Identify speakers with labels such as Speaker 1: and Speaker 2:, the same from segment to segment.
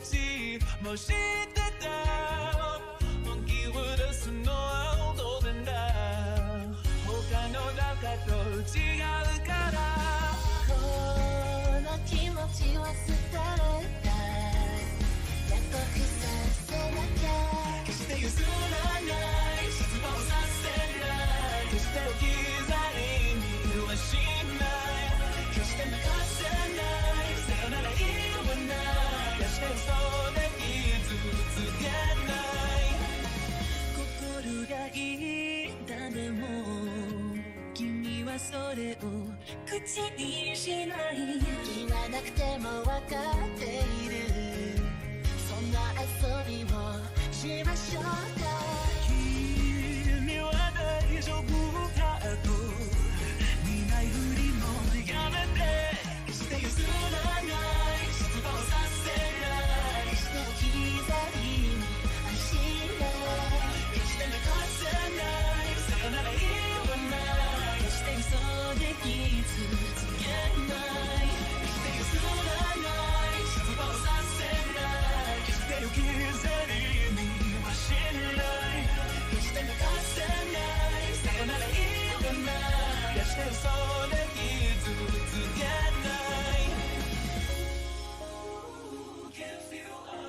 Speaker 1: ちも知ってた本気を出すのは当然だ他の誰かと違うから
Speaker 2: この気持ちを捨てれた約束させなきゃ
Speaker 1: 決して譲らない失望させない決して置き去りにはしない決して泣かせないさよなら言わない決して嘘で傷つけない心が痛んでも君はそれを口にしない
Speaker 2: 言わなくても分かっているそんな遊びをしましょうか
Speaker 1: 君は大丈夫かと見ないふりもやめて決して譲らない失望させない
Speaker 2: 決して置き去りにはしない
Speaker 1: 決して泣かせないさよなら言わない決して嘘で傷つけない決して譲らない失望させない決して置き去りにはしない決して泣かせないさよなら言わない決して嘘で傷つけない Give you up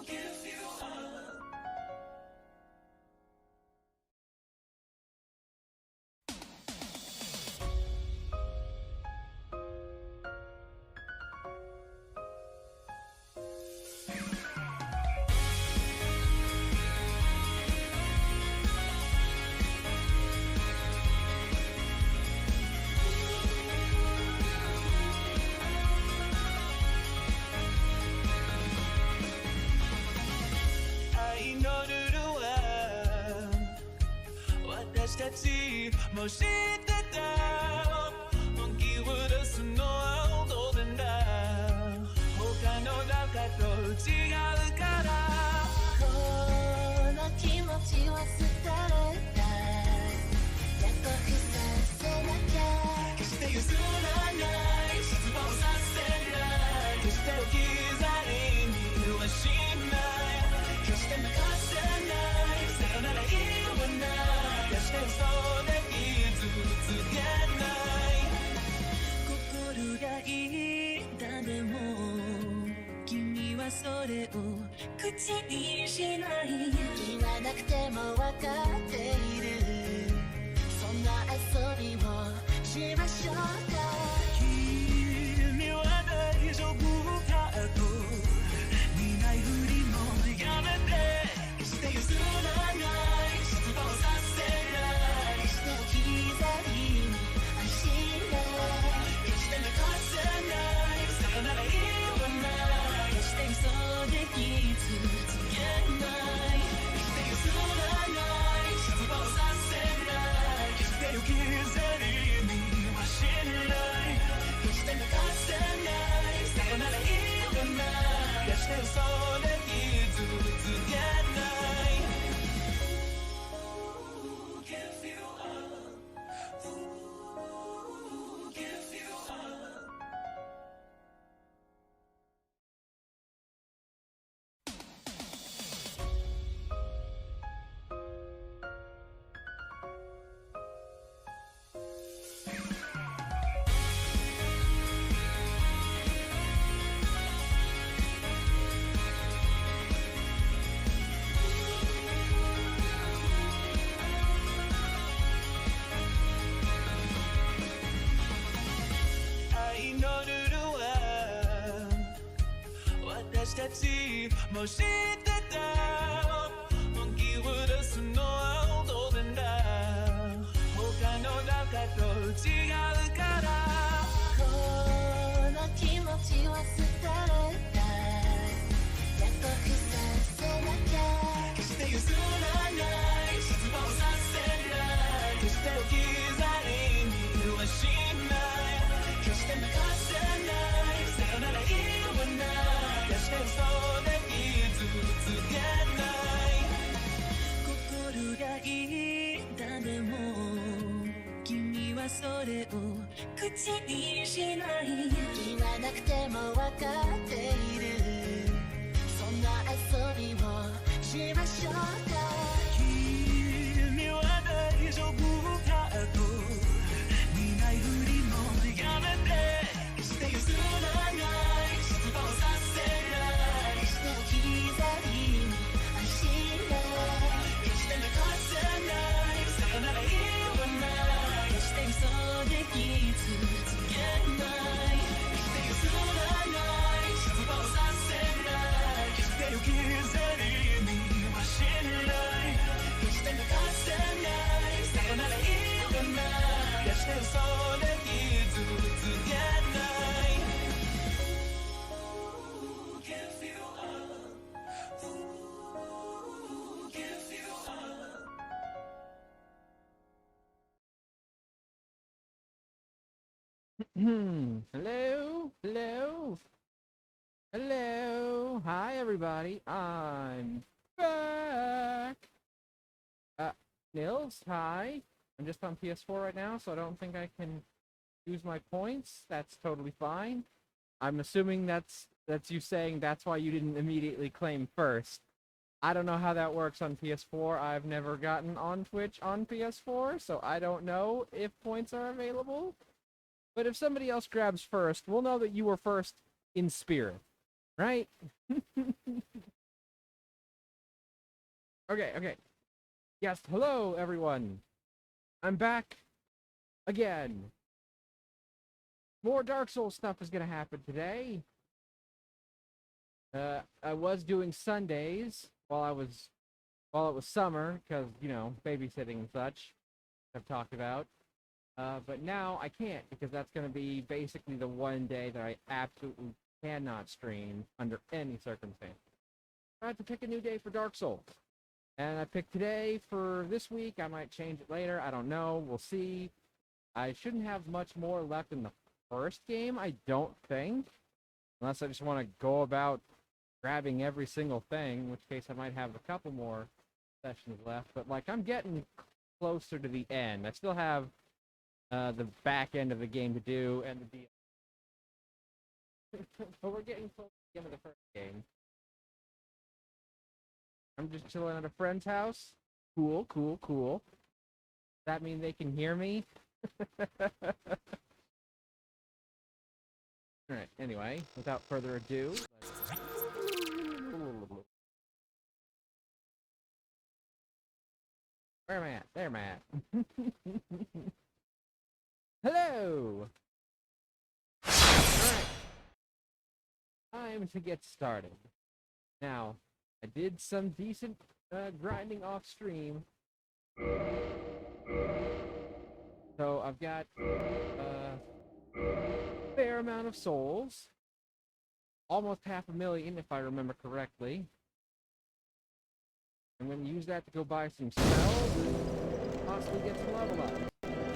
Speaker 1: Give you up愛のルールは私たちも知ってた本気を出すのは当然だ他の誰かと違うから
Speaker 2: この気持ちを捨てれた約束させなきゃ
Speaker 1: 決して譲らない失望させない決して置き去りにはしない決して泣かせないさよなら言わない決して嘘で傷つけない心が痛んでも君はそれを口にしない
Speaker 2: 言わなくても分かっているそんな遊びをしましょうか
Speaker 1: 君は大丈夫かと見ないふりもやめて決して譲らない失望させない
Speaker 2: 決して置き去りにはしない
Speaker 1: 決して泣かせないさよなら言わない決して嘘で傷つけない決して譲らない失望させない決して置き去りにはしない決して泣かせないさよなら言わない決して嘘で傷つけない Give you up Give you up愛のルールは私たちも知ってた本気を出すのは当然だ他の誰かと違うから
Speaker 2: この気持ちを捨てれた約束させなきゃ
Speaker 1: 決して譲らない失望させない決して置き去りにはしない決して泣かせないさよなら言わない決して嘘で傷つけない心が痛んでも君はそれを口口にしない
Speaker 2: 言わなくても分かっているそんな遊びをしましょうか
Speaker 1: 君は大丈夫かと見ないふりもやめて決して譲らない失望させない
Speaker 2: 決して置き去りにはしない
Speaker 1: 決して残せないさよなら言わない決して嘘でき続けない決して譲らない失望させない決して置き去りにはしない決して残せないさよなら言わない決して嘘でき続けない Give you up Give you up
Speaker 3: Hello, hello, hello. Hi, everybody. I'm back. Nils, hi. I'm just on PS4 right now, so I don't think I can use my points. That's totally fine. I'm assuming that's you saying that's why you didn't immediately claim first. I don't know how that works on PS4. I've never gotten on Twitch on PS4, so I don't know if points are available. But if somebody else grabs first, we'll know that you were first in spirit, right? Okay. Yes, hello, everyone. I'm back again. More Dark Souls stuff is gonna happen today. I was doing Sundays while it was summer, because, you know, babysitting and such, I've talked about. But now I can't, because that's going to be basically the one day that I absolutely cannot stream under any circumstance. I have to pick a new day for Dark Souls. And I picked today for this week. I might change it later. I don't know. We'll see. I shouldn't have much more left in the first game, I don't think. Unless I just want to go about grabbing every single thing, in which case I might have a couple more sessions left. But, like, I'm getting closer to the end. I still have the back end of the game to do, and the deal. But we're getting close to the end of the first game. I'm just chilling at a friend's house. Cool. Does that mean they can hear me? Alright, anyway, without further ado, where am I at? There am I at. Hello! Alright. Time to get started. Now, I did some decent grinding off stream. So I've got a fair amount of souls. Almost 500,000 if I remember correctly. I'm going to use that to go buy some spells and possibly get some level up.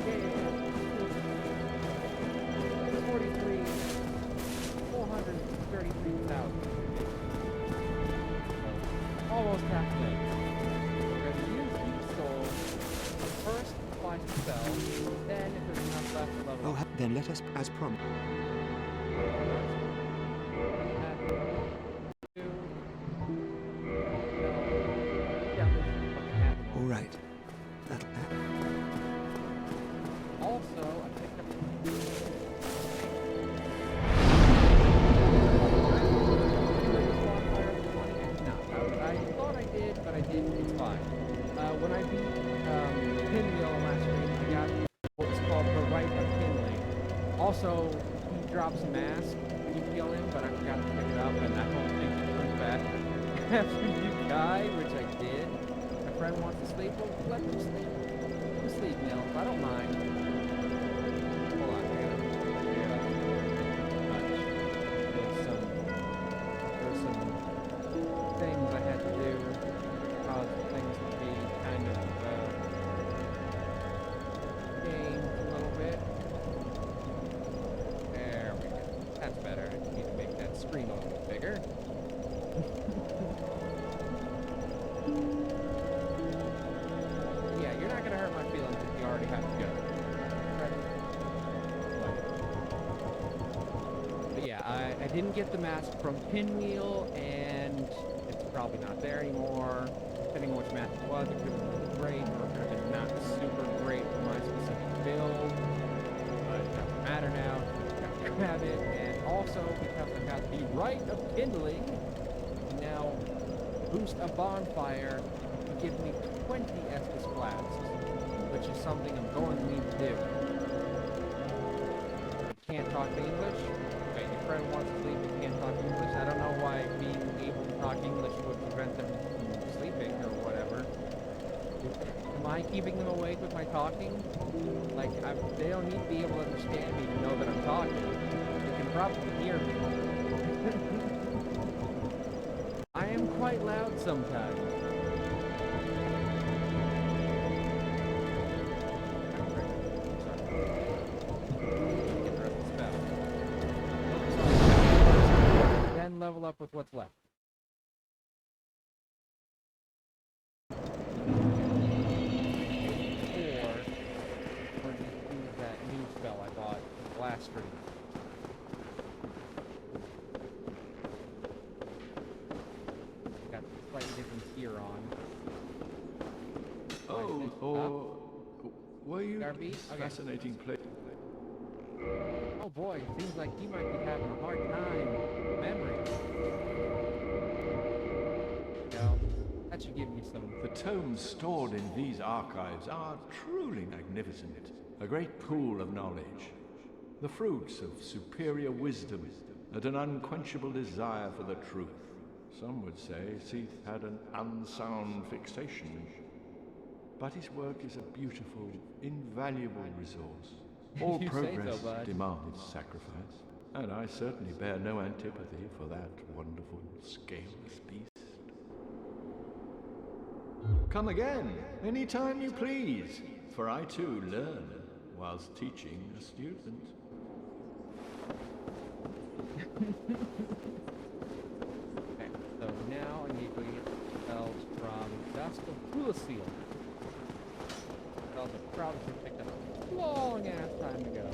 Speaker 3: Yay! 433,000. Almost half a million. We're going to use each soul first to buy some spells, then if there's enough left to level up.
Speaker 4: Then let us, as promised. All right. That'll happen.
Speaker 3: Also, I picked up I thought I did, but I didn't. It's fine. When I beat Pinwheel last week, I got what's called the Rite of Kindling. Also, he drops a mask when you kill him, but I forgot to pick it up, and I don't think it comes back after you die, which I did. My friend wants to sleep, well, let him sleep. Let him sleep, Nils. I don't mind. Hold on, I gotta touch. There's some things I had to do, caused things to be kind of gamed a little bit. There we go. That's better. I just need to make that screen a little bit bigger. Yeah, you're not gonna hurt my feelings if you already have to go. Right? Like, didn't get the mask from Pinwheel, and it's probably not there anymore. Depending on which mask it was, it could have been great, or it could have been not super great for my specific build. But it doesn't matter now. I've got to grab it, and also because I've got the Rite of Kindling, and now boost a bonfire to give me 20 Estus flasks, which is something I'm going to need to do. Can't talk English? Okay, your friend wants to sleep but can't talk English. I don't know why being able to talk English would prevent them from sleeping or whatever. Am I keeping them awake with my talking? Like, they don't need to be able to understand me to know that I'm talking. They can probably hear me. I am quite loud sometimes. Level up with what's left. Or just use that new spell I bought in last stream. Got slightly different gear on.
Speaker 5: Were you
Speaker 3: RB? Okay.
Speaker 5: fascinating place?
Speaker 3: Oh boy, seems like you might be having a hard time remembering. No, that should give you some.
Speaker 5: The tomes stored in these archives are truly magnificent. A great pool of knowledge. The fruits of superior wisdom and an unquenchable desire for the truth. Some would say Seath had an unsound fixation. But his work is a beautiful, invaluable resource. All
Speaker 3: You say so,
Speaker 5: progress
Speaker 3: bud.
Speaker 5: demands sacrifice, and I certainly bear no antipathy for that wonderful, scaleless beast. Come again, any time you please, for I too learn whilst teaching a student.
Speaker 3: Okay, so now I need to get spells from Dusk of Pulasil. Spells I probably should have picked up a long ass time ago.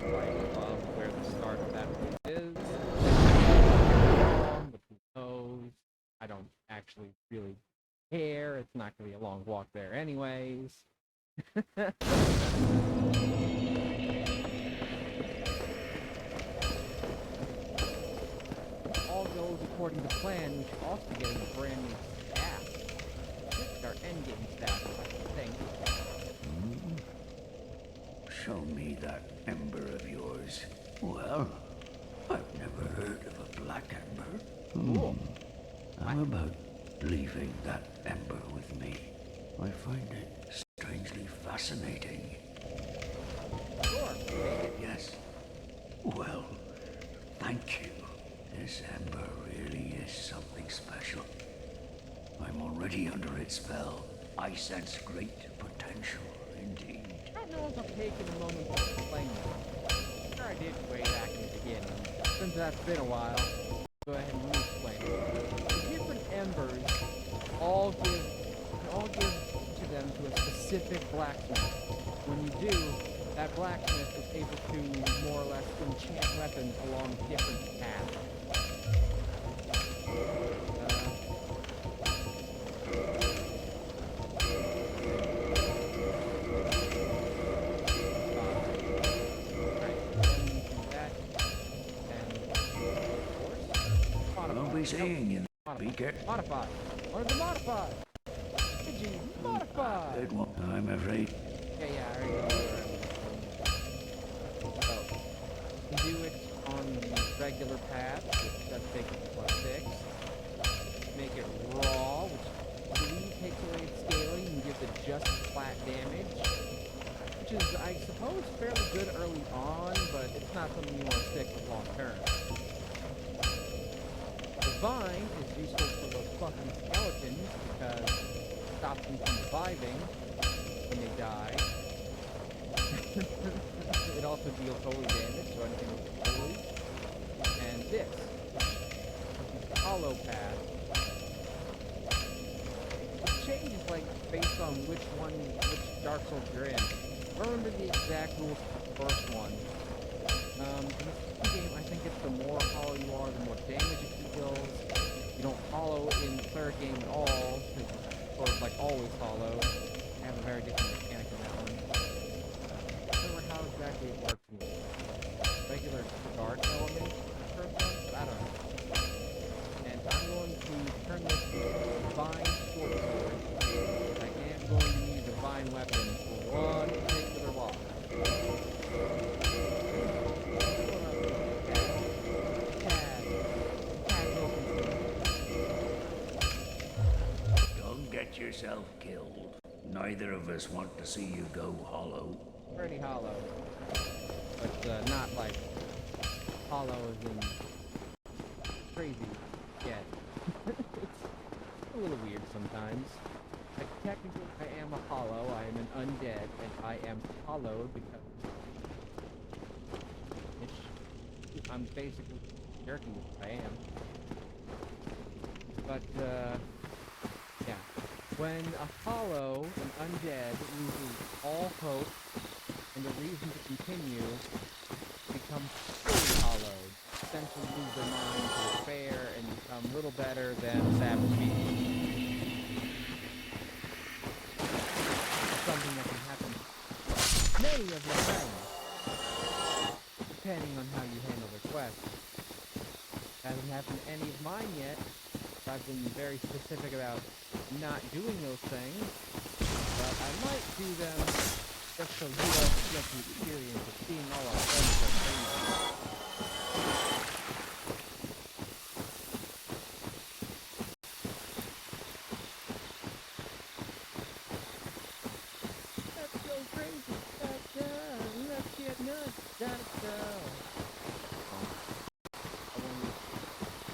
Speaker 3: Right above where the start of that place is. But who knows? I don't actually really care. It's not going to be a long walk there anyways. All goes according to plan. We should also be getting a brand new staff. This is our endgame staff, I think.
Speaker 6: Show me that ember of yours. Well, I've never heard of a black ember.
Speaker 3: Cool.
Speaker 6: How about leaving that ember with me? I find it strangely fascinating.
Speaker 3: Sure.
Speaker 6: Yes. Well, thank you. This ember really is something special. I'm already under its spell. I sense great potential, indeed.
Speaker 3: I don't know if I've taken a moment to explain that. Sure I did way back in the beginning. Since that's been a while, go ahead and re-explain it. The different embers all give to them to a specific blacksmith. When you do, that blacksmith is able to more or less enchant weapons along different paths.
Speaker 6: I'll be seeing you. Be careful.
Speaker 3: Modify. What is the modify? Did you modify?
Speaker 6: Good one. I'm afraid.
Speaker 3: Yeah, I already know where I'm. So, you can do it on the regular path, which does take it +6. Make it raw, which I believe takes away its scaling and gives it just flat damage. Which is, I suppose, fairly good early on, but it's not something you want to stick with long term. Divine is useful for those fucking skeletons because it stops them from reviving when they die. It also deals holy damage, so anything with holy. And this hollow path. It changes like based on which Dark Souls you're in. I don't remember the exact rules for the first one. In the second game, I think it's the more hollow you are, the more damage it deals. You don't hollow in the third game at all, because it's sort of like always hollow. I have a very different mechanic in that one. I don't remember how exactly it works in the regular guard element in the first one, but I don't know. And I'm going to turn this divine short sword. I am going to use a divine weapon for one particular boss.
Speaker 6: Don't get yourself killed. Neither of us want to see you go hollow.
Speaker 3: Pretty hollow. But not like hollow as in crazy yet. It's a little weird sometimes. Like, technically, I am a hollow. I am an undead, and I am hollowed because I'm basically jerky. I am. But yeah. When a hollow, an undead, loses all hope and the reason to continue, become fully hollowed, essentially lose their mind to despair and become little better than savage beasts. Something that can happen to many of your friends, depending on how you handle the quest. Hasn't happened to any of mine yet. I've been very specific about not doing those things, but I might do them just so you all get the experience of seeing all our friends go crazy. Let's go crazy, let's go, let's get nuts, let's go. I won't use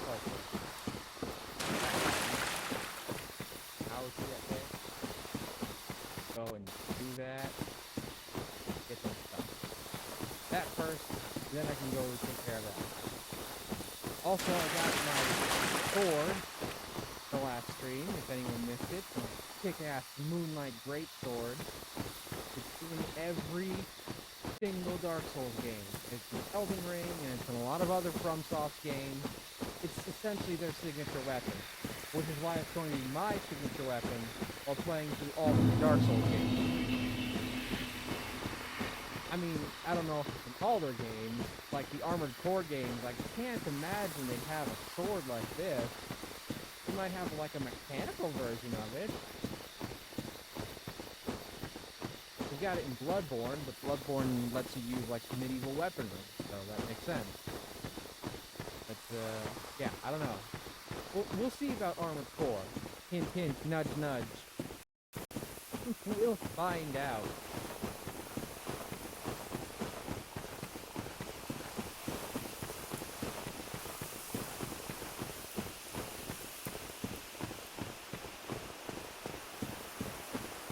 Speaker 3: parkour. How would you get there? Go and do that. Get those stuff. That first, then I can go take care of that. Also, I got my sword the last stream, if anyone missed it. My kick-ass Moonlight Greatsword. It's in every single Dark Souls game. It's in Elden Ring, and it's in a lot of other FromSoft games. It's essentially their signature weapon, which is why it's going to be my signature weapon while playing through all the Dark Souls games. I mean, I don't know if it's in all their games, like the Armored Core games, I can't imagine they'd have a sword like this. You might have like a mechanical version of it. We got it in Bloodborne, but Bloodborne lets you use like medieval weaponry, so that makes sense. But yeah, I don't know. We'll see about Armored Core. Hint, hint, nudge, nudge. We'll find out.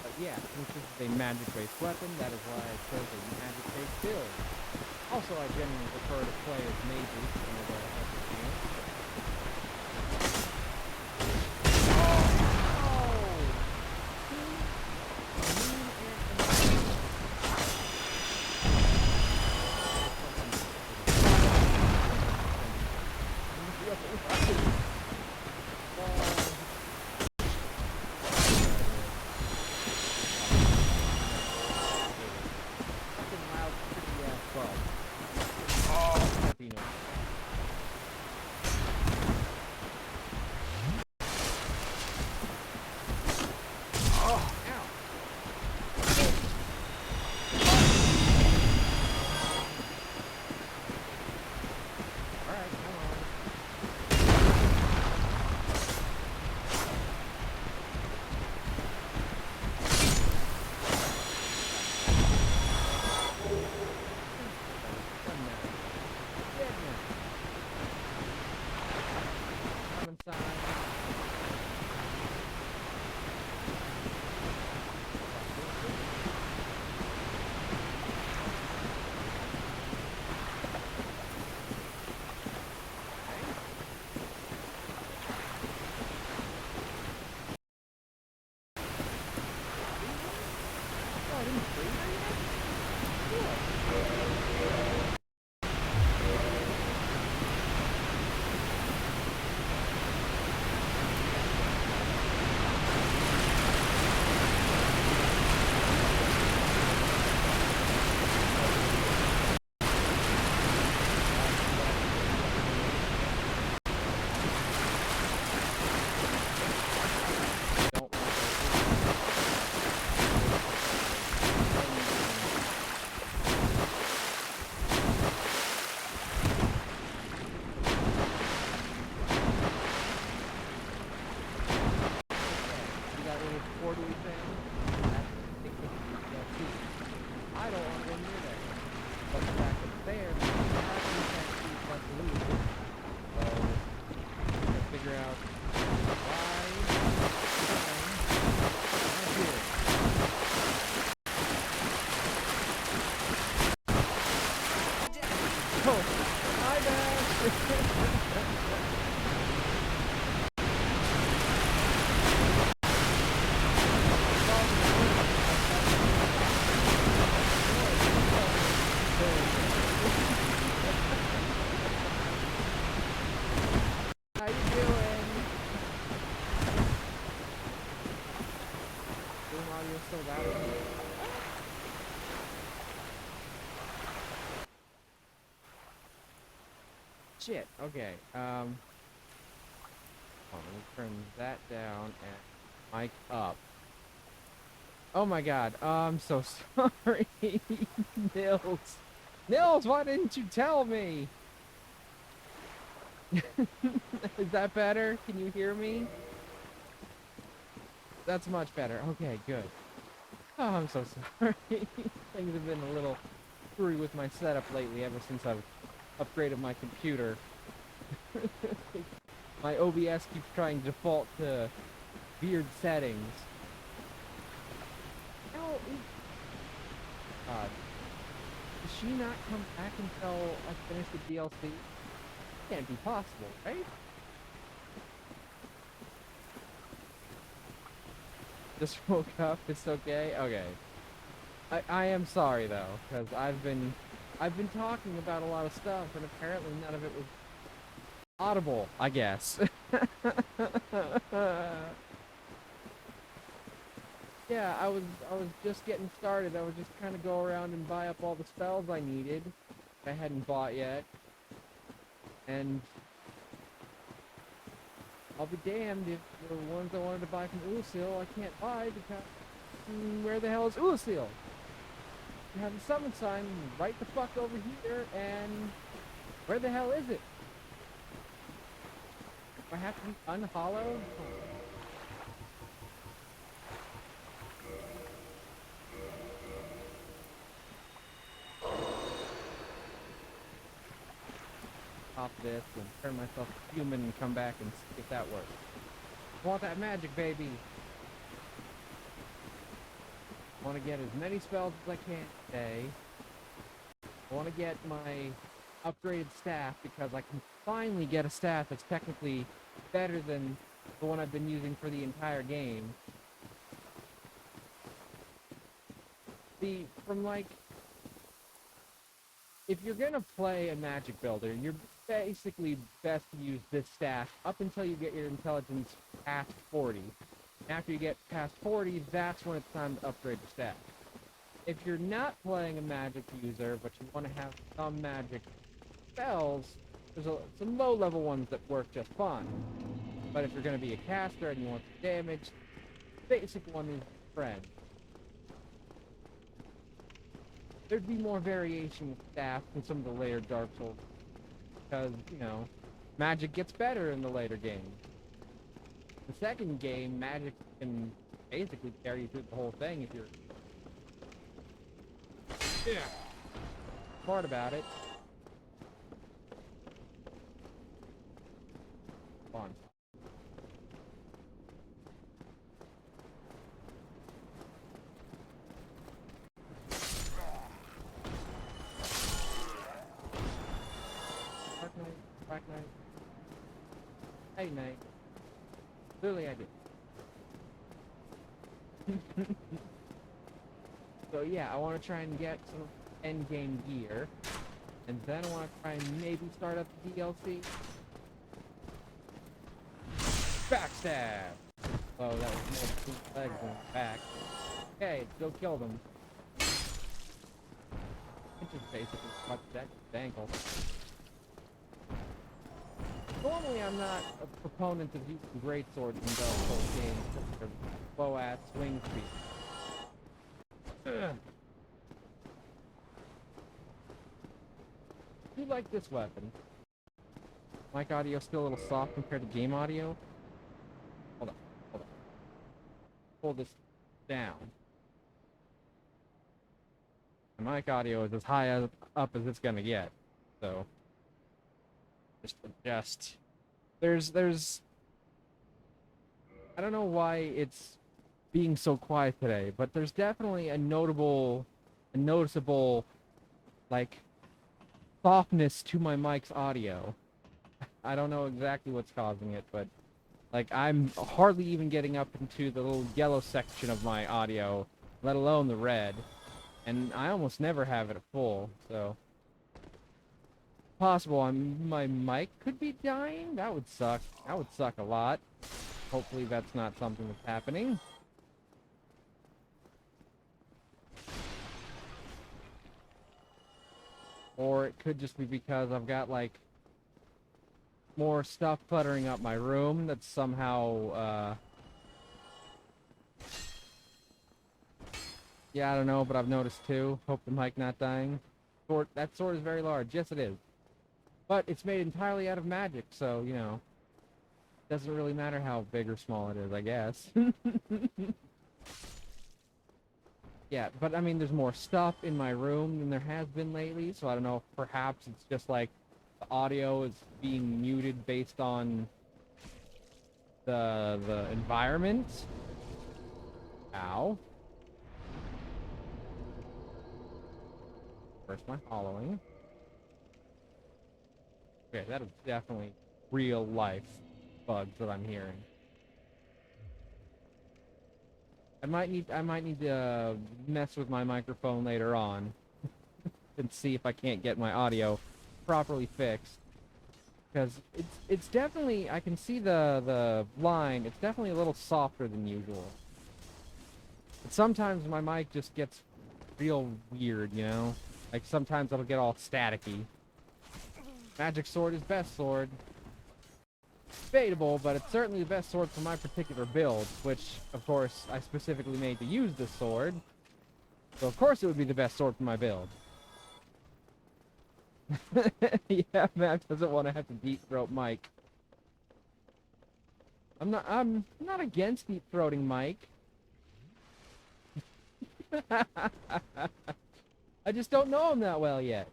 Speaker 3: But yeah, since this is a magic-based weapon, that is why I chose a magic-based build. Also, I generally prefer to play as mages whenever I have the chance. about why I'm here. Oh, hi, Bash! How you doing? Boom audio still loud in here. Shit. Okay. Hold on, let me turn that down and mic up. Oh my god. I'm so sorry, Nils. Nils, why didn't you tell me? Is that better? Can you hear me? That's much better. Okay, good. Oh, I'm so sorry. Things have been a little screwy with my setup lately ever since I've upgraded my computer. My OBS keeps trying to default to weird settings. How is... God. Does she not come back until I finish the DLC? Can't be possible, right? Just woke up. It's okay. Okay. I am sorry though, because I've been talking about a lot of stuff, and apparently none of it was audible. I guess. Yeah, I was just getting started. I was just trying to go around and buy up all the spells I needed. I hadn't bought yet, and I'll be damned if the ones I wanted to buy from Usil I can't buy because where the hell is Usil? You have a summon sign right the fuck over here, and where the hell is it? Do I have to be unhollowed? Off this and turn myself human and come back and see if that works. I want that magic, baby. I want to get as many spells as I can today. I want to get my upgraded staff because I can finally get a staff that's technically better than the one I've been using for the entire game. From like, if you're gonna play a magic builder, you're basically best to use this staff up until you get your intelligence past 40. After you get past 40, that's when it's time to upgrade your staff. If you're not playing a magic user, but you want to have some magic spells, there's some low-level ones that work just fine. But if you're going to be a caster and you want some damage, the basic one is friend. There'd be more variation with staff in some of the later Dark Souls, because, you know, magic gets better in the later games. The second game, magic can basically carry you through the whole thing if you're smart about it. Fun. Dark Knight, Black Knight. Hey, Knight. Clearly I did. So yeah, I want to try and get some endgame gear. And then I want to try and maybe start up the DLC. Backstab! Oh, that was more 2 legs than back. Okay, go kill them. Which is basically what that ankle. Normally I'm not a proponent of using greatswords in Dark Souls games because of their low-ass swing speed. I do like this weapon. Mic audio still a little soft compared to game audio. Hold on. Pull this down. The mic audio is as high up as it's gonna get. So just adjust. There's I don't know why it's being so quiet today, but there's definitely a noticeable, like, softness to my mic's audio. I don't know exactly what's causing it, but like I'm hardly even getting up into the little yellow section of my audio, let alone the red. And I almost never have it at full, so possible my mic could be dying. That would suck. That would suck a lot. Hopefully that's not something that's happening. Or it could just be because I've got like more stuff cluttering up my room that's somehow yeah, I don't know, but I've noticed too. Hope the mic not dying. That sword is very large. Yes, it is. But it's made entirely out of magic, so, you know, doesn't really matter how big or small it is, I guess. Yeah, but I mean, there's more stuff in my room than there has been lately, so I don't know if perhaps it's just like the audio is being muted based on the environment. Ow. Where's my hollowing? Okay, that is definitely real life bugs that I'm hearing. I might need to mess with my microphone later on and see if I can't get my audio properly fixed. Because it's definitely, I can see the line, it's definitely a little softer than usual. But sometimes my mic just gets real weird, you know? Like sometimes it'll get all staticky. Magic sword is best sword. Debatable, but it's certainly the best sword for my particular build, which, of course, I specifically made to use this sword. So, of course, it would be the best sword for my build. Yeah, Matt doesn't want to have to deep throat Mike. I'm not against deep throating Mike. I just don't know him that well yet.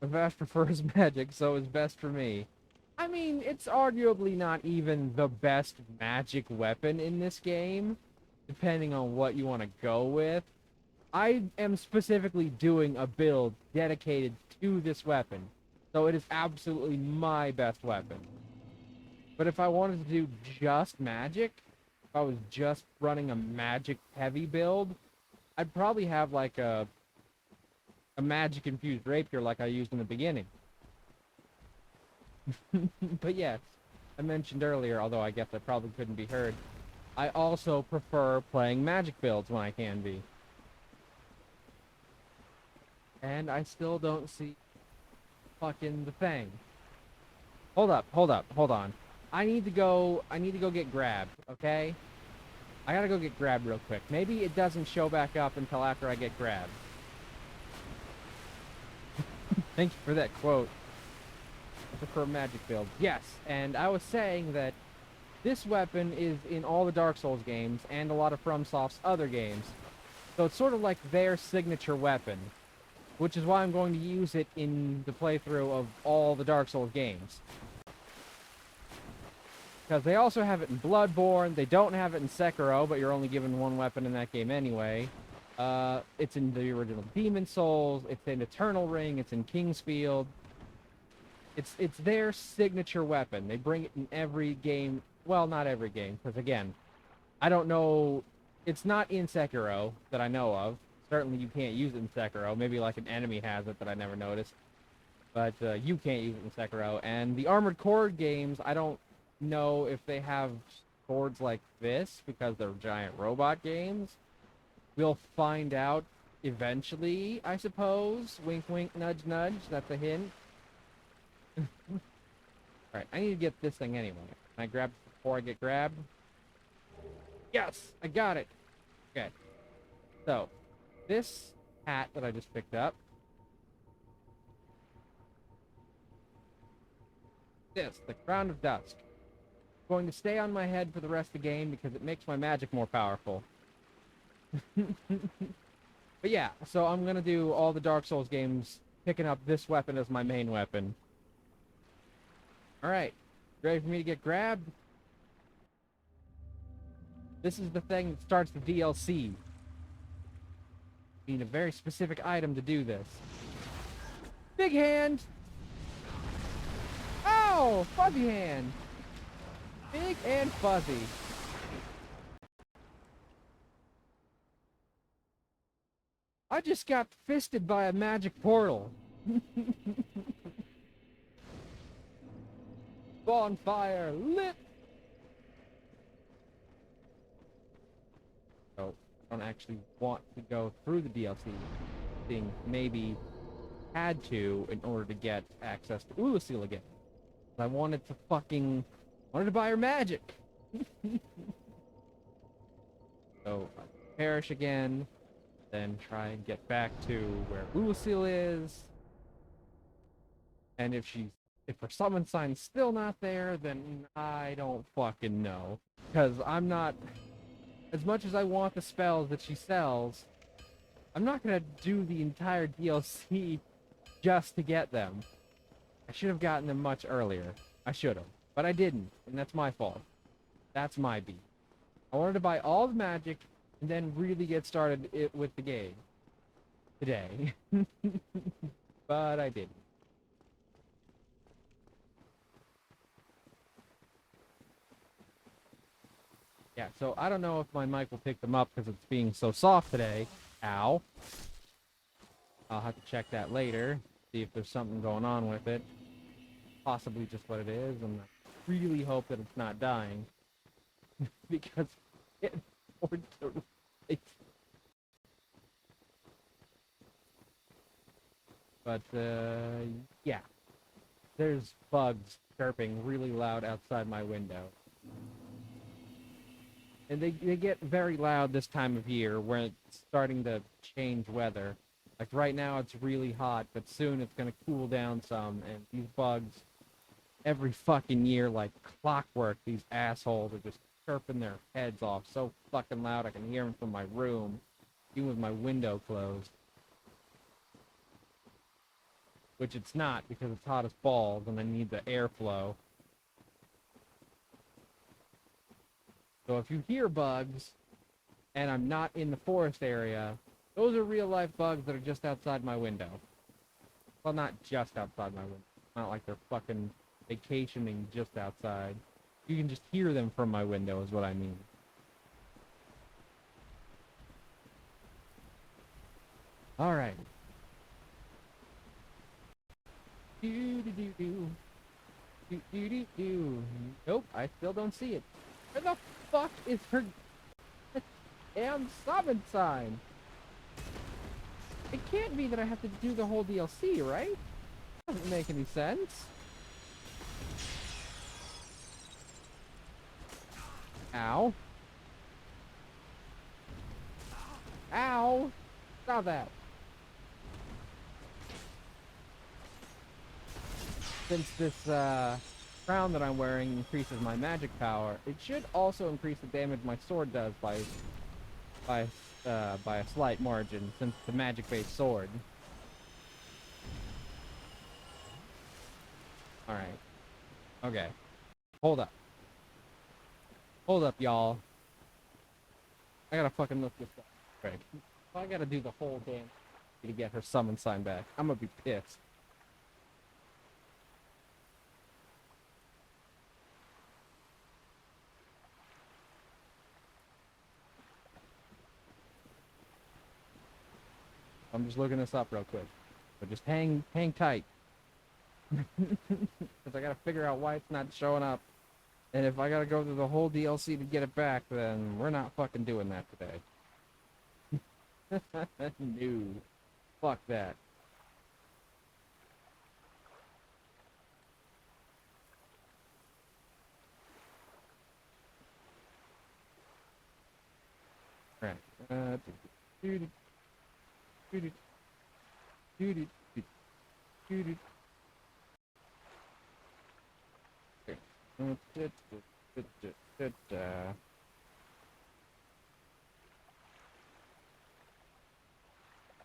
Speaker 3: Vash prefers magic, so it's best for me. I mean, it's arguably not even the best magic weapon in this game, depending on what you want to go with. I am specifically doing a build dedicated to this weapon, so it is absolutely my best weapon. But if I wanted to do just magic, if I was just running a magic heavy build, I'd probably have like a magic infused rapier like I used in the beginning. But yes, I mentioned earlier, although I guess I probably couldn't be heard, I also prefer playing magic builds when I can be. And I still don't see fucking the thing. Hold on. I need to go get grabbed, okay? I gotta go get grabbed real quick. Maybe it doesn't show back up until after I get grabbed. Thank you for that quote. I prefer magic builds. Yes, and I was saying that this weapon is in all the Dark Souls games and a lot of FromSoft's other games. So it's sort of like their signature weapon, which is why I'm going to use it in the playthrough of all the Dark Souls games. Because they also have it in Bloodborne, they don't have it in Sekiro, but you're only given one weapon in that game anyway. It's in the original Demon Souls, it's in Eternal Ring, it's in Kingsfield. It's their signature weapon. They bring it in every game. Well, not every game, because again, I don't know. It's not in Sekiro that I know of. Certainly you can't use it in Sekiro. Maybe like an enemy has it that I never noticed. But you can't use it in Sekiro. And the Armored Core games, I don't know if they have swords like this because they're giant robot games. We'll find out eventually, I suppose. Wink, wink, nudge, nudge. That's a hint. Alright, I need to get this thing anyway. Can I grab it before I get grabbed? Yes! I got it! Okay. So, this hat that I just picked up. This, the Crown of Dusk. Going to stay on my head for the rest of the game because it makes my magic more powerful. But yeah, so I'm gonna do all the Dark Souls games picking up this weapon as my main weapon. Alright. Ready for me to get grabbed? This is the thing that starts the DLC. You need a very specific item to do this. Big hand! Oh! Fuzzy hand! Big and fuzzy. I just got fisted by a magic portal. Bonfire lit! So, I don't actually want to go through the DLC. Thing maybe had to in order to get access to Ulasil again. I wanted to buy her magic. So, I perish again. Then try and get back to where Ulasil is. And if her summon sign's still not there, then I don't fucking know. Because I'm not, as much as I want the spells that she sells, I'm not gonna do the entire DLC just to get them. I should have gotten them much earlier. I should have. But I didn't, and that's my fault. That's my beat. I wanted to buy all the magic and then really get started with the game. Today. But I didn't. Yeah, so I don't know if my mic will pick them up because it's being so soft today. Ow. I'll have to check that later. See if there's something going on with it. Possibly just what it is, and I really hope that it's not dying. Because it's But, yeah. There's bugs chirping really loud outside my window. And they get very loud this time of year when it's starting to change weather. Like right now it's really hot, but soon it's gonna cool down some, and these bugs, every fucking year, like clockwork, these assholes are just chirping their heads off so fucking loud I can hear them from my room, even with my window closed. Which it's not, because it's hot as balls and I need the airflow. So if you hear bugs, and I'm not in the forest area, those are real life bugs that are just outside my window. Well, not just outside my window. Not like they're fucking vacationing just outside. You can just hear them from my window is what I mean. Alright. Do-do-do-do. Do-do-do-do. Nope, I still don't see it. Where the fuck is her damn summon sign? It can't be that I have to do the whole DLC, right? Doesn't make any sense. Ow. Ow. Stop that. Since this crown that I'm wearing increases my magic power, it should also increase the damage my sword does by a slight margin, since it's a magic-based sword. Alright. Okay. Hold up. Hold up, y'all. I gotta fucking look this up quick. I gotta do the whole damn to get her summon sign back. I'm gonna be pissed. I'm just looking this up real quick. But just hang tight. Because I gotta figure out why it's not showing up. And if I gotta go through the whole DLC to get it back, then we're not fucking doing that today. No. Fuck that. Alright.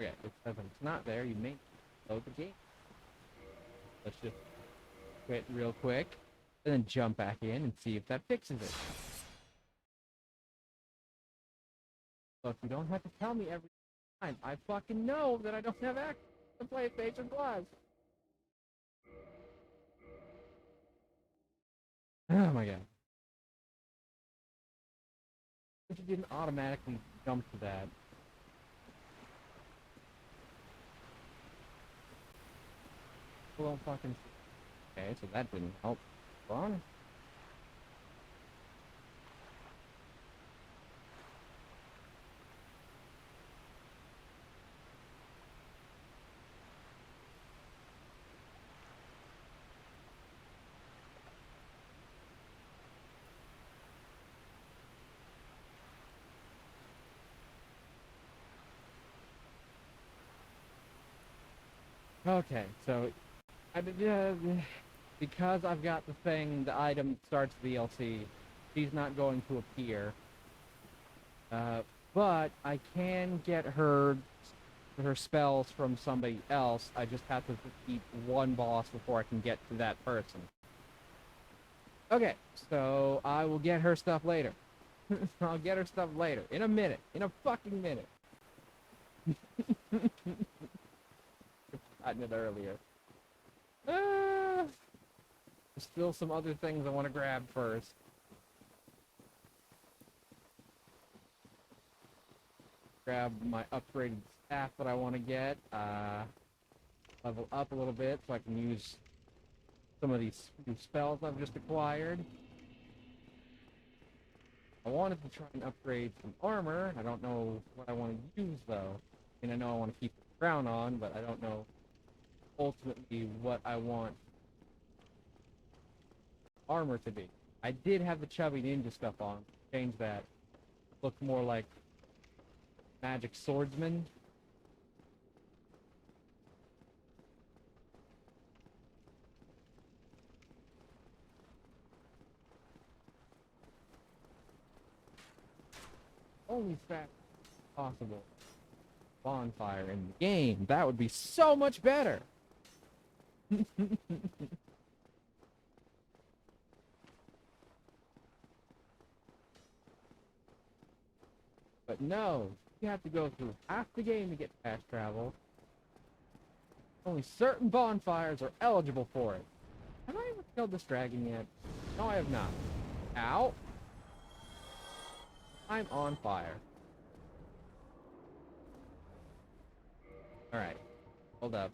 Speaker 3: Okay, if it's not there, you may load the game. Let's just quit real quick. and then jump back in and see if that fixes it. Look, you don't have to tell me every time. I fucking know that I don't have access to PlayStation Plus. Oh my god. But you didn't automatically jump to that. Well, fucking. Okay, so that didn't help. Hold on. Okay, so because I've got the thing, the item starts DLC. She's not going to appear. But I can get her spells from somebody else. I just have to defeat one boss before I can get to that person. Okay, so I will get her stuff later. I'll get her stuff later. In a minute. In a fucking minute. Gotten it earlier. There's still some other things I want to grab first. Grab my upgraded staff that I want to get. Level up a little bit so I can use some of these new spells I've just acquired. I wanted to try and upgrade some armor. I don't know what I want to use though. I mean, I know I want to keep the crown on, but I don't know ultimately what I want armor to be. I did have the chubby ninja stuff on. Change that. Look more like magic swordsman. Only fast possible bonfire in the game. That would be so much better. But no, you have to go through half the game to get fast travel. Only certain bonfires are eligible for it. Have I ever killed this dragon yet? No, I have not. Ow! I'm on fire. Alright. Hold up.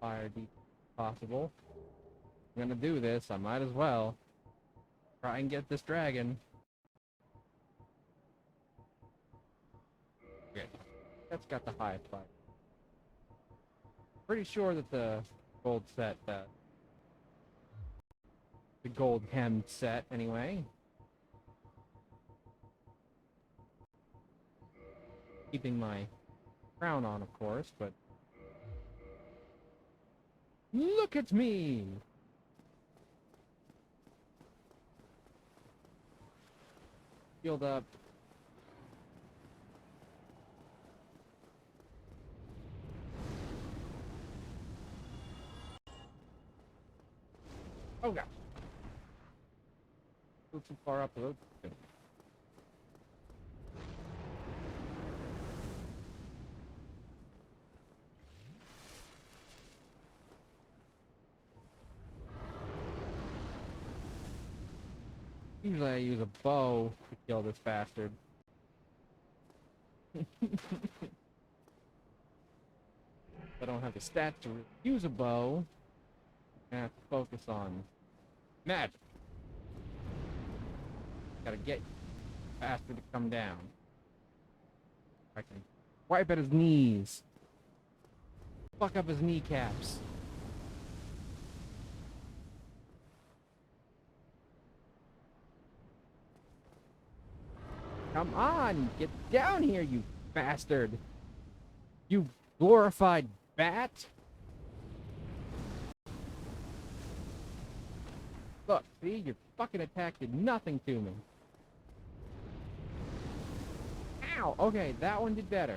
Speaker 3: Fire deep as possible. I'm gonna do this, I might as well. Try and get this dragon. Okay. That's got the highest fire. Pretty sure that the gold set, the gold hem set, anyway. Keeping my crown on, of course, but look at me! Healed up. Oh god. Go too far up the road. Usually I use a bow to kill this bastard. I don't have the stats to use a bow. I have to focus on magic. Gotta get faster to come down. I can wipe at his knees. Fuck up his kneecaps. Come on, get down here, you bastard. You glorified bat. Look, see, your fucking attack did nothing to me. Ow! Okay, that one did better.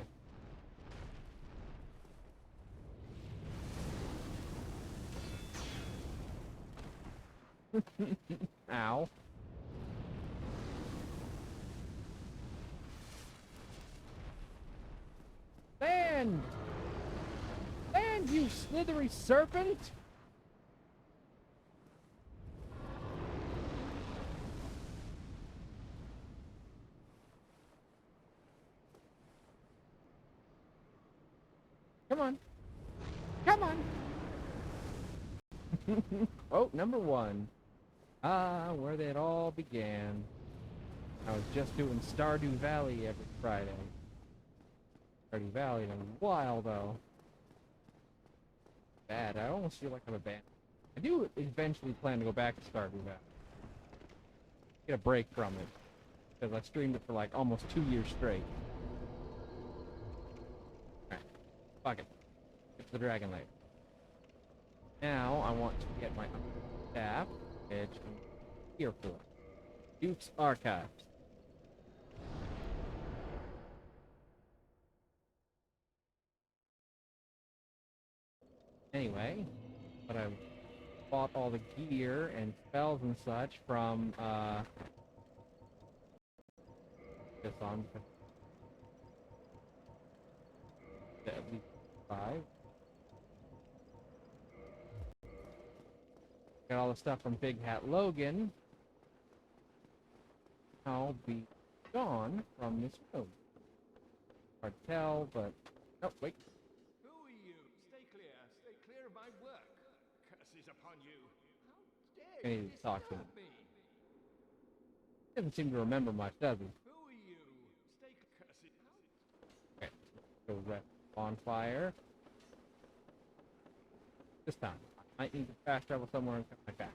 Speaker 3: Ow. Land! Land, you slithery serpent! Come on. Come on! Oh, number 1. Ah, where it all began. I was just doing Stardew Valley every Friday. Stardew Valley in a while, though. Bad. I almost feel like I'm abandoned. I do eventually plan to go back to Stardew Valley. Get a break from it. Because I streamed it for like almost 2 years straight. Alright. Fuck it. Get to the Dragon Lake. Now, I want to get my staff, which I'm here for. Duke's Archives. Anyway, but I bought all the gear and spells and such from, this on at least 5. Got all the stuff from Big Hat Logan. I'll be gone from this room. Hard to tell, but... Oh, wait.
Speaker 5: Who are you? Stay clear. Stay clear of my work. Curses upon you. How
Speaker 3: I
Speaker 5: dare you
Speaker 3: need to talk to him.
Speaker 5: disturb me?
Speaker 3: Doesn't seem to remember much, does he?
Speaker 5: Who are you? Stay curses.
Speaker 3: Okay. Go red bonfire. This time. I might need to fast travel somewhere and come right back.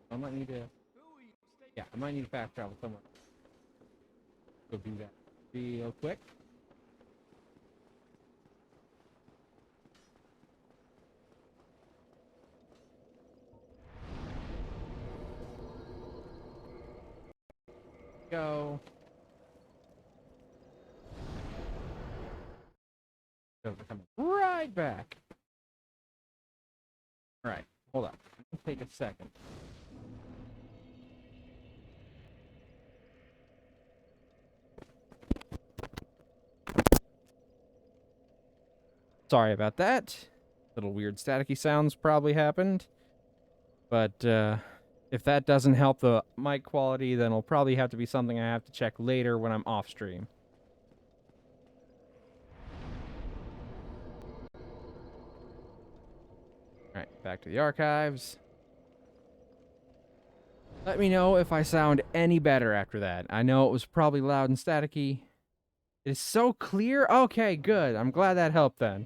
Speaker 3: I might need to...
Speaker 5: Who are you? Stay
Speaker 3: Yeah, I might need to fast travel somewhere. Go do that real quick. Go. So we're coming right back. Alright, hold on. Let's take a second. Sorry about that. Little weird staticky sounds probably happened. But if that doesn't help the mic quality, then it'll probably have to be something I have to check later when I'm off stream. Alright, back to the archives. Let me know if I sound any better after that. I know it was probably loud and staticky. It is so clear? Okay, good. I'm glad that helped then.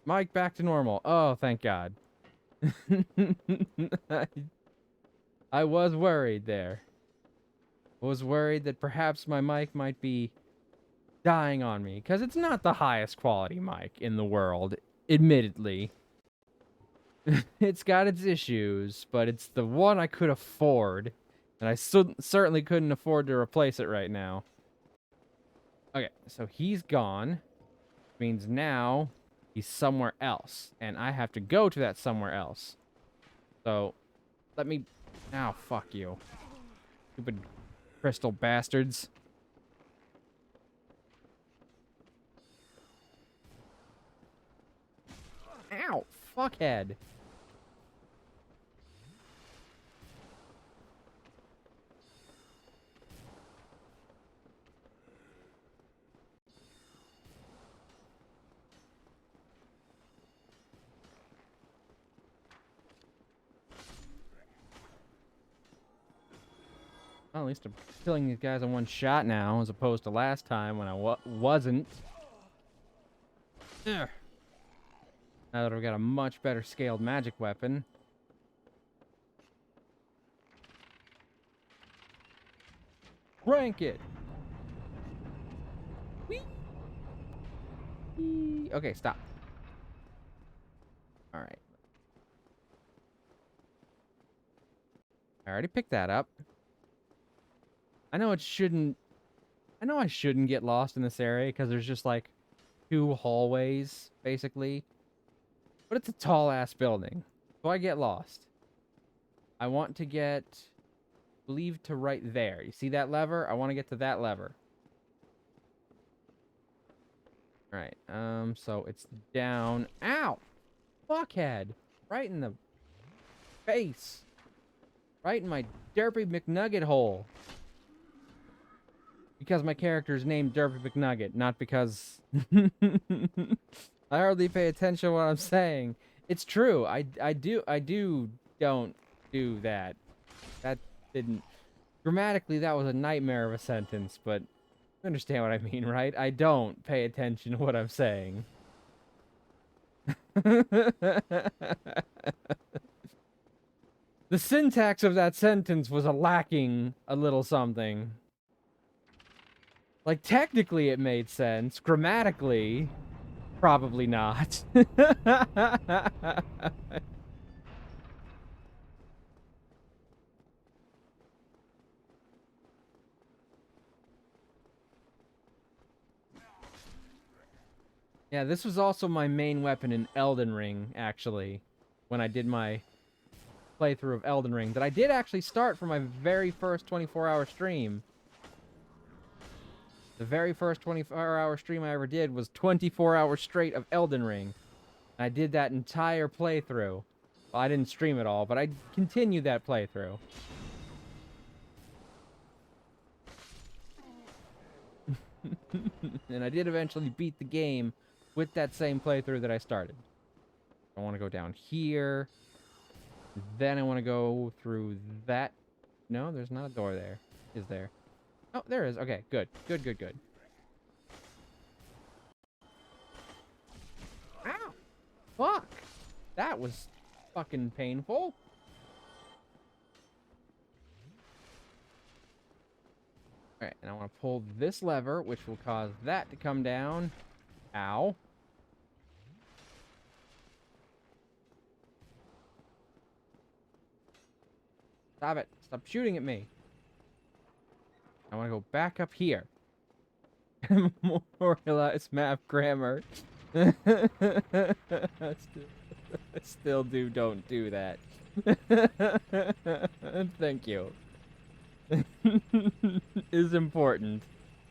Speaker 3: Mic back to normal. Oh, thank God. I was worried there. I was worried that perhaps my mic might be dying on me, because it's not the highest quality mic in the world, admittedly. It's got its issues, but it's the one I could afford, and I certainly couldn't afford to replace it right now. Okay, so he's gone, which means now he's somewhere else, and I have to go to that somewhere else. So, let me... Ow, fuck you. Stupid crystal bastards. Ow, fuckhead. Well, at least I'm killing these guys in one shot now, as opposed to last time when I wasn't. Ugh. Now that I've got a much better scaled magic weapon. Rank it! Whee! Okay, stop. All right. I already picked that up. I know it shouldn't... I know I shouldn't get lost in this area because there's just like 2 hallways, basically. But it's a tall-ass building. So I get lost. I want to get... I believe to right there. You see that lever? I want to get to that lever. Alright, so it's down... Ow! Fuckhead! Right in the face! Right in my derpy McNugget hole. Because my character is named Derpy McNugget, not because... I hardly pay attention to what I'm saying. It's true. I don't do that. That didn't... Grammatically, that was a nightmare of a sentence, but you understand what I mean, right? I don't pay attention to what I'm saying. The syntax of that sentence was lacking a little something. Like, technically it made sense. Grammatically, probably not. Yeah, this was also my main weapon in Elden Ring, actually, when I did my playthrough of Elden Ring, that I did actually start for my very first 24-hour stream. The very first 24-hour stream I ever did was 24 hours straight of Elden Ring. And I did that entire playthrough. Well, I didn't stream it all, but I continued that playthrough. And I did eventually beat the game with that same playthrough that I started. I want to go down here. Then I want to go through that. No, there's not a door there. Is there? Oh, there is. Okay, good. Good, good, good. Ow! Fuck! That was fucking painful. Alright, and I want to pull this lever, which will cause that to come down. Ow. Stop it. Stop shooting at me. I want to go back up here. Memorialize map grammar. Still don't do that. Thank you. Is important.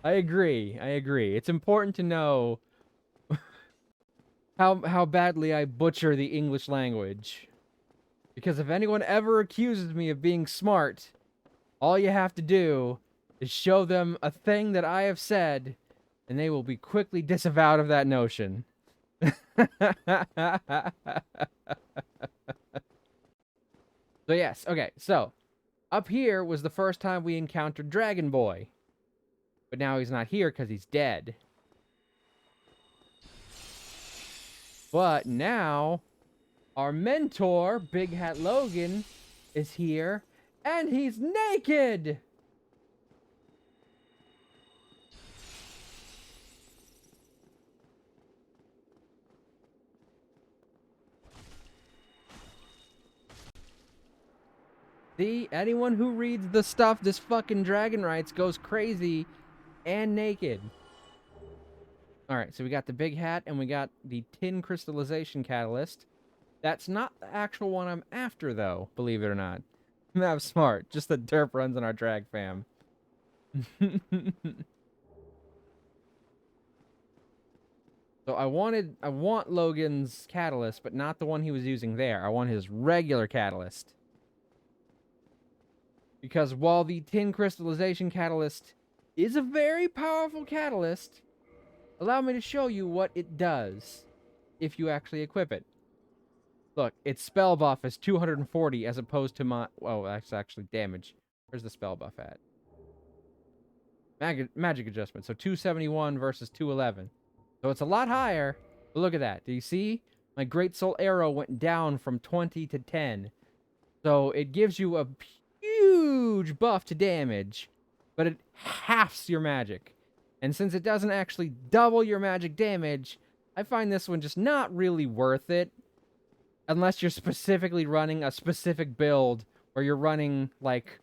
Speaker 3: I agree. It's important to know how badly I butcher the English language. Because if anyone ever accuses me of being smart, all you have to do is show them a thing that I have said, and they will be quickly disavowed of that notion. So yes, okay, so up here was the first time we encountered Dragon Boy. But now he's not here because he's dead. But now, our mentor, Big Hat Logan, is here, and he's naked! See, anyone who reads the stuff this fucking dragon writes goes crazy and naked. Alright, so we got the big hat and we got the tin crystallization catalyst. That's not the actual one I'm after, though, believe it or not. I'm smart, just that derp runs in our drag fam. So I want Logan's catalyst, but not the one he was using there. I want his regular catalyst. Because while the tin crystallization catalyst is a very powerful catalyst, allow me to show you what it does if you actually equip it. Look, its spell buff is 240 as opposed to my... Oh, that's actually damage. Where's the spell buff at? Magic adjustment. So 271 versus 211. So it's a lot higher. But look at that. Do you see? My Great Soul Arrow went down from 20 to 10. So it gives you a huge buff to damage, but it halves your magic. And since it doesn't actually double your magic damage, I find this one just not really worth it unless you're specifically running a specific build where you're running, like,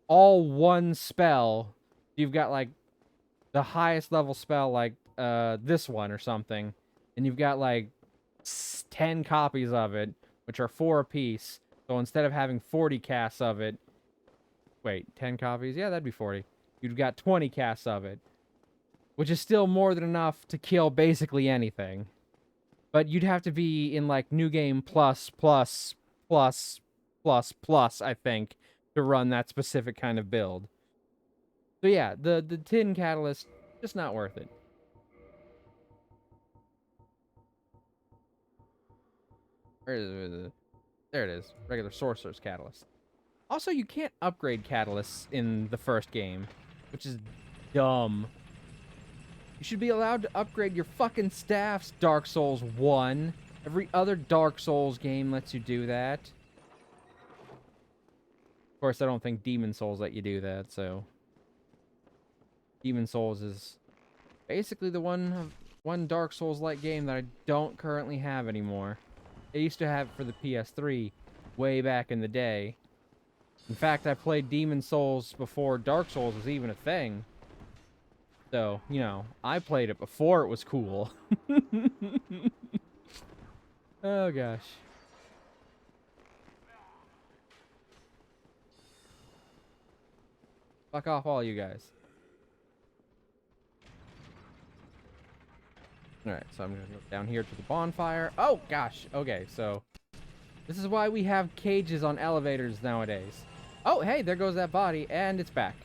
Speaker 3: all one spell. You've got, like, the highest level spell, like, this one or something, and you've got, like, 10 copies of it, which are 4 apiece. So instead of having 40 casts of it, wait, 10 copies? Yeah, that'd be 40. You've got 20 casts of it, which is still more than enough to kill basically anything. But you'd have to be in, like, New Game plus, plus, plus, plus, plus, I think, to run that specific kind of build. So yeah, the tin catalyst, just not worth it. There it is. Regular Sorcerer's Catalyst. Also, you can't upgrade catalysts in the first game, which is dumb. You should be allowed to upgrade your fucking staffs, Dark Souls 1. Every other Dark Souls game lets you do that. Of course, I don't think Demon Souls let you do that, so... Demon Souls is basically the one Dark Souls-like game that I don't currently have anymore. I used to have it for the PS3 way back in the day. In fact, I played Demon Souls before Dark Souls was even a thing. So, you know, I played it before it was cool. Oh, gosh. Fuck off, all you guys. Alright, so I'm gonna go down here to the bonfire. Oh, gosh. Okay, so... this is why we have cages on elevators nowadays. Oh, hey, there goes that body, and it's back.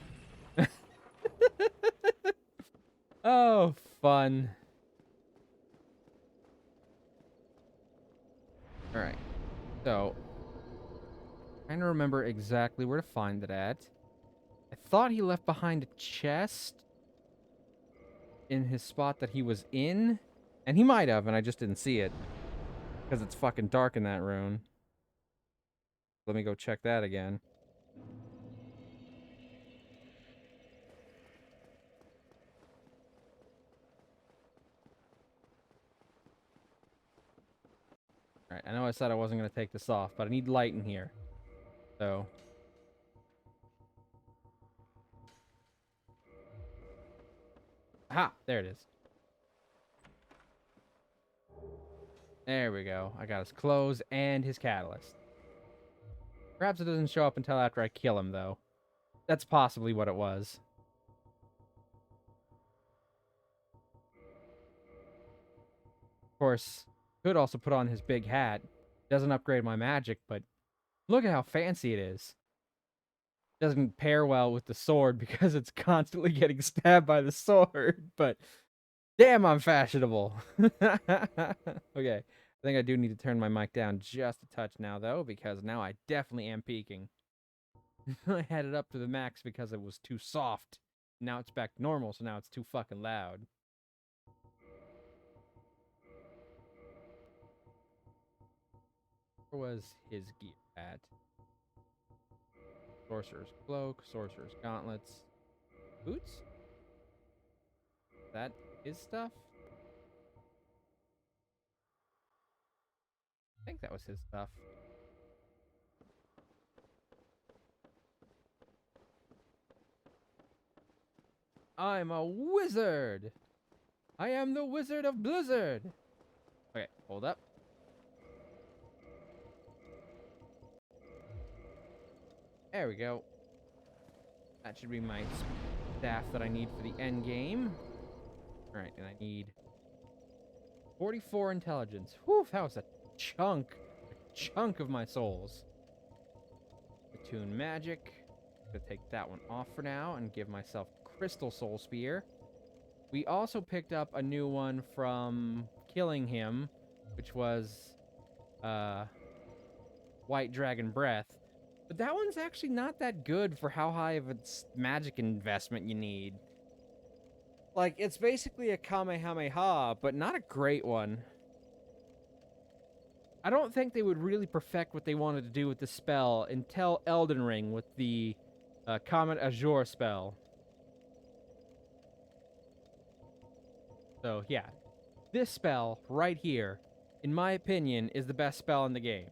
Speaker 3: Oh, fun. Alright. So, trying to remember exactly where to find it at. I thought he left behind a chest in his spot that he was in. And he might have, and I just didn't see it. Because it's fucking dark in that room. Let me go check that again. Alright, I know I said I wasn't going to take this off, but I need light in here. So... aha! There it is. There we go. I got his clothes and his catalyst. Perhaps it doesn't show up until after I kill him, though. That's possibly what it was. Of course, could also put on his big hat. Doesn't upgrade my magic, but look at how fancy it is. Doesn't pair well with the sword because it's constantly getting stabbed by the sword, but damn, I'm fashionable. Okay, I think I do need to turn my mic down just a touch now, though, because now I definitely am peaking. I had it up to the max because it was too soft. Now it's back to normal, so now it's too fucking loud. Where was his gear at? Sorcerer's Cloak, Sorcerer's Gauntlets. Boots? Is that his stuff? I think that was his stuff. I'm a wizard! I am the Wizard of Blizzard! Okay, hold up. There we go. That should be my staff that I need for the end game. Alright, and I need 44 intelligence. Whew, that was a chunk of my souls. Attune magic. I'm gonna take that one off for now and give myself Crystal Soul Spear. We also picked up a new one from killing him, which was White Dragon Breath. But that one's actually not that good for how high of a magic investment you need. Like, it's basically a Kamehameha, but not a great one. I don't think they would really perfect what they wanted to do with the spell until Elden Ring with the Comet Azure spell. So, yeah. This spell right here, in my opinion, is the best spell in the game.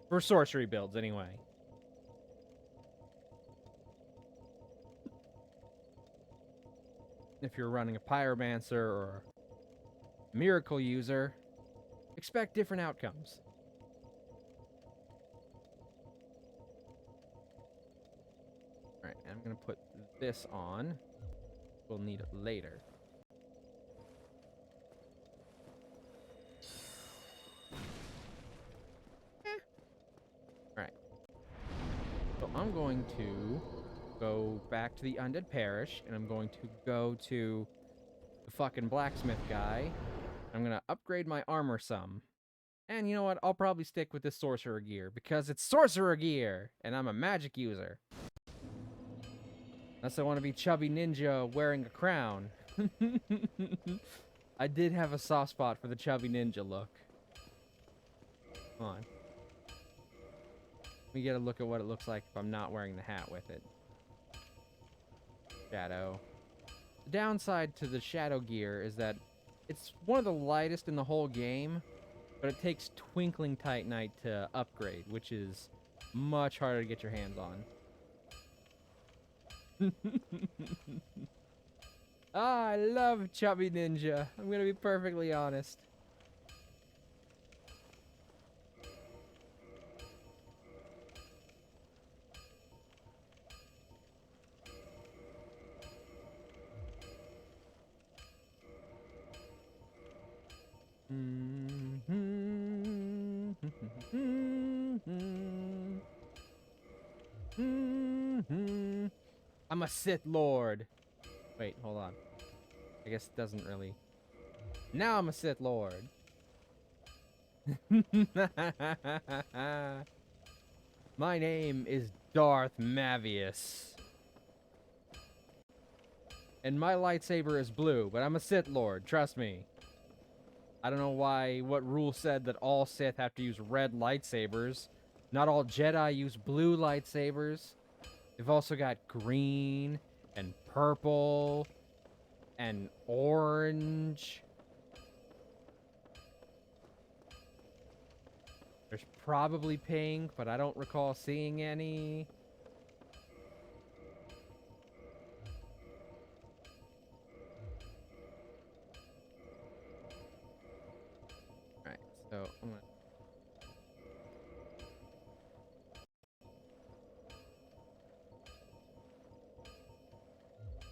Speaker 3: For sorcery builds, anyway. If you're running a pyromancer or a miracle user, expect different outcomes. Alright, I'm gonna put this on. We'll need it later. Alright. So I'm going to go back to the Undead Parish, and I'm going to go to the fucking blacksmith guy. I'm gonna upgrade my armor some. And you know what? I'll probably stick with this sorcerer gear, because it's sorcerer gear, and I'm a magic user. Unless I want to be chubby ninja wearing a crown. I did have a soft spot for the chubby ninja look. Come on. We get a look at what it looks like if I'm not wearing the hat with it. Shadow. The downside to the shadow gear is that it's one of the lightest in the whole game, but it takes Twinkling Titanite to upgrade, which is much harder to get your hands on. Ah, I love Chubby Ninja. I'm gonna be perfectly honest. I'm a Sith Lord. Wait, hold on. I guess it doesn't really. Now I'm a Sith Lord. My name is Darth Mavius. And my lightsaber is blue, but I'm a Sith Lord, trust me. I don't know what rule said that all Sith have to use red lightsabers. Not all Jedi use blue lightsabers. They've also got green and purple and orange. There's probably pink, but I don't recall seeing any. Alright, so I'm gonna...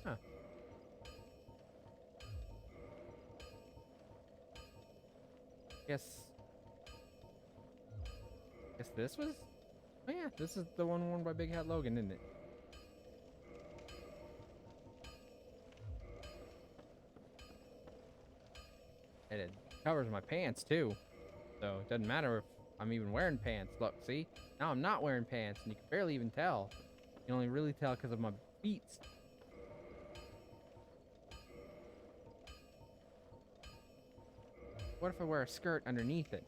Speaker 3: Huh. Guess this was... Oh yeah, this is the one worn by Big Hat Logan, isn't it? And it covers my pants, too. So it doesn't matter if I'm even wearing pants. Look, see? Now I'm not wearing pants, and you can barely even tell. You can only really tell because of my feet. What if I wear a skirt underneath it?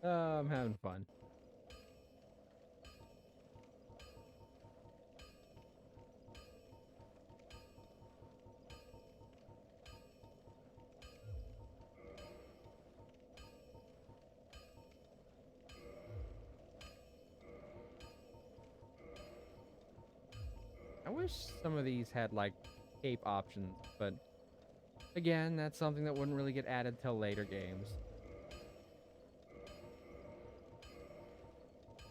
Speaker 3: I'm having fun. I wish some of these had, like, cape options, but again, that's something that wouldn't really get added till later games.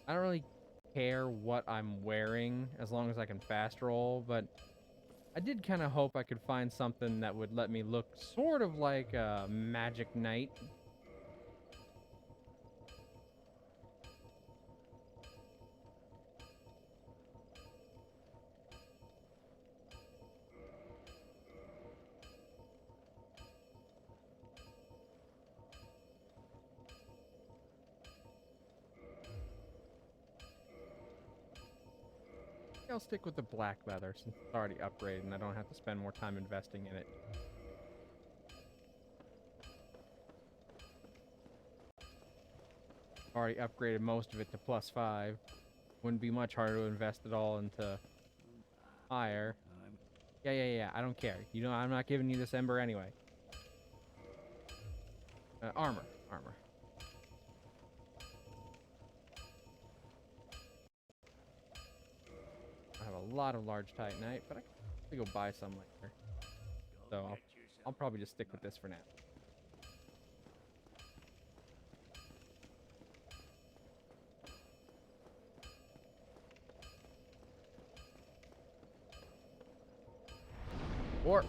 Speaker 3: I don't really care what I'm wearing as long as I can fast roll, but I did kind of hope I could find something that would let me look sort of like a magic knight. I'll stick with the black leather since it's already upgraded and I don't have to spend more time investing in it. Already upgraded most of it to +5. Wouldn't be much harder to invest it all into higher. Yeah. I don't care. You know, I'm not giving you this ember anyway. Armor. I have a lot of large titanite, but I can probably go buy some later. So I'll probably just stick with this for now. Warp.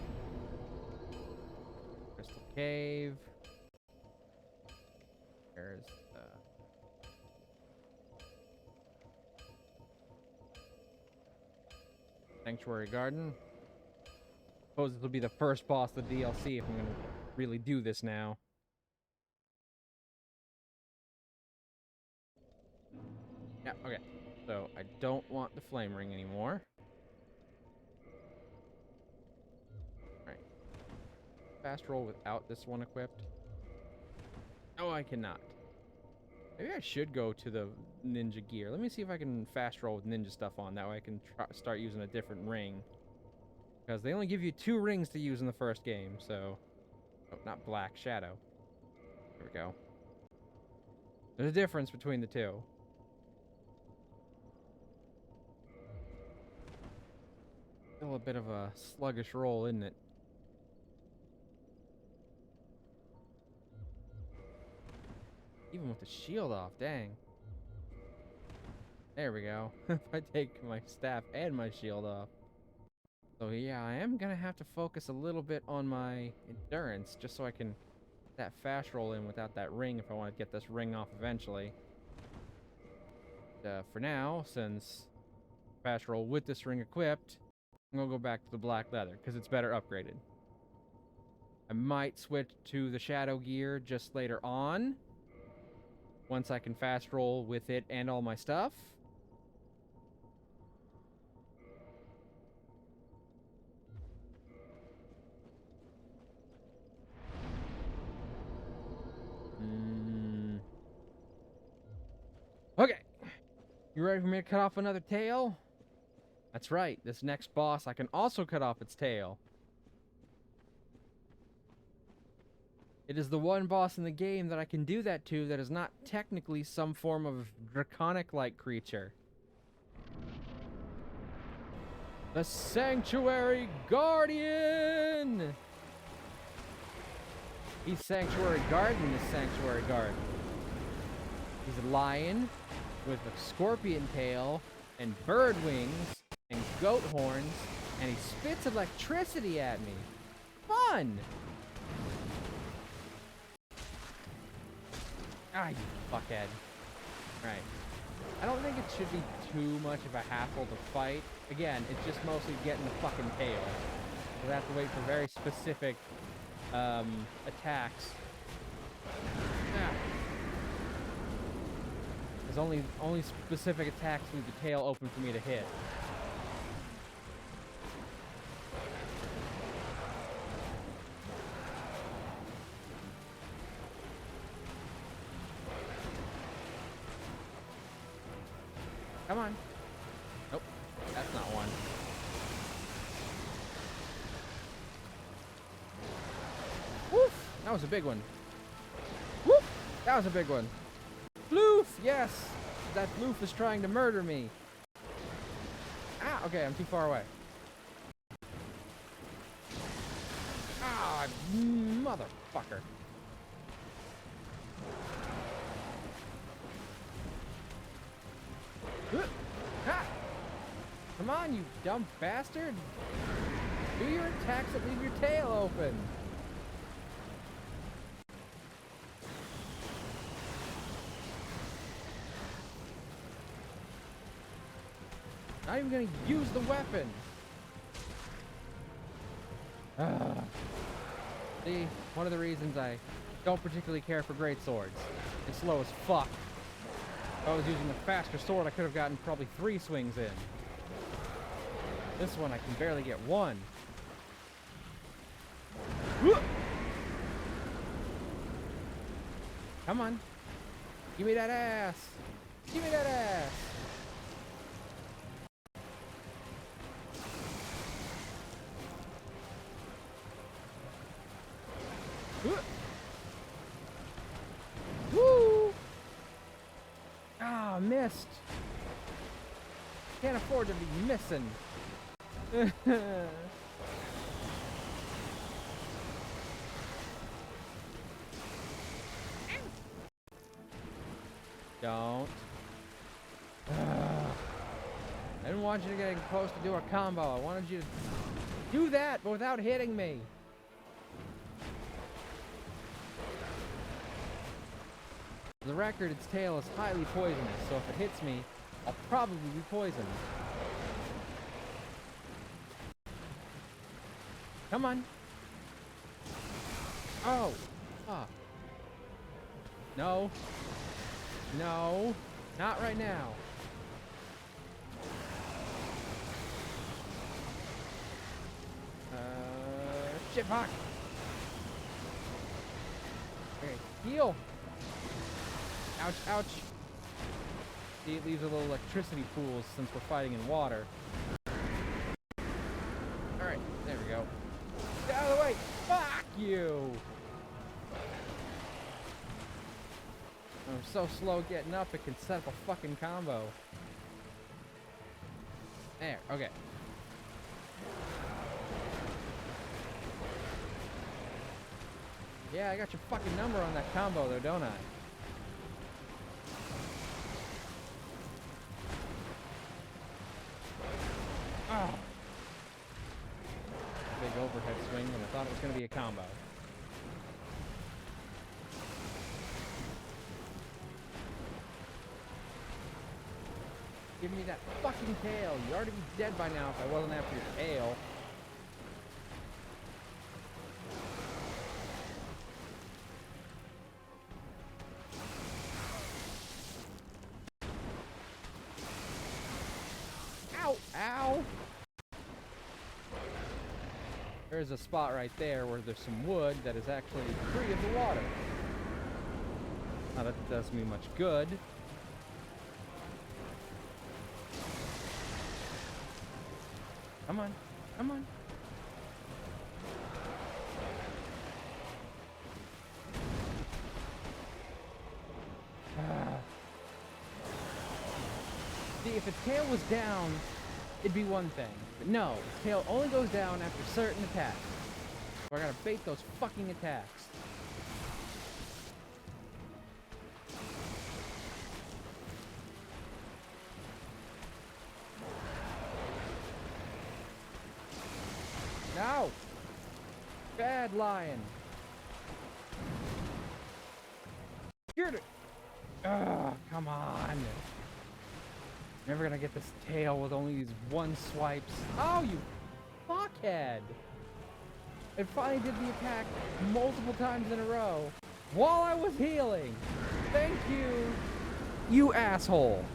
Speaker 3: Crystal cave. There's Sanctuary Garden. Suppose this will be the first boss of the DLC if I'm gonna really do this now. Yeah, okay. So I don't want the flame ring anymore. Alright. Fast roll without this one equipped. No, I cannot. Maybe I should go to the ninja gear. Let me see if I can fast roll with ninja stuff on. That way I can start using a different ring. Because they only give you 2 rings to use in the first game, so... Oh, not black, shadow. There we go. There's a difference between the two. Still a bit of a sluggish roll, isn't it? Even with the shield off, dang. There we go. If I take my staff and my shield off. So yeah, I am gonna have to focus a little bit on my endurance, just so I can get that fast roll in without that ring if I want to get this ring off eventually. For now, since fast roll with this ring equipped, I'm gonna go back to the black leather, because it's better upgraded. I might switch to the shadow gear just later on, once I can fast roll with it and all my stuff. Okay. You ready for me to cut off another tail? That's right. This next boss, I can also cut off its tail. It is the one boss in the game that I can do that to that is not technically some form of draconic-like creature. The Sanctuary Guardian! He's Sanctuary Guardian, this Sanctuary Guard. He's a lion with a scorpion tail and bird wings and goat horns, and he spits electricity at me. Fun! Ah, you fuckhead. Right. I don't think it should be too much of a hassle to fight. Again, it's just mostly getting the fucking tail. We'll have to wait for very specific attacks. Ah. There's only specific attacks leave the tail open for me to hit. Come on. Nope, that's not one. Woof! That was a big one. Woof! That was a big one. Floof! Yes! That floof is trying to murder me. Ah, okay, I'm too far away. Ah, motherfucker. Ha! Come on, you dumb bastard! Do your attacks that leave your tail open! Not even gonna use the weapon! See, one of the reasons I don't particularly care for great swords. It's slow as fuck. If I was using a faster sword, I could have gotten probably 3 swings in. This one, I can barely get 1. Come on. Give me that ass. Give me that ass. missed. Can't afford to be missing. Don't. I didn't want you to get close to do a combo. I wanted you to do that, but without hitting me. For the record, its tail is highly poisonous, so if it hits me, I'll probably be poisoned. Come on. Oh. Fuck. No. No. Not right now. Shit, fuck. Okay, heal. Ouch, ouch. See, it leaves a little electricity pools since we're fighting in water. Alright, there we go. Get out of the way! Fuck you! I'm so slow getting up, it can set up a fucking combo. There, okay. Yeah, I got your fucking number on that combo though, don't I? Oh. Big overhead swing when I thought it was going to be a combo. Give me that fucking tail. You'd already be dead by now if I wasn't after your tail. Ow! Ow! There's a spot right there where there's some wood that is actually free of the water. Not that it does me much good. Come on. Come on. See, if its tail was down, it'd be one thing. But no, its tail only goes down after certain attacks. So I gotta bait those fucking attacks. No! Bad lion! You're come on! Never gonna get this tail with only these one swipes. Oh, you fuckhead! It finally did the attack multiple times in a row while I was healing! Thank you, you asshole!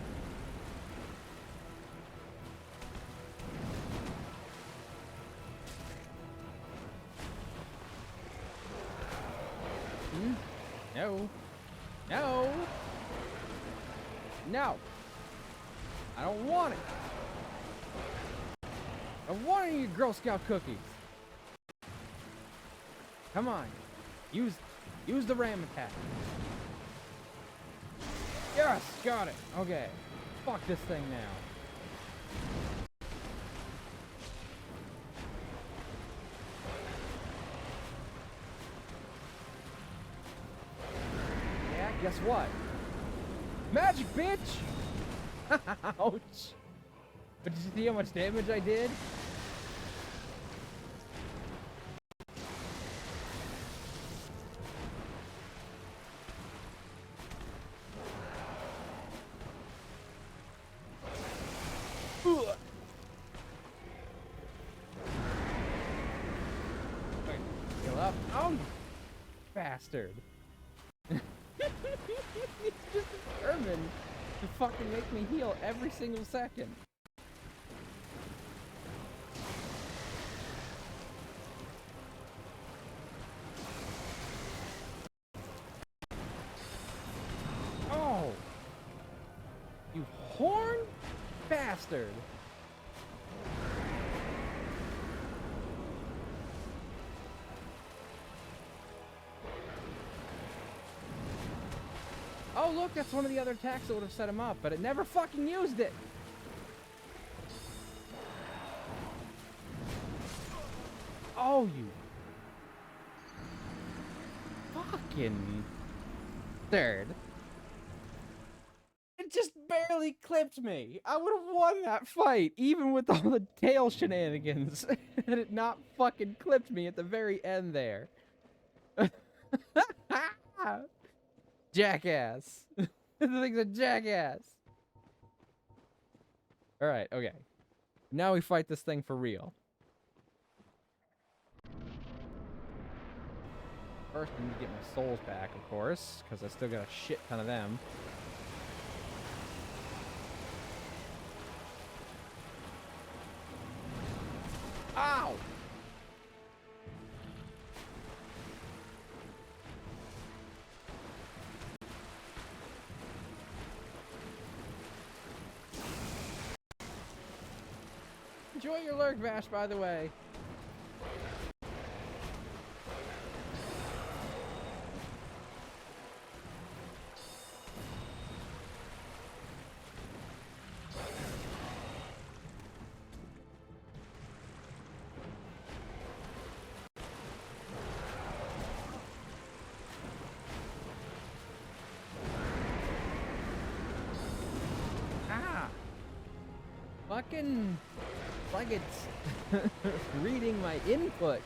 Speaker 3: No. No. No. I don't want it. I want any of your Girl Scout cookies. Come on. Use the ram attack. Yes, got it. Okay. Fuck this thing now. Guess what? Magic, bitch! Ouch! But did you see how much damage I did? Wait, heal up. Oh, you bastard! He's just determined to fucking make me heal every single second. Oh! You horn bastard! Oh, look, look, that's one of the other attacks that would have set him up, but it never fucking used it. Oh, you fucking third. It just barely clipped me. I would have won that fight, even with all the tail shenanigans. Had it not fucking clipped me at the very end there. Jackass. The thing's a jackass. Alright, okay. Now we fight this thing for real. First, I need to get my souls back, of course, because I still got a shit ton of them. Ow! Enjoy your lurk, Vash, by the way. Fucking like it's reading my inputs.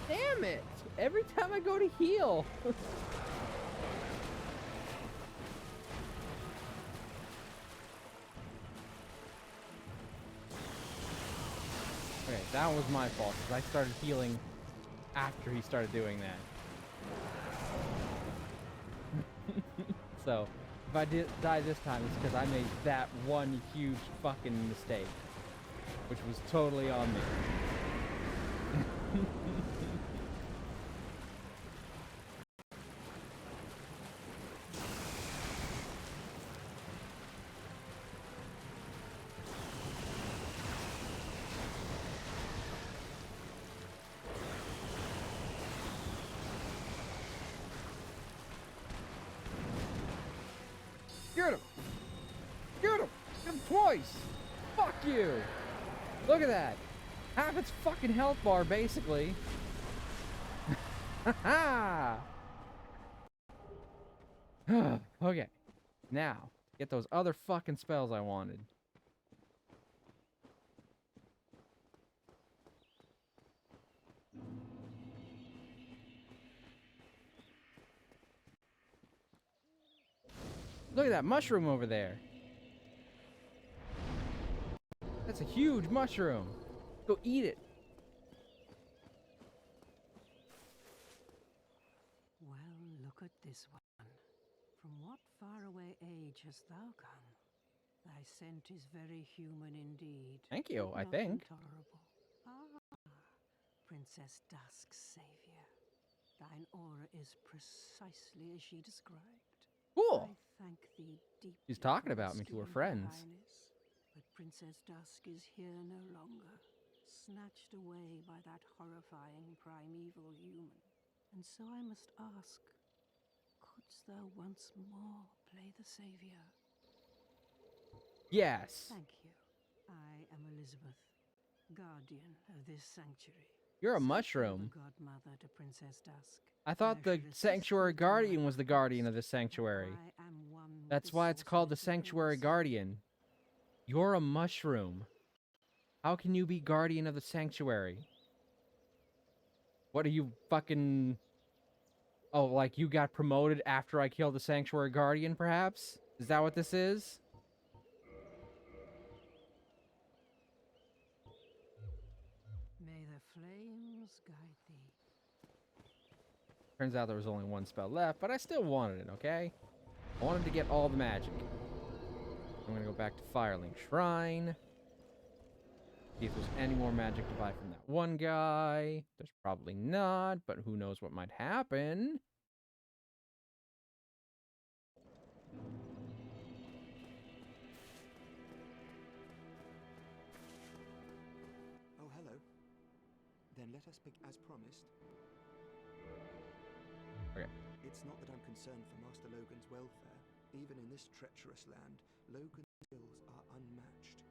Speaker 3: Damn it! Every time I go to heal. Okay, that was my fault because I started healing after he started doing that. So, if I die this time, it's because I made that one huge fucking mistake. Which was totally on me. Get him! Get him! Get him twice! Fuck you! Look at that! Half its fucking health bar, basically. Ha Okay. Now, get those other fucking spells I wanted. Look at that mushroom over there. That's a huge mushroom. Go eat it.
Speaker 7: Well, look at this one. From what faraway age hast thou come? Thy scent is very human indeed.
Speaker 3: Thank you, I
Speaker 7: Not
Speaker 3: think.
Speaker 7: intolerable. Ah, Princess Dusk's savior. Thine aura is precisely as she described.
Speaker 3: Cool.
Speaker 7: I thank thee deeply.
Speaker 3: She's talking
Speaker 7: for
Speaker 3: about me to her
Speaker 7: rescuing
Speaker 3: friends.
Speaker 7: Highness. But Princess Dusk is here no longer, snatched away by that horrifying primeval human. And so I must ask, couldst thou once more play the savior?
Speaker 3: Yes.
Speaker 7: Thank you. I am Elizabeth, guardian of this sanctuary.
Speaker 3: You're a
Speaker 7: Since
Speaker 3: mushroom.
Speaker 7: the godmother to Princess Dusk.
Speaker 3: I thought the
Speaker 7: shall assist
Speaker 3: sanctuary
Speaker 7: thee to my
Speaker 3: guardian was the guardian of the
Speaker 7: utmost.
Speaker 3: sanctuary.
Speaker 7: I am one with
Speaker 3: That's
Speaker 7: the
Speaker 3: why it's called the
Speaker 7: sorceress of
Speaker 3: sanctuary
Speaker 7: Prince.
Speaker 3: guardian. You're a mushroom. How can you be guardian of the sanctuary? What are you fucking... Oh, like you got promoted after I killed the sanctuary guardian, perhaps? Is that what this is?
Speaker 7: May the flames guide thee.
Speaker 3: Turns out there was only one spell left, but I still wanted it, okay? I wanted to get all the magic. I'm gonna go back to Firelink Shrine. See if there's any more magic to buy from that one guy. There's probably not, but who knows what might happen.
Speaker 4: Oh, hello. Then let us begin as promised.
Speaker 3: Okay.
Speaker 4: It's not that I'm concerned for Master Logan's welfare. Even in this treacherous land, Logan's skills are unmatched.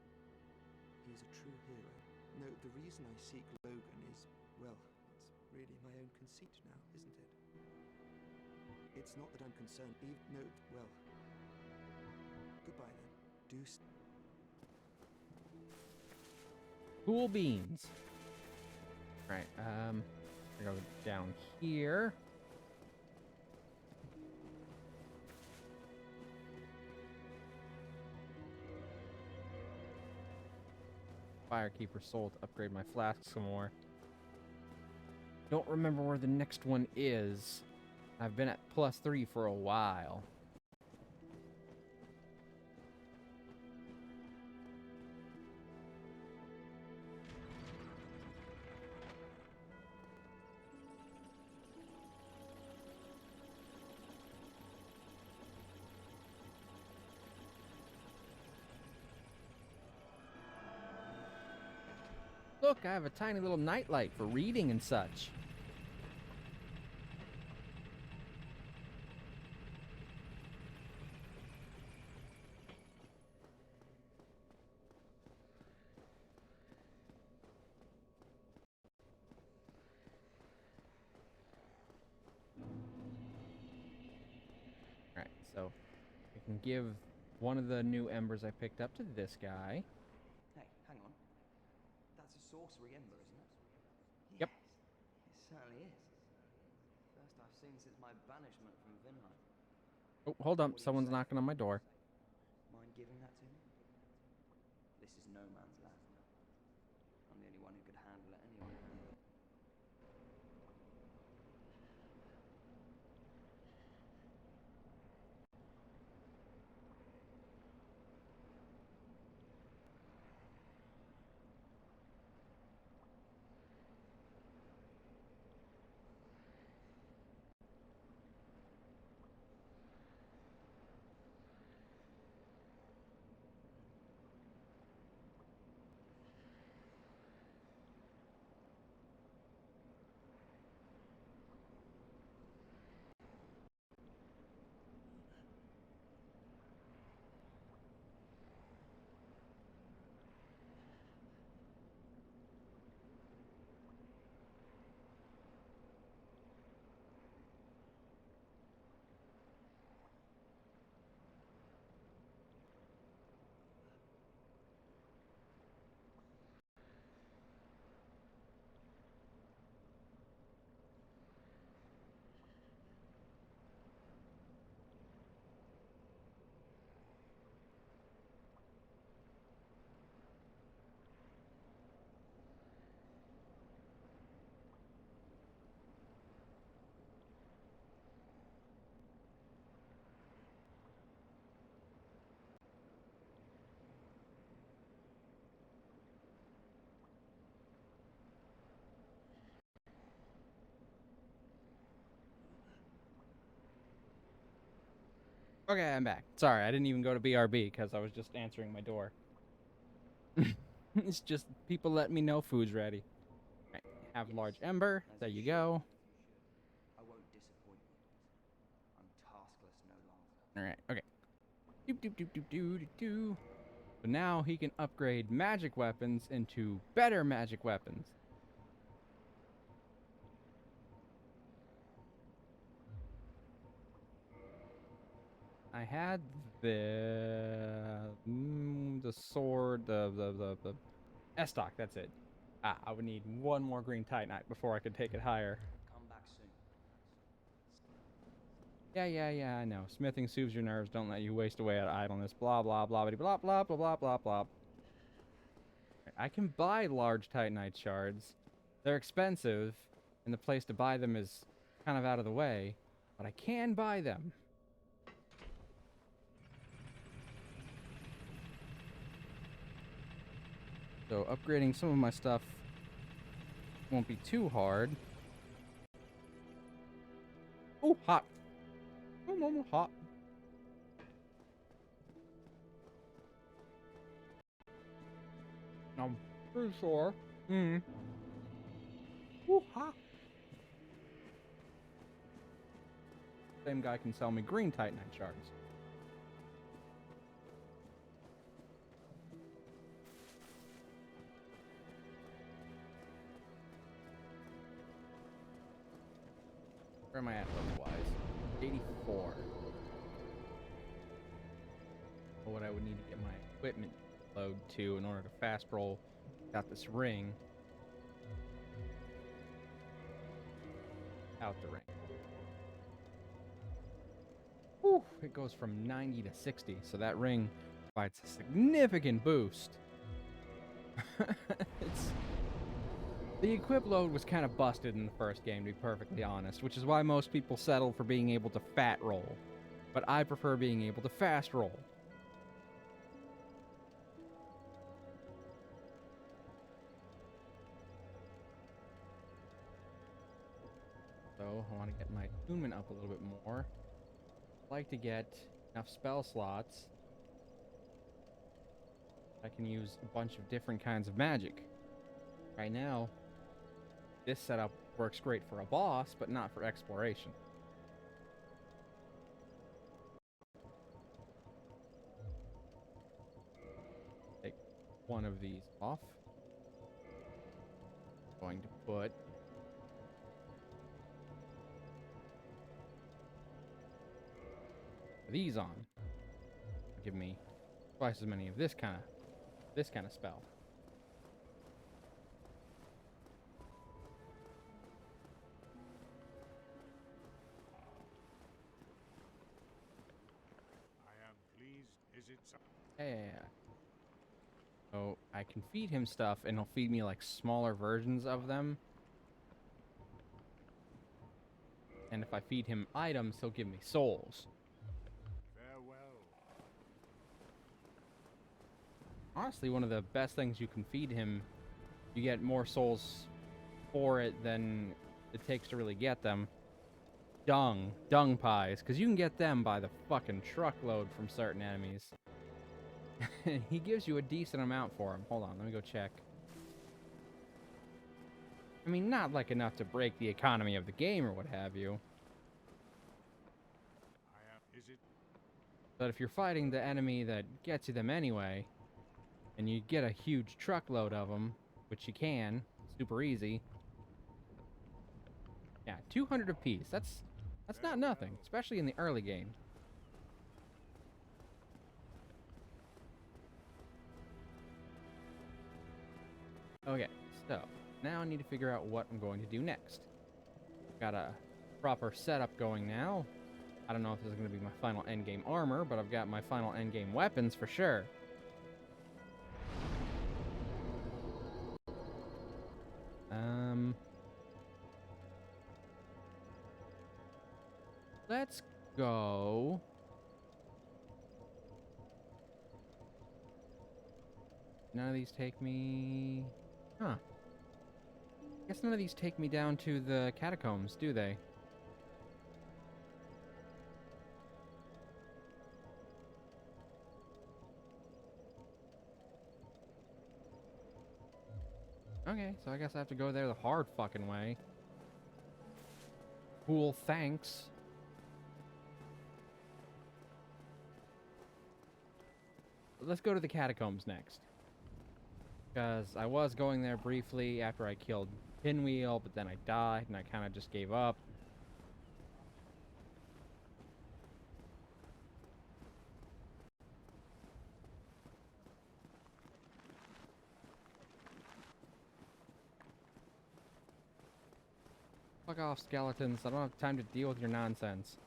Speaker 4: He is a true hero. No, the reason I seek Logan is, well, it's really my own conceit now, isn't it? It's not that I'm concerned. No, well. Goodbye then.
Speaker 3: Cool beans. Right, I go down here. Firekeeper soul to upgrade my flask some more. Don't remember where the next one is. I've been at +3 for a while. Look, I have a tiny little nightlight for reading and such. Alright, so I can give one of the new embers I picked up to this guy.
Speaker 8: Hey, hang on. That's a sorcery ember, isn't it?
Speaker 3: Yep.
Speaker 8: Yes, it certainly is. First I've seen since my banishment from Vinheim.
Speaker 3: Oh, hold up.
Speaker 8: What do you
Speaker 3: Someone's
Speaker 8: say?
Speaker 3: knocking on my door.
Speaker 8: Mind giving that to me? This is no man's land. I'm the only one who could handle it anyway.
Speaker 3: Okay, I'm back. Sorry, I didn't even go to BRB because I was just answering my door. It's just people let me know food's ready. Right, have
Speaker 8: Yes,
Speaker 3: large ember.
Speaker 8: as
Speaker 3: There
Speaker 8: you
Speaker 3: you
Speaker 8: should,
Speaker 3: go.
Speaker 8: I won't disappoint you. I'm taskless no longer.
Speaker 3: All right. Okay. Doop doop doop doop doop doop doop. So now he can upgrade magic weapons into better magic weapons. I had the sword, the Estoc, that's it. Ah, I would need one more green titanite before I could take it higher.
Speaker 8: Come back soon.
Speaker 3: Yeah, I know. Smithing soothes your nerves, don't let you waste away at idleness, blah, blah, blah, blah, blah, blah, blah, blah, blah. I can buy large titanite shards. They're expensive, and the place to buy them is kind of out of the way, but I can buy them. So upgrading some of my stuff won't be too hard. Oh, hot. Oh, hot. I'm pretty sure.
Speaker 9: Woo-ha! Same guy can sell me green Titanite shards. Where am I at level-wise? 84. What I would need to get my equipment load to in order to fast roll. Got this ring. Out the ring. Whew, it goes from 90 to 60, so that ring provides a significant boost. The equip load was kind of busted in the first game, to be perfectly honest, which is why most people settle for being able to fat roll. But I prefer being able to fast roll. So I want to get my attunement up a little bit more. I'd like to get enough spell slots. I can use a bunch of different kinds of magic. Right now, this setup works great for a boss, but not for exploration. Take one of these off. Going to put these on. Give me twice as many of this kind of spell.
Speaker 10: I am pleased. Is it so?
Speaker 9: Yeah. So I can feed him stuff, and he'll feed me like smaller versions of them. And if I feed him items, he'll give me souls.
Speaker 10: Farewell.
Speaker 9: Honestly, one of the best things you can feed him, you get more souls for it than it takes to really get them. Dung pies, because you can get them by the fucking truckload from certain enemies. He gives you a decent amount for them. Hold on, let me go check. I mean, not like enough to break the economy of the game or what have you.
Speaker 10: Is it?
Speaker 9: But if you're fighting the enemy that gets you them anyway, and you get a huge truckload of them, which you can, super easy. Yeah, 200 apiece. That's not nothing, especially in the early game. Okay, so now I need to figure out what I'm going to do next. Got a proper setup going now. I don't know if this is going to be my final endgame armor, but I've got my final endgame weapons for sure. Let's go. None of these take me... Huh. I guess none of these take me down to the catacombs, do they? Okay, so I guess I have to go there the hard fucking way. Cool, thanks. Let's go to the catacombs next. Because I was going there briefly after I killed Pinwheel, but then I died and I kind of just gave up. Fuck off, skeletons. I don't have time to deal with your nonsense.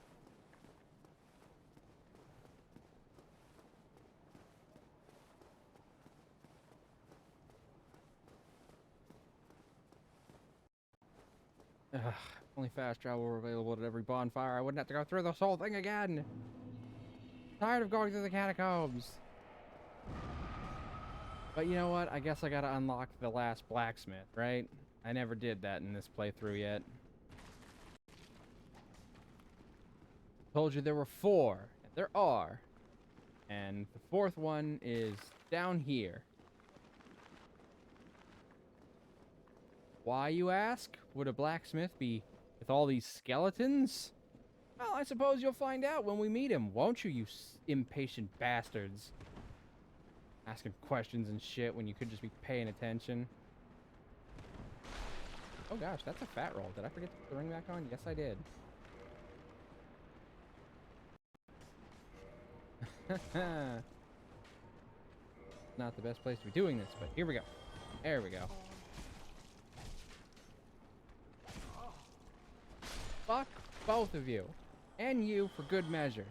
Speaker 9: Ugh, only fast travel were available at every bonfire. I wouldn't have to go through this whole thing again. Tired of going through the catacombs. But you know what? I guess I gotta unlock the last blacksmith, right? I never did that in this playthrough yet. Told you there were 4. There are. And the 4th one is down here. Why, you ask? Would a blacksmith be with all these skeletons? Well, I suppose you'll find out when we meet him, won't you, you impatient bastards? Asking questions and shit when you could just be paying attention. Oh gosh, that's a fat roll. Did I forget to put the ring back on? Yes, I did. Not the best place to be doing this, but here we go. There we go. Fuck both of you. And you for good measure.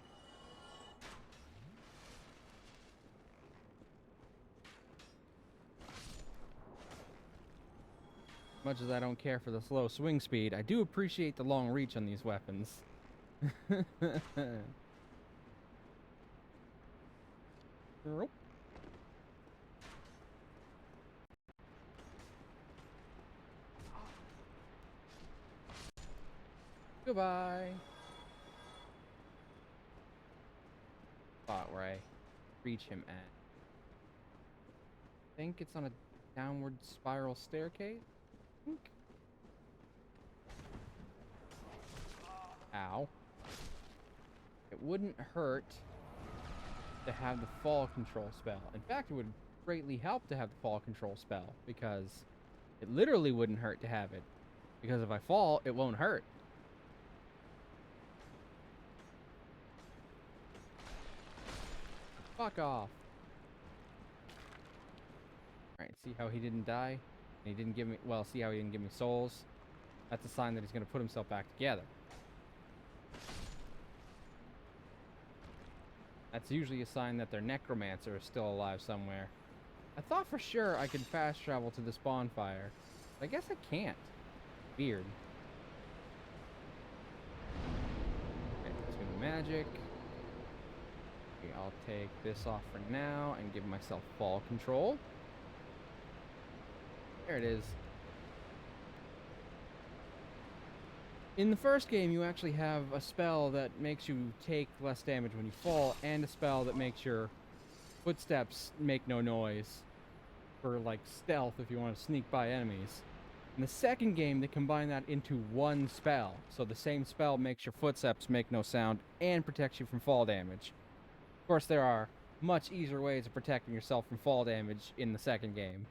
Speaker 9: Much as I don't care for the slow swing speed, I do appreciate the long reach on these weapons. Nope. Goodbye. Spot where I reach him at. I think it's on a downward spiral staircase. I think. Ow. It wouldn't hurt to have the fall control spell. In fact, it would greatly help to have the fall control spell because it literally wouldn't hurt to have it. Because if I fall, it won't hurt. Fuck off. Alright, see how he didn't die? And he didn't give me, well, see how he didn't give me souls? That's a sign that he's going to put himself back together. That's usually a sign that their necromancer is still alive somewhere. I thought for sure I could fast travel to this bonfire. But I guess I can't. Weird. Okay, let's do the magic. Okay, I'll take this off for now and give myself fall control. There it is. In the first game, you actually have a spell that makes you take less damage when you fall, and a spell that makes your footsteps make no noise for, like, stealth if you want to sneak by enemies. In the second game, they combine that into one spell. So the same spell makes your footsteps make no sound and protects you from fall damage. Of course, there are much easier ways of protecting yourself from fall damage in the second game.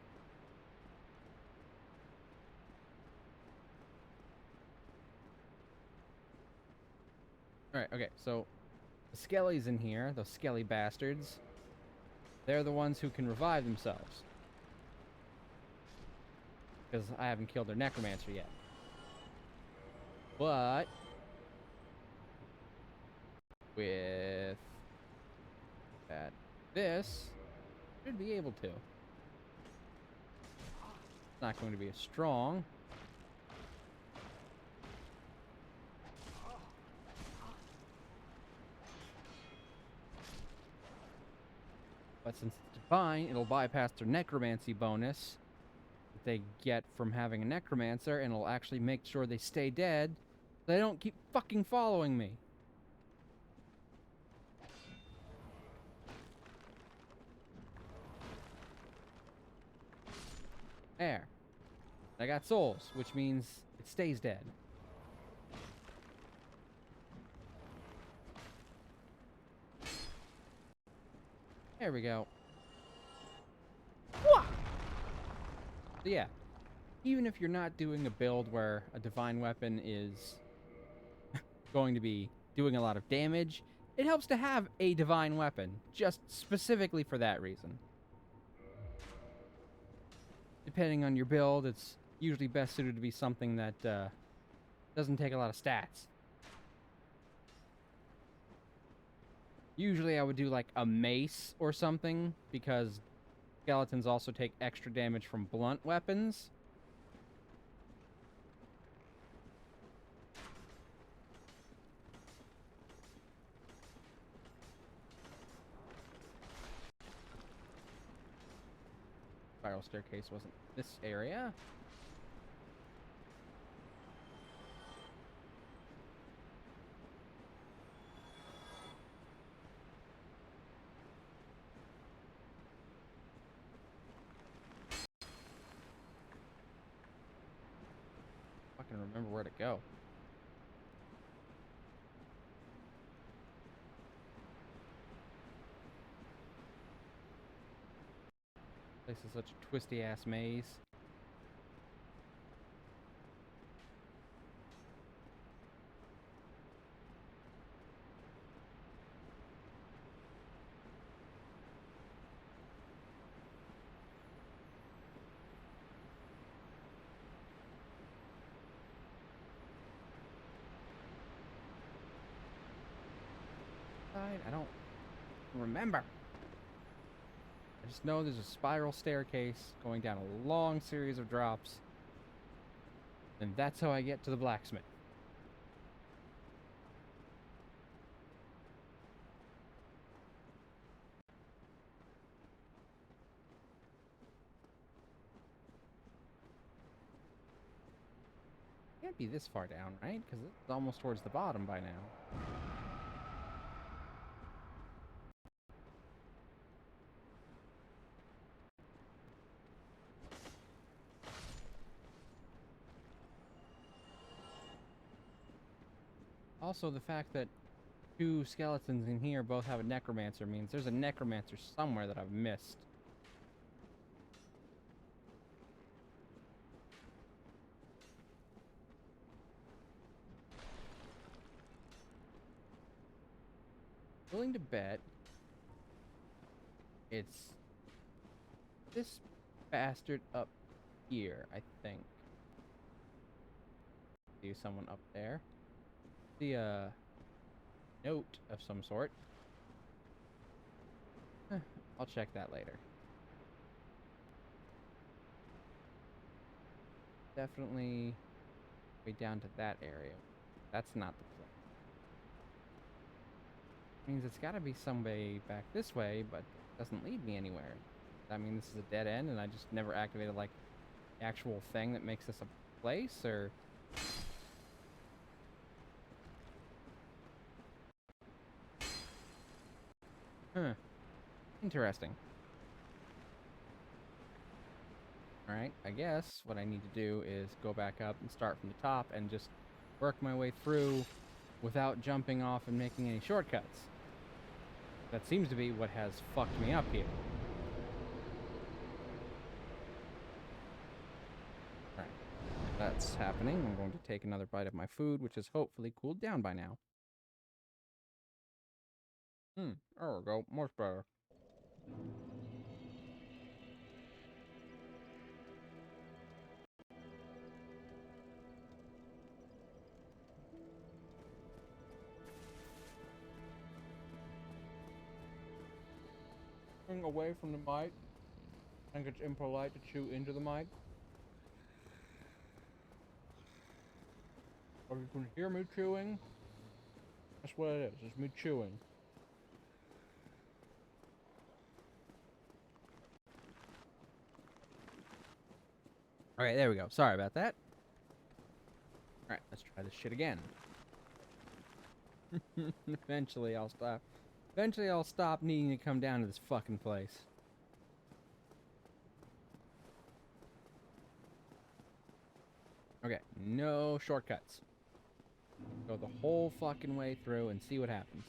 Speaker 9: Alright, okay, so the skellies in here, those skelly bastards, they're the ones who can revive themselves. Because I haven't killed their necromancer yet. But with that, this should be able to. It's not going to be as strong. But since it's divine, it'll bypass their necromancy bonus that they get from having a necromancer, and it'll actually make sure they stay dead so they don't keep fucking following me. There. I got souls, which means it stays dead. There we go. Wah! So yeah, even if you're not doing a build where a divine weapon is going to be doing a lot of damage, it helps to have a divine weapon, just specifically for that reason. Depending on your build, it's usually best suited to be something that doesn't take a lot of stats. Usually I would do like a mace or something, because skeletons also take extra damage from blunt weapons. Spiral staircase wasn't this area. can remember where to go. This is such a twisty ass maze. I don't remember. I just know there's a spiral staircase going down a long series of drops. And that's how I get to the blacksmith. Can't be this far down, right? Because it's almost towards the bottom by now. Also, the fact that two skeletons in here both have a necromancer means there's a necromancer somewhere that I've missed. Willing to bet it's this bastard up here, I think. See someone up there. See a note of some sort. I'll check that later. Definitely way down to that area. That's not the place. Means it's gotta be some way back this way, but it doesn't lead me anywhere. I mean, this is a dead end, and I just never activated, like, the actual thing that makes this a place, or... Huh. Interesting. Alright, I guess what I need to do is go back up and start from the top and just work my way through without jumping off and making any shortcuts. That seems to be what has fucked me up here. Alright, that's happening. I'm going to take another bite of my food, which is hopefully cooled down by now. There we go. Much better. Away from the mic. I think it's impolite to chew into the mic. But if you can hear me chewing, that's what it is. It's me chewing. Alright, there we go. Sorry about that. Alright, let's try this shit again. Eventually I'll stop. Eventually I'll stop needing to come down to this fucking place. Okay, no shortcuts. Go the whole fucking way through and see what happens.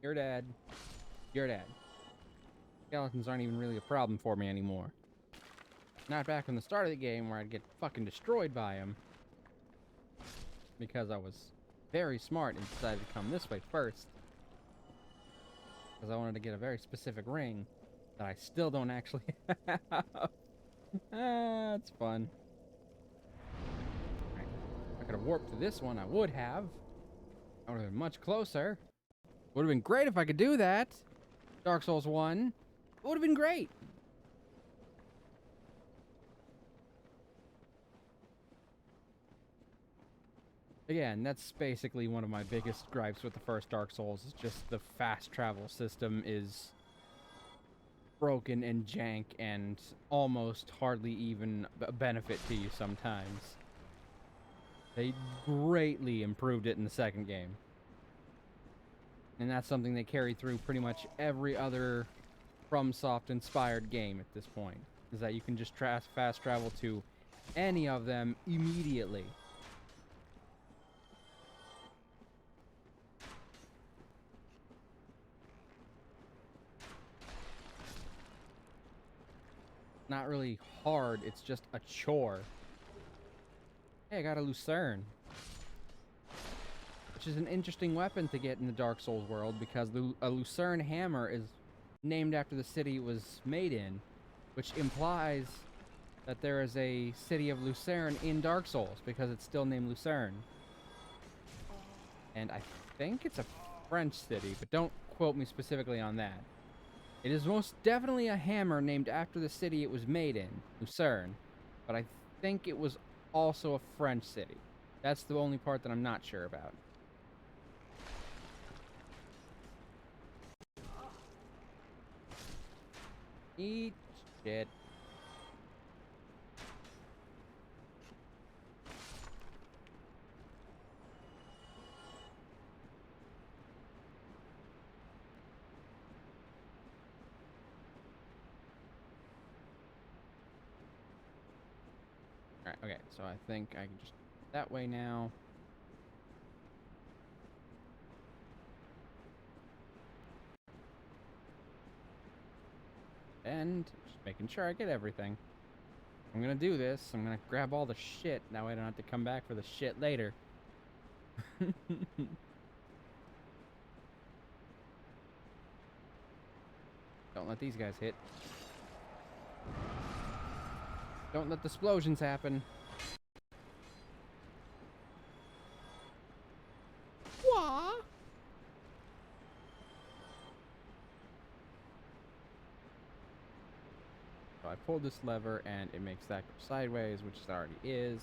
Speaker 9: Your dad. Your dad. Skeletons aren't even really a problem for me anymore. Not back in the start of the game where I'd get fucking destroyed by them. Because I was very smart and decided to come this way first. Because I wanted to get a very specific ring that I still don't actually have. It's fun. Right. If I could have warped to this one, I would have. I would have been much closer. Would have been great if I could do that. Dark Souls 1. Would have been great. Again, that's basically one of my biggest gripes with the first Dark Souls. Is just the fast travel system is broken and jank and almost hardly even a benefit to you sometimes. They greatly improved it in the second game. And that's something they carried through pretty much every other FromSoft-inspired game at this point. Is that you can just fast travel to any of them immediately. Not really hard, it's just a chore. Hey, I got a Lucerne. Which is an interesting weapon to get in the Dark Souls world, because a Lucerne hammer is named after the city it was made in, which implies that there is a city of Lucerne in Dark Souls, because it's still named Lucerne. And I think it's a French city, but don't quote me specifically on that. It is most definitely a hammer named after the city it was made in, Lucerne, but I think it was also a French city. That's the only part that I'm not sure about. Eat shit. Alright, okay, so I think I can just that way now. And just making sure I get everything. I'm gonna do this. I'm gonna grab all the shit. That way I don't have to come back for the shit later. Don't let these guys hit. Don't let the explosions happen. Wah! So I pulled this lever and it makes that go sideways, which it already is.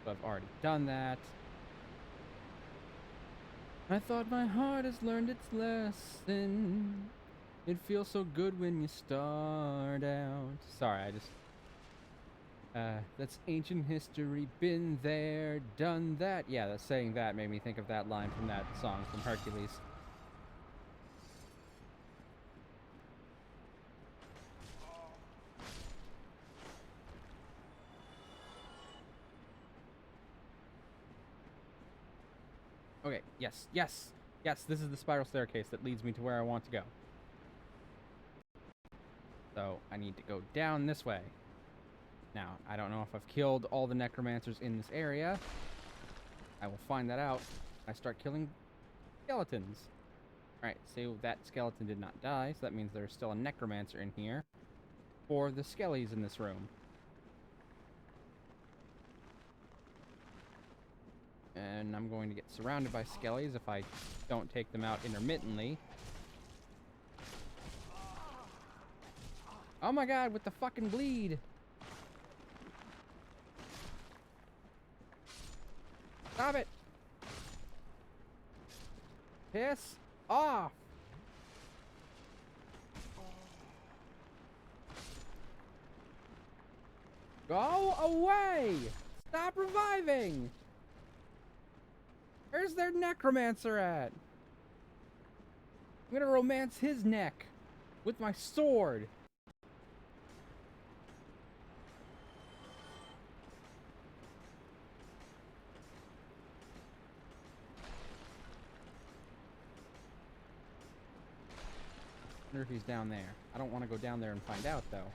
Speaker 9: So I've already done that. I thought my heart has learned its lesson. It feels so good when you start out. Sorry, I just... that's ancient history, been there, done that. Yeah, that's saying that made me think of that line from that song from Hercules. Okay, yes, yes, yes, this is the spiral staircase that leads me to where I want to go. So, I need to go down this way. Now, I don't know if I've killed all the necromancers in this area. I will find that out. I start killing skeletons. Alright, so that skeleton did not die, so that means there's still a necromancer in here for the skellies in this room. And I'm going to get surrounded by skellies if I don't take them out intermittently. Oh my god, with the fucking bleed! Stop it! Piss off! Go away! Stop reviving! Where's their necromancer at? I'm gonna romance his neck with my sword. I wonder if he's down there. I don't want to go down there and find out, though.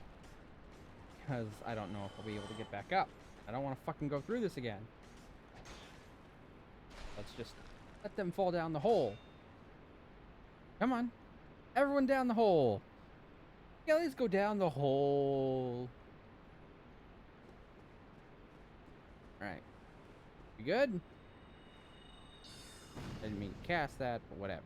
Speaker 9: Because I don't know if I'll be able to get back up. I don't want to fucking go through this again. Let's just let them fall down the hole. Come on. Everyone down the hole. Yeah, let's go down the hole. Alright. You good? I didn't mean to cast that, but whatever.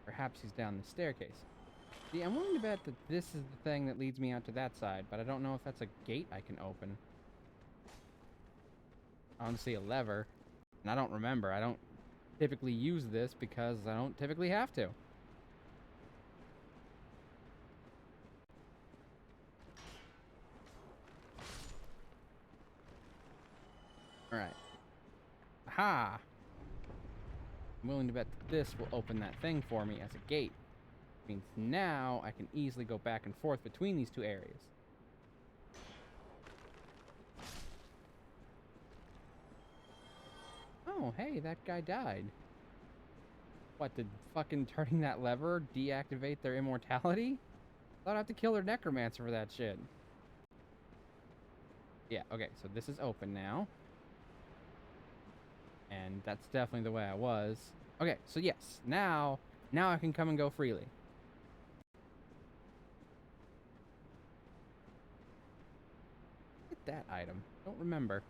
Speaker 9: Perhaps he's down the staircase. See, I'm willing to bet that this is the thing that leads me out to that side, but I don't know if that's a gate I can open. I want to see a lever. And I don't remember. I don't typically use this because I don't typically have to. Alright. Aha! I'm willing to bet that this will open that thing for me as a gate. Means now I can easily go back and forth between these two areas. Oh, hey, that guy died. What, did fucking turning that lever deactivate their immortality? Thought I'd have to kill their necromancer for that shit. Yeah, okay, so this is open now. And that's definitely the way I was. Okay, so yes, now I can come and go freely. Get that item. Don't remember.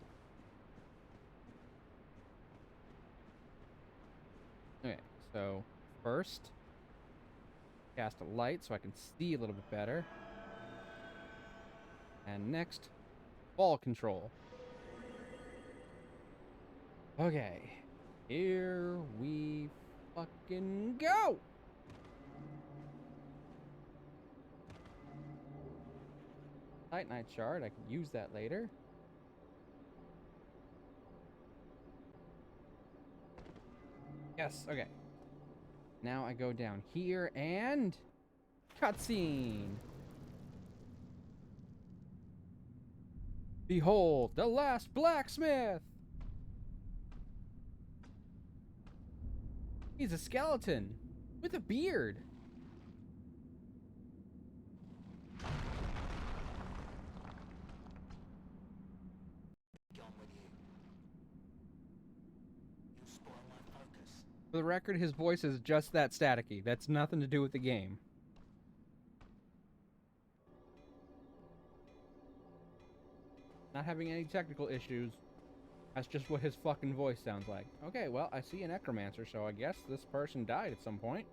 Speaker 9: Okay, so first, cast a light so I can see a little bit better. And next, ball control. Okay, here we fucking go! Titanite shard, I can use that later. Yes, okay. Now I go down here and... cutscene! Behold, the last blacksmith! He's a skeleton with a beard. For the record, his voice is just that staticky. That's nothing to do with the game. Not having any technical issues. That's just what his fucking voice sounds like. Okay, well, I see an necromancer, so I guess this person died at some point.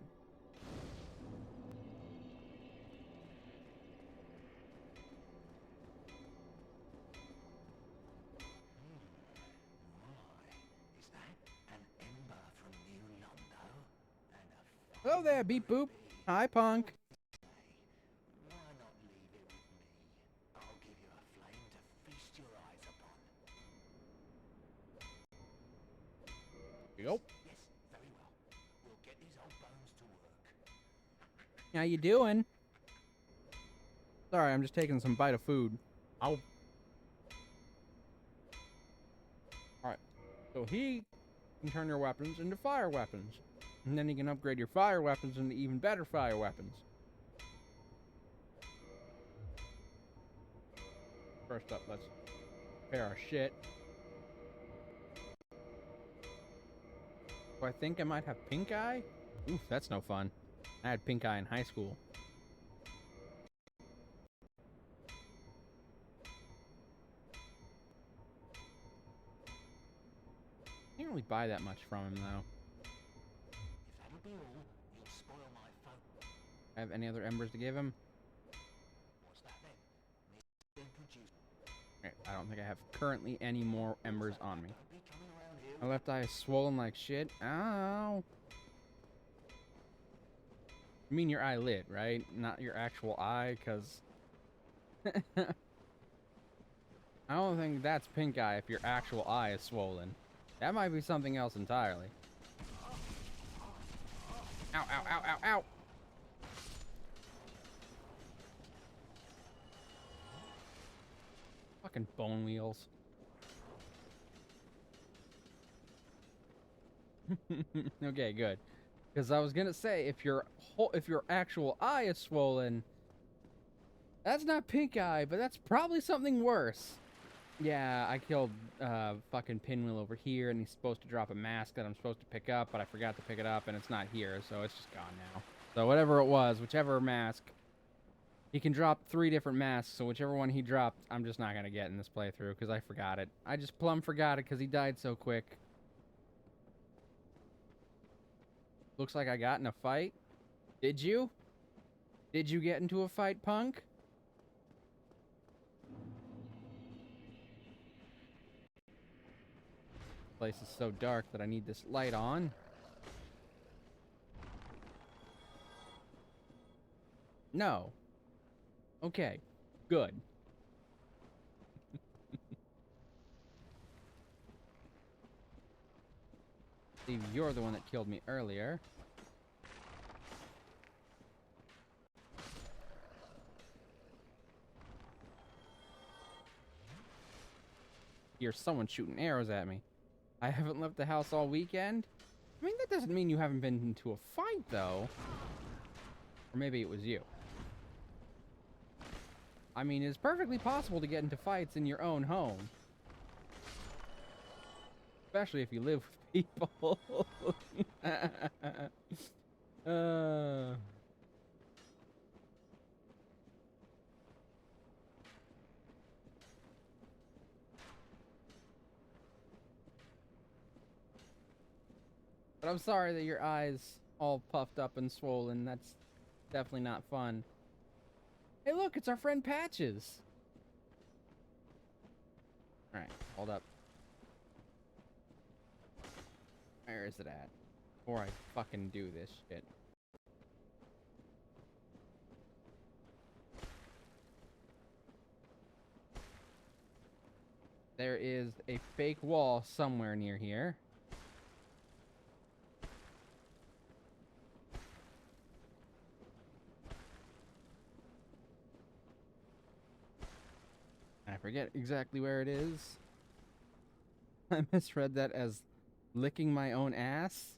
Speaker 9: Hello there, beep boop. Hi, punk. Yep. How you doing? Sorry, I'm just taking some bite of food. Ow. Alright. So he can turn your weapons into fire weapons. And then you can upgrade your fire weapons into even better fire weapons. First up, let's prepare our shit. Do I think I might have pink eye? Oof, that's no fun. I had pink eye in high school. Can't really buy that much from him, though. I have any other embers to give him? Right, I don't think I have currently any more embers on me. My left eye is swollen like shit. Ow! You mean your eyelid, right? Not your actual eye, because... I don't think that's pink eye if your actual eye is swollen. That might be something else entirely. Ow, ow, ow, ow, ow! Fucking bone wheels. Okay, good. Because I was gonna say, if your actual eye is swollen, that's not pink eye, but that's probably something worse. Yeah, I killed fucking Pinwheel over here, and he's supposed to drop a mask that I'm supposed to pick up, but I forgot to pick it up, and it's not here, so it's just gone now. So whatever it was, whichever mask, he can drop 3 different masks, so whichever one he dropped, I'm just not gonna get in this playthrough, because I forgot it. I just plumb forgot it, because he died so quick. Looks like I got in a fight. Did you? Did you get into a fight, punk? Place is so dark that I need this light on. No. Okay. Good. Steve, you're the one that killed me earlier. Hear someone shooting arrows at me. I haven't left the house all weekend? I mean, that doesn't mean you haven't been into a fight, though. Or maybe it was you. I mean, it's perfectly possible to get into fights in your own home. Especially if you live with people. But I'm sorry that your eyes all puffed up and swollen. That's definitely not fun. Hey, look, it's our friend Patches. Alright, hold up. Where is it at? Before I fucking do this shit. There is a fake wall somewhere near here. I forget exactly where it is. I misread that as licking my own ass.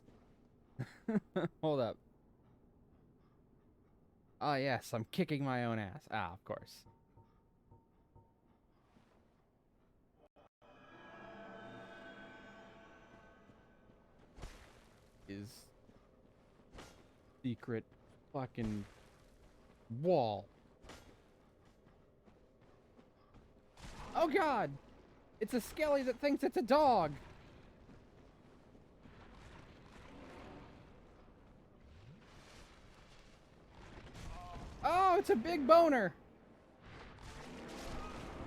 Speaker 9: Hold up. Ah, yes, I'm kicking my own ass. Ah, of course. Is secret fucking wall. Oh god! It's a skelly that thinks it's a dog! Oh, it's a big boner!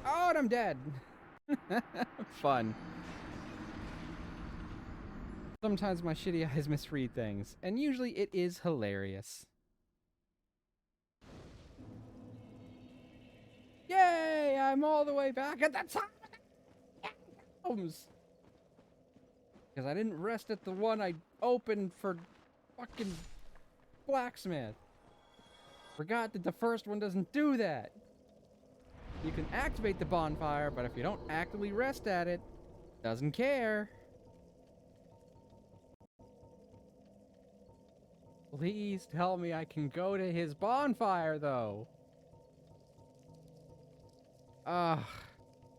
Speaker 9: Oh, and I'm dead! Fun. Sometimes my shitty eyes misread things, and usually it is hilarious. Yay! I'm all the way back at the top of the catacombs! Because I didn't rest at the one I opened for fucking blacksmith. Forgot that the first one doesn't do that. You can activate the bonfire, but if you don't actively rest at it, doesn't care. Please tell me I can go to his bonfire, though. Ugh.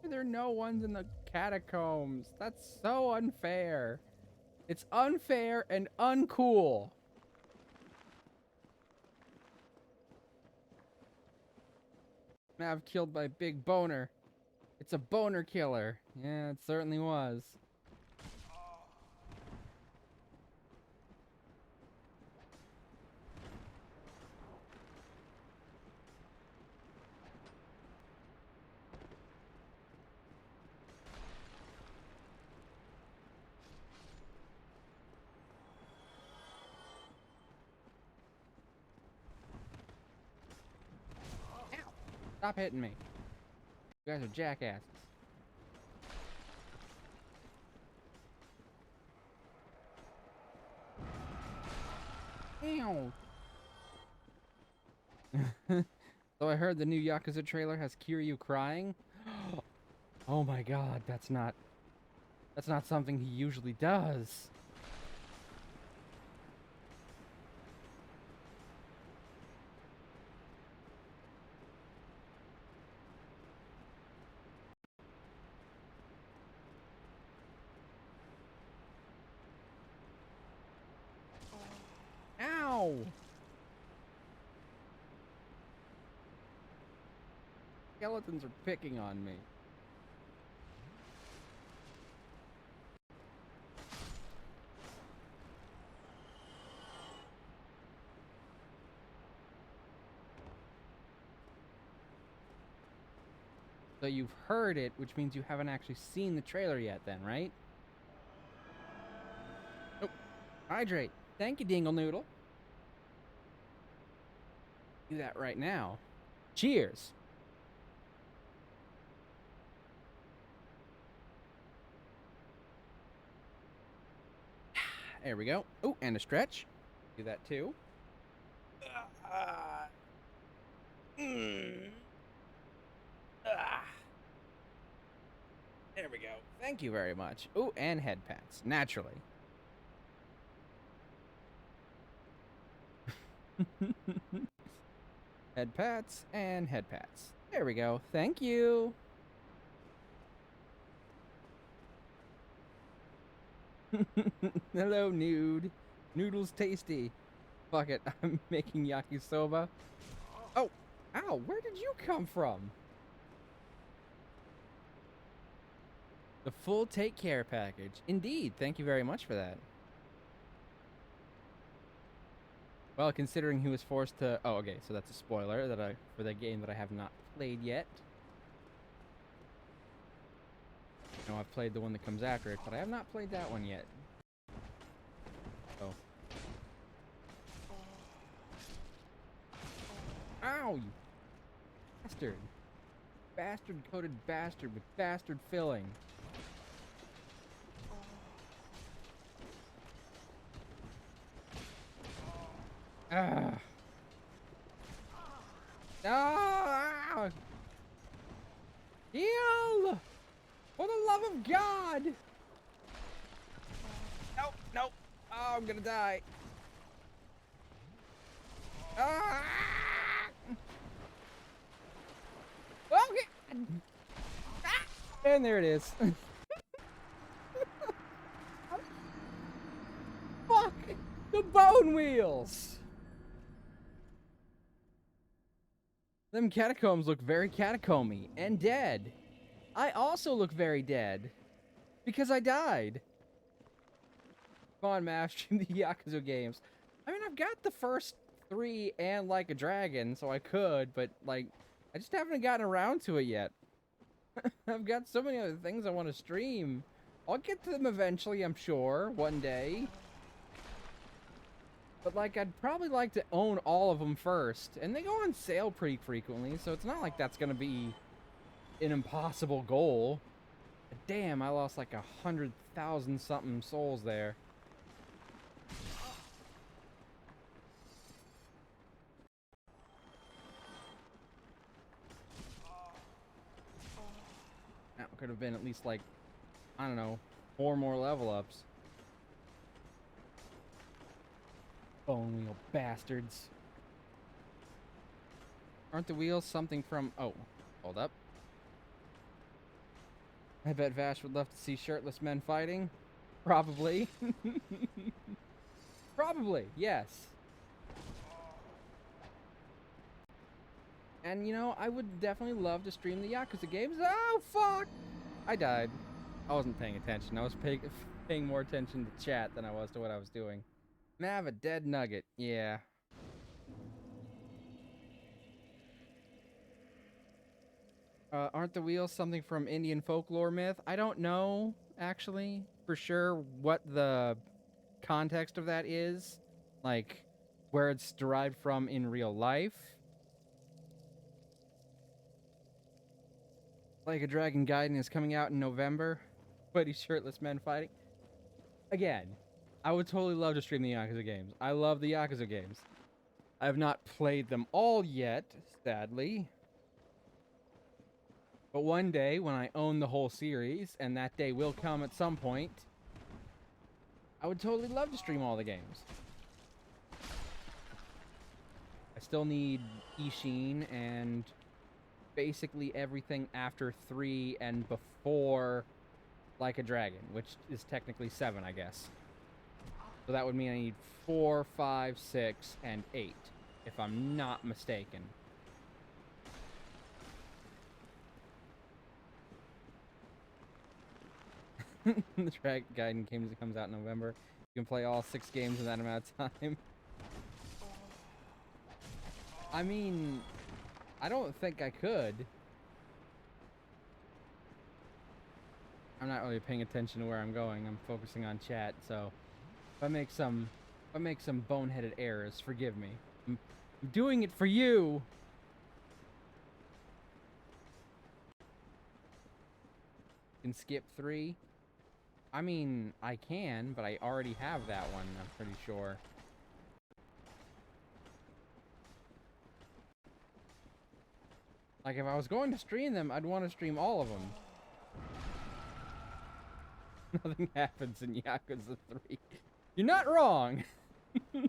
Speaker 9: There are no ones in the catacombs. That's so unfair. It's unfair and uncool. Mav killed by Big Boner. It's a boner killer. Yeah, it certainly was. Stop hitting me. You guys are jackasses. Ow. So I heard the new Yakuza trailer has Kiryu crying. Oh my god, that's not something he usually does. Ow! Skeletons are picking on me. So you've heard it, which means you haven't actually seen the trailer yet then, right? Hydrate. Thank you, Dingle Noodle. Do that right now. Cheers. There we go. Oh, and a stretch. Do that too. There we go. Thank you very much. Oh, and head pats, naturally. Head pats and head pats. There we go. Thank you. Hello, nude. Noodles tasty. Fuck it. I'm making yakisoba. Oh, ow. Where did you come from? The full take care package. Indeed. Thank you very much for that. Well, considering he was forced to... Oh, okay. So that's a spoiler that for the game that I have not played yet. No, I've played the one that comes after it, but I have not played that one yet. Oh. Ow, you bastard. Bastard-coated bastard with bastard filling. Ah. Ah. Heal! For the love of God! Nope, nope. Oh, I'm gonna die. Ah! Okay. Ah! And there it is. Fuck! The bone wheels! Them catacombs look very catacomby and dead. I also look very dead. Because I died. Come on, Mav, stream the Yakuza games. I mean, I've got the first 3 and Like a Dragon, so I could, but, like, I just haven't gotten around to it yet. I've got so many other things I want to stream. I'll get to them eventually, I'm sure, one day. But, like, I'd probably like to own all of them first. And they go on sale pretty frequently, so it's not like that's going to be an impossible goal. But damn, I lost like 100,000 something souls there. That could have been at least like, I don't know, 4 more level ups. Bone wheel bastards. Aren't the wheels something from... Oh, hold up. I bet Vash would love to see shirtless men fighting. Probably. Probably, yes. And, you know, I would definitely love to stream the Yakuza games. Oh, fuck! I died. I wasn't paying attention. I was paying more attention to chat than I was to what I was doing. Nav, a dead nugget. Yeah. Aren't the wheels something from Indian folklore myth? I don't know, actually, for sure what the context of that is. Like, where it's derived from in real life. Like a Dragon Gaiden is coming out in November. Sweaty shirtless men fighting. Again, I would totally love to stream the Yakuza games. I love the Yakuza games. I have not played them all yet, sadly. But one day, when I own the whole series, and that day will come at some point, I would totally love to stream all the games. I still need Ishin and basically everything after 3 and before Like a Dragon, which is technically 7, I guess. So that would mean I need 4, 5, 6, and 8, if I'm not mistaken. The Dragon Gaiden comes out in November. You can play all 6 games in that amount of time. I mean, I don't think I could. I'm not really paying attention to where I'm going. I'm focusing on chat, so if I make some boneheaded errors, forgive me. I'm doing it for you. Can skip 3. I mean, I can, but I already have that one, I'm pretty sure. Like, if I was going to stream them, I'd want to stream all of them. Nothing happens in Yakuza 3. You're not wrong! But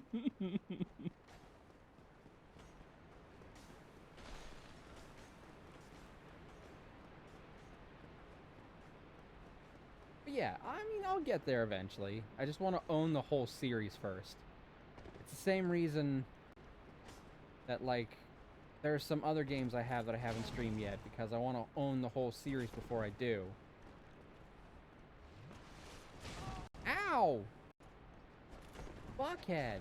Speaker 9: yeah, I mean, I'll get there eventually. I just want to own the whole series first. It's the same reason that, like, there's some other games I have that I haven't streamed yet, because I want to own the whole series before I do. Ow! Fuckhead.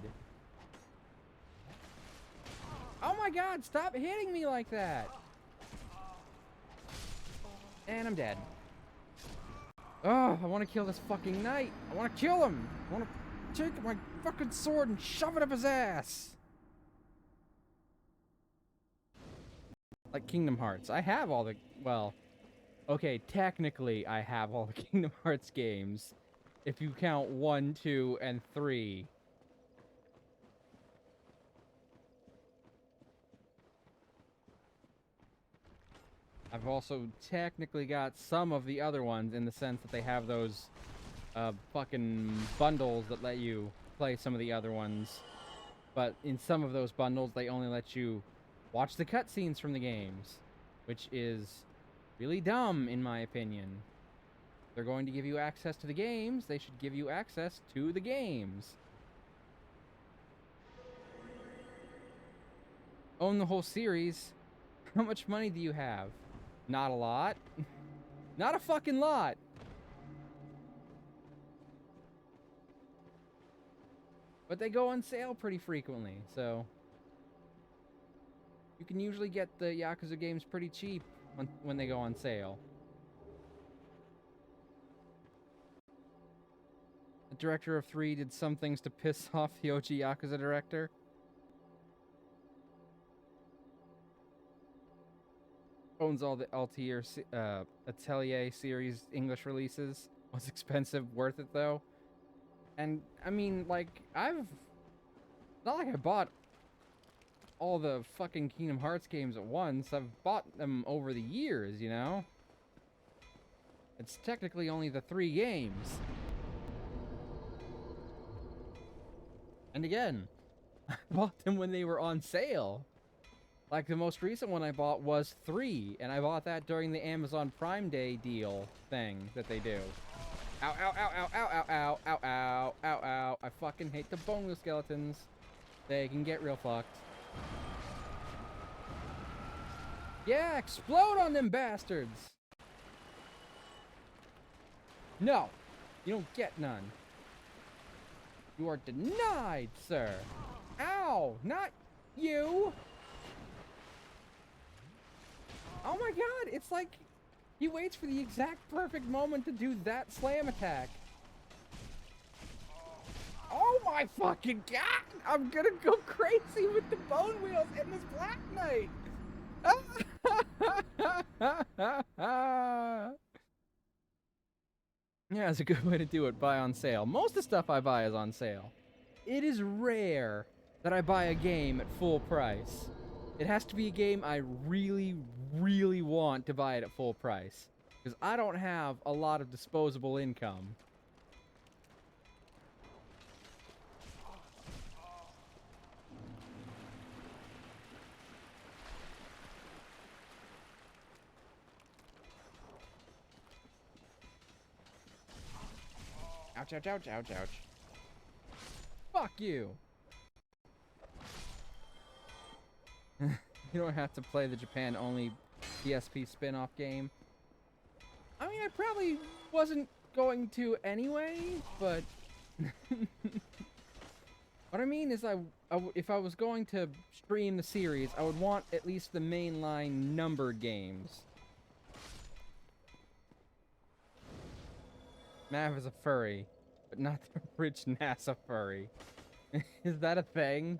Speaker 9: Oh my god, stop hitting me like that! And I'm dead. Oh, I want to kill this fucking knight. I want to kill him. I want to take my fucking sword and shove it up his ass. Like Kingdom Hearts. I have all the... Well, okay, technically I have all the Kingdom Hearts games. If you count 1, 2, and 3. I've also technically got some of the other ones in the sense that they have those fucking bundles that let you play some of the other ones. But in some of those bundles, they only let you watch the cutscenes from the games, which is really dumb in my opinion. If they're going to give you access to the games, they should give you access to the games. Own the whole series. How much money do you have? Not a lot. Not a fucking lot. But they go on sale pretty frequently, so you can usually get the Yakuza games pretty cheap when they go on sale. The director of 3 did some things to piss off the OG Yakuza director. Owns all the Atelier series English releases. Was expensive, worth it though. And I mean, like, not like I bought all the fucking Kingdom Hearts games at once. I've bought them over the years, you know? It's technically only the 3 games. And again, I bought them when they were on sale. Like, the most recent one I bought was 3, and I bought that during the Amazon Prime Day deal thing that they do. Ow, ow, ow, ow, ow, ow, ow, ow, ow, ow, ow. I fucking hate the bone wheel skeletons. They can get real fucked. Yeah, explode on them bastards! No, you don't get none. You are denied, sir. Ow, not you! Oh my god, it's like he waits for the exact perfect moment to do that slam attack. Oh my fucking god! I'm gonna go crazy with the bone wheels and this Black Knight! Yeah, it's a good way to do it. Buy on sale. Most of the stuff I buy is on sale. It is rare that I buy a game at full price. It has to be a game I really, really want to buy it at full price. Because I don't have a lot of disposable income. Ouch, ouch, ouch, ouch, ouch. Fuck you! You don't have to play the Japan-only PSP spin-off game. I mean, I probably wasn't going to anyway, but... What I mean is if I was going to stream the series, I would want at least the mainline numbered games. Mav is a furry. but not the rich NASA furry. Is that a thing?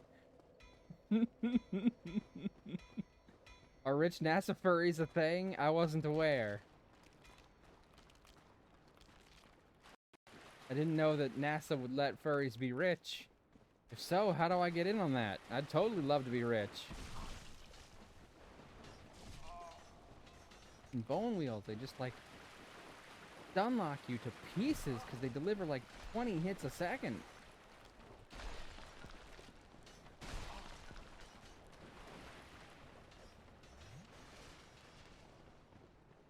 Speaker 9: Are rich NASA furries a thing? I wasn't aware. I didn't know that NASA would let furries be rich. If so, how do I get in on that? I'd totally love to be rich. And bone wheels, they just like stunlock you to pieces because they deliver like 20 hits a second.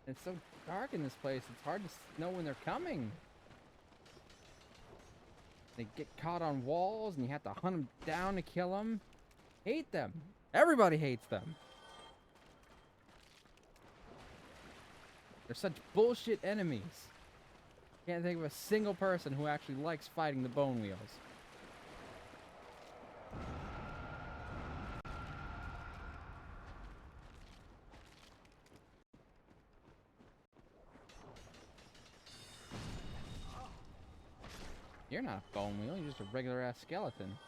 Speaker 9: It's so dark in this place, it's hard to know when they're coming. They get caught on walls and you have to hunt them down to kill them. Hate them. Everybody hates them. They're such bullshit enemies. Can't think of a single person who actually likes fighting the bone wheels. You're not a bone wheel, you're just a regular ass skeleton.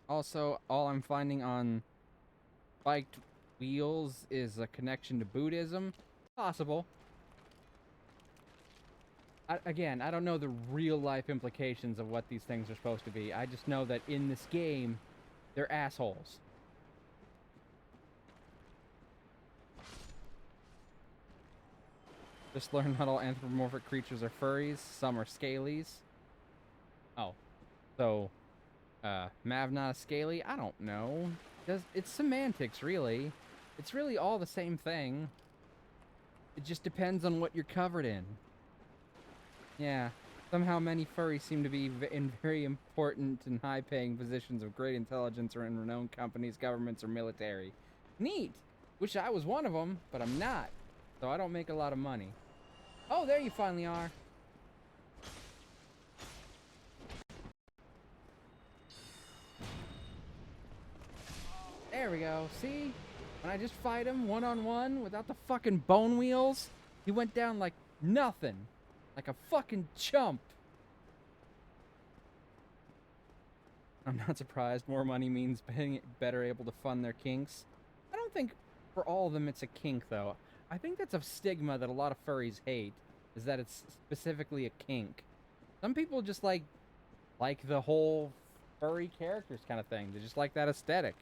Speaker 9: Also, all I'm finding on spiked wheels is a connection to Buddhism. Possible. Again, I don't know the real life implications of what these things are supposed to be. I just know that in this game, they're assholes. Just learned not all anthropomorphic creatures are furries. Some are scalies. Oh. So, Mav not a scaly? I don't know. It's semantics, really. It's really all the same thing. It just depends on what you're covered in. Yeah. Somehow many furries seem to be in very important and high-paying positions of great intelligence or in renowned companies, governments, or military. Neat! Wish I was one of them, but I'm not. So I don't make a lot of money. Oh, there you finally are. There we go. See? When I just fight him one-on-one without the fucking bone wheels, he went down like nothing. Like a fucking chump. I'm not surprised. More money means being better able to fund their kinks. I don't think for all of them it's a kink, though. I think that's a stigma that a lot of furries hate, is that it's specifically a kink. Some people just like the whole furry characters kind of thing. They just like that aesthetic.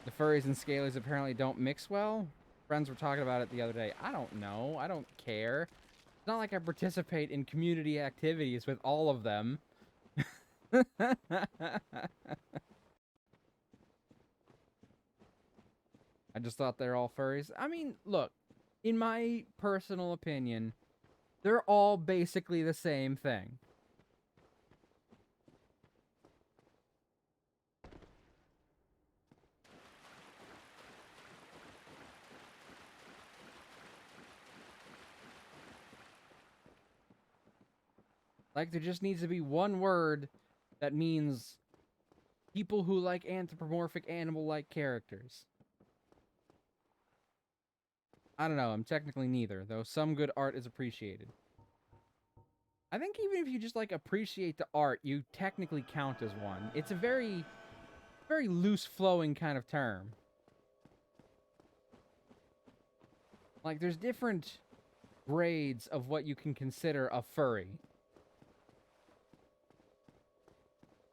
Speaker 9: The furries and scalies apparently don't mix well. Friends were talking about it the other day. I don't know. I don't care. It's not like I participate in community activities with all of them. I just thought they're all furries. I mean, look, in my personal opinion, they're all basically the same thing. Like, there just needs to be one word that means people who like anthropomorphic animal-like characters. I don't know, I'm technically neither, though some good art is appreciated. I think even if you just, like, appreciate the art, you technically count as one. It's a very, very loose-flowing kind of term. Like, there's different grades of what you can consider a furry.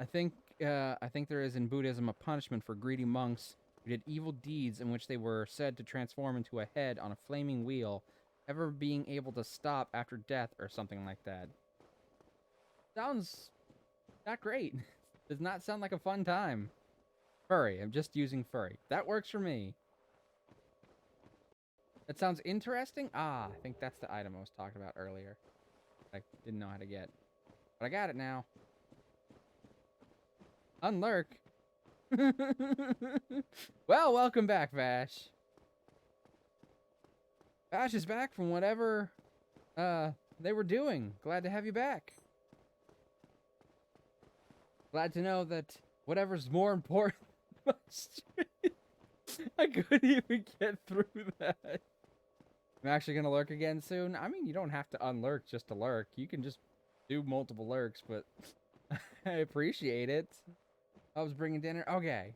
Speaker 9: I think there is in Buddhism a punishment for greedy monks who did evil deeds in which they were said to transform into a head on a flaming wheel, ever being able to stop after death or something like that. Sounds not great. Does not sound like a fun time. Furry. I'm just using furry. That works for me. That sounds interesting? Ah, I think that's the item I was talking about earlier. I didn't know how to get. But I got it now. Unlurk. Well, welcome back, Vash. Vash is back from whatever they were doing. Glad to have you back. Glad to know that whatever's more important than my stream. I couldn't even get through that. I'm actually gonna lurk again soon. I mean, you don't have to unlurk just to lurk. You can just do multiple lurks, but I appreciate it. I was bringing dinner. Okay.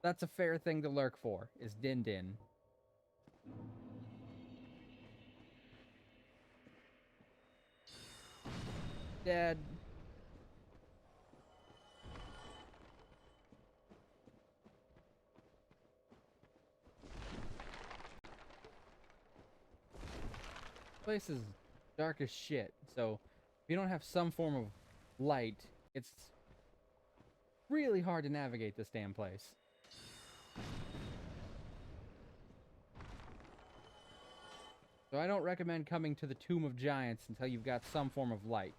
Speaker 9: That's a fair thing to lurk for, is Din Din. Dead. Place is dark as shit, so if you don't have some form of light, it's really hard to navigate this damn place. So I don't recommend coming to the Tomb of Giants until you've got some form of light.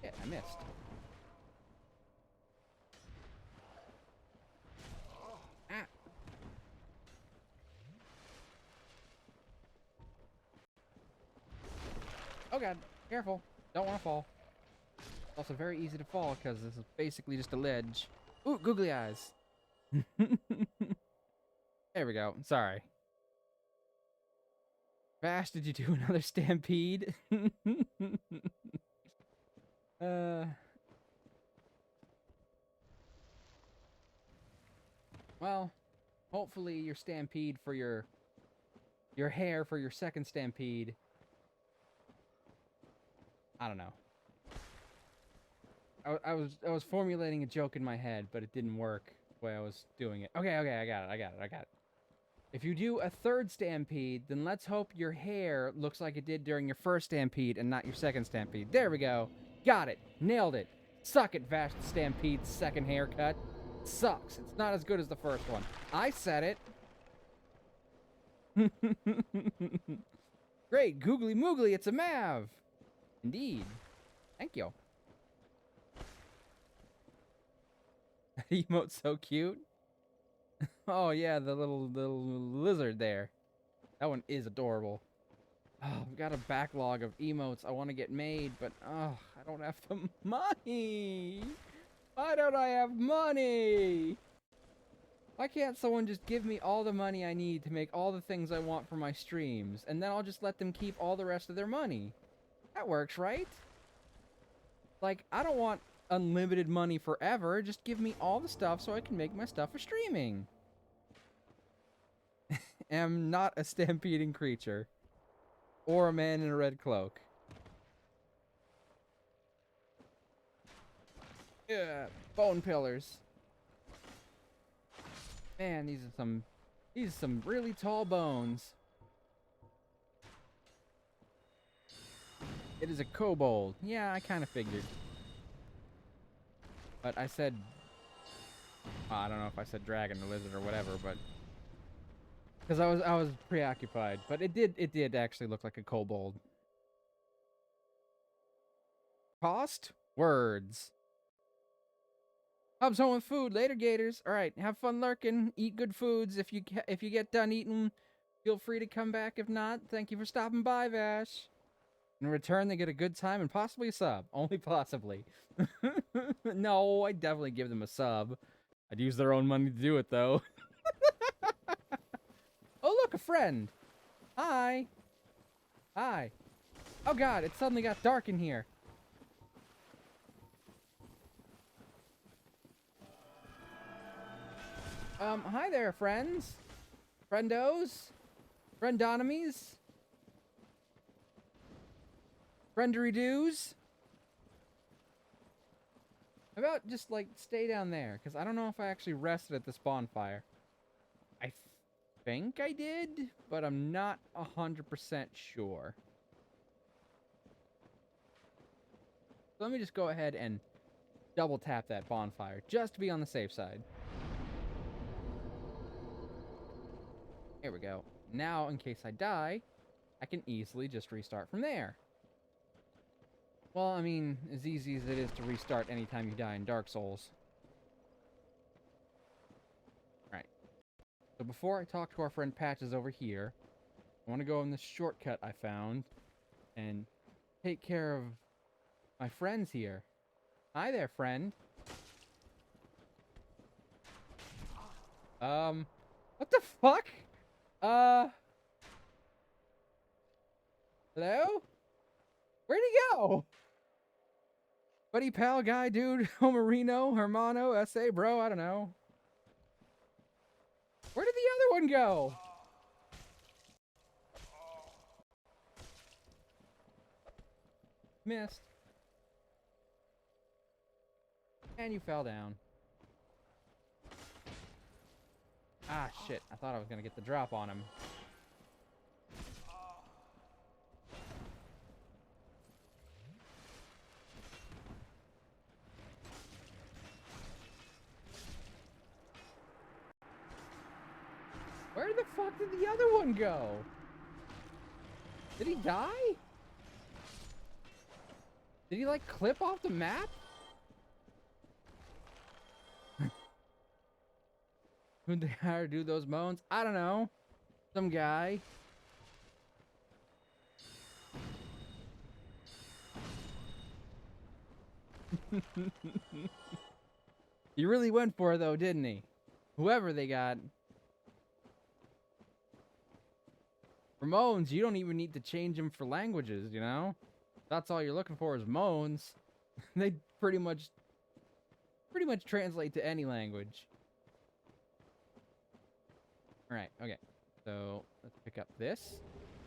Speaker 9: Yeah, I missed. Ah. Oh god, careful. Don't want to fall. It's also very easy to fall because this is basically just a ledge. Ooh, googly eyes. There we go. Sorry. Vash, did you do another stampede? Well, hopefully your stampede for your hair for your second stampede. I don't know. I was formulating a joke in my head, but it didn't work the way I was doing it. Okay, I got it. If you do a third stampede, then let's hope your hair looks like it did during your first stampede and not your second stampede. There we go. Got it. Nailed it. Suck it, Vash the Stampede's second haircut. Sucks. It's not as good as the first one. I said it. Great. Googly moogly, it's a Mav. Indeed. Thank you. That emote's so cute. Oh yeah, the little lizard there. That one is adorable. Oh, I've got a backlog of emotes I want to get made, but oh, I don't have the money. Why don't I have money? Why can't someone just give me all the money I need to make all the things I want for my streams, and then I'll just let them keep all the rest of their money? That works, right? Like, I don't want unlimited money forever. Just give me all the stuff so I can make my stuff for streaming. Am not a stampeding creature. Or a man in a red cloak. Yeah, bone pillars. Man, these are some really tall bones. It is a kobold. Yeah, I kind of figured. But I said, I don't know if I said dragon or lizard or whatever, but because I was preoccupied. But it did actually look like a kobold. Cost? Words. Hub's home with food. Later, Gators. All right, have fun lurking. Eat good foods. If you get done eating, feel free to come back. If not, thank you for stopping by, Vash. In return, they get a good time and possibly a sub. Only possibly. No, I'd definitely give them a sub. I'd use their own money to do it, though. Oh, look, a friend. Hi. Hi. Oh, God, it suddenly got dark in here. Hi there, friends. Friendos. Friendonomies. Friendery-doos. How about just, like, stay down there? Because I don't know if I actually rested at this bonfire. I think I did, but I'm not 100% sure. So let me just go ahead and double tap that bonfire, just to be on the safe side. Here we go. Now, in case I die, I can easily just restart from there. Well, I mean, as easy as it is to restart anytime you die in Dark Souls. Right. So before I talk to our friend Patches over here, I want to go in this shortcut I found and take care of my friends here. Hi there, friend. What the fuck? Hello? Where'd he go? Buddy, pal, guy, dude, Homerino, Hermano, SA, bro, I don't know. Where did the other one go? Missed. And you fell down. Ah, shit. I thought I was gonna get the drop on him. Where the fuck did the other one go? Did he die? Did he, like, clip off the map? Who'd they hire to do those moans? I don't know. Some guy. He really went for it, though, didn't he? Whoever they got. For moans, you don't even need to change them for languages, you know? That's all you're looking for is moans. They pretty much translate to any language. Alright, okay. So, let's pick up this.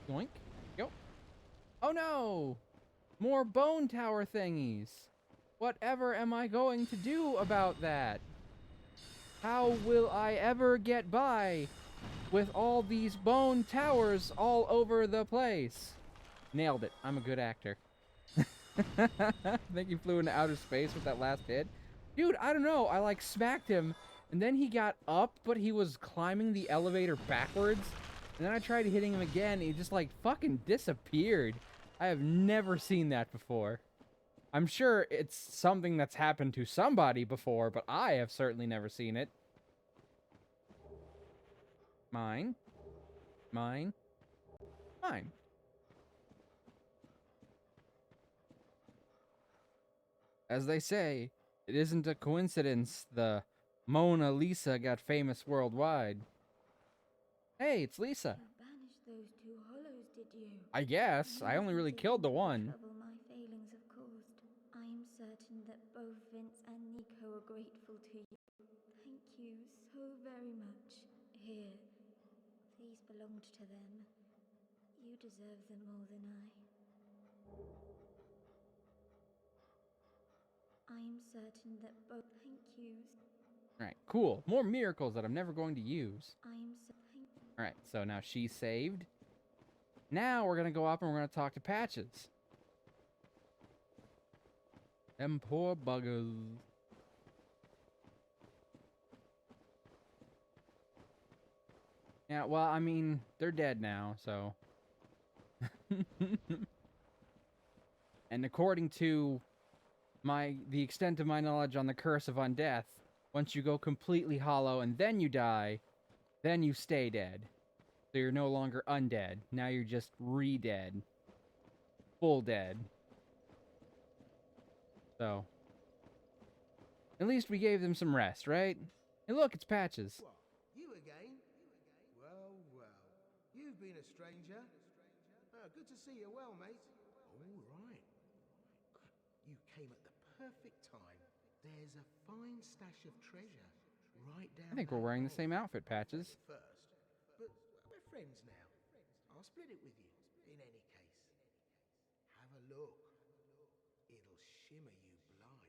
Speaker 9: Yoink. Go. Oh no! More bone tower thingies. Whatever am I going to do about that? How will I ever get by with all these bone towers all over the place? Nailed it. I'm a good actor. I think he flew into outer space with that last hit. Dude, I don't know. I like smacked him, and then he got up, but he was climbing the elevator backwards. And then I tried hitting him again, and he just like fucking disappeared. I have never seen that before. I'm sure it's something that's happened to somebody before, but I have certainly never seen it. Mine. Mine. Mine. As they say, it isn't a coincidence the Mona Lisa got famous worldwide. Hey, it's Lisa.
Speaker 2: You banished those two hollows, did you?
Speaker 9: I guess. I only really killed the one.
Speaker 2: Trouble my failings have caused. I am certain that both Vince and Nico are grateful to you. Thank you so very much. Here, these belonged to them. You deserve them more than I. I am certain that both. Thank you.
Speaker 9: Alright, cool. More miracles that I'm never going to use.
Speaker 2: I am so.
Speaker 9: Alright, so now she's saved. Now we're going to go up and we're going to talk to Patches. Them poor buggers. Yeah, well, I mean, they're dead now, so. And according to the extent of my knowledge on the curse of undeath, once you go completely hollow and then you die, then you stay dead. So you're no longer undead. Now you're just re-dead. Full dead. So. At least we gave them some rest, right? Hey look, it's Patches.
Speaker 11: What? You again? Well, well. You've been a stranger. Good to see you well, mate. All right. You came at the perfect time. There's a fine stash of treasure right down.
Speaker 9: I think we're wearing the same outfit, Patches.
Speaker 11: First, but we're friends now. I'll split it with you. In any case, have a look. It'll shimmer you blind.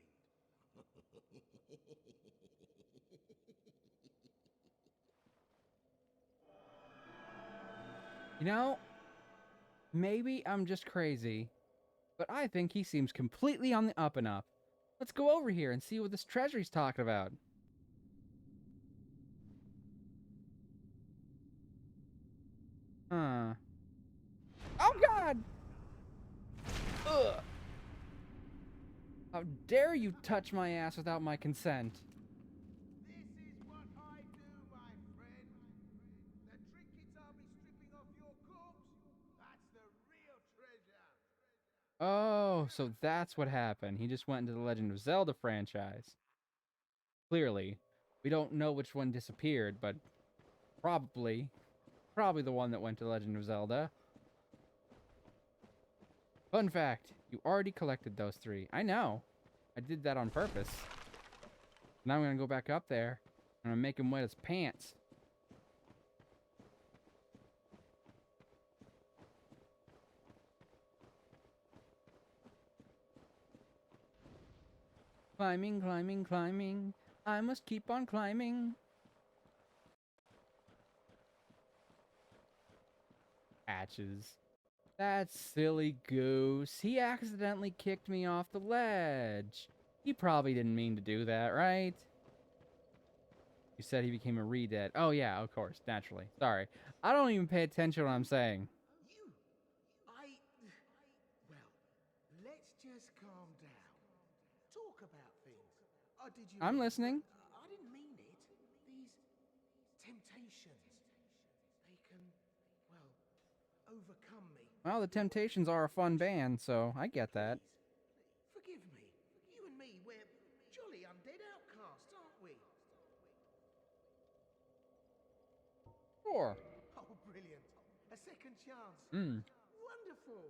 Speaker 9: You know, maybe I'm just crazy, but I think he seems completely on the up and up. Let's go over here and see what this treasury's talking about. Huh. Oh, God! Ugh! How dare you touch my ass without my consent?
Speaker 11: This is what I do, my friend. The trinkets I'll be stripping off your corpse, that's the real treasure.
Speaker 9: Oh, so that's what happened. He just went into the Legend of Zelda franchise. Clearly. We don't know which one disappeared, but probably the one that went to Legend of Zelda. Fun fact, you already collected those 3. I know. I did that on purpose. Now I'm going to go back up there. I'm going to make him wet his pants. Climbing, climbing, climbing. I must keep on climbing. Patches. That silly goose. He accidentally kicked me off the ledge. He probably didn't mean to do that, right? You said he became a re-dead. Oh, yeah, of course. Naturally. Sorry. I don't even pay attention to what I'm saying.
Speaker 11: Well, let's just calm down. Talk about things. Did you...
Speaker 9: I'm listening.
Speaker 11: I didn't mean it. These temptations, they can, well, overcome me.
Speaker 9: Well, the Temptations are a fun band, so I get that.
Speaker 11: Forgive me. You and me, we're jolly undead outcasts, aren't we?
Speaker 9: Sure.
Speaker 11: Oh, brilliant. A second chance. Wonderful.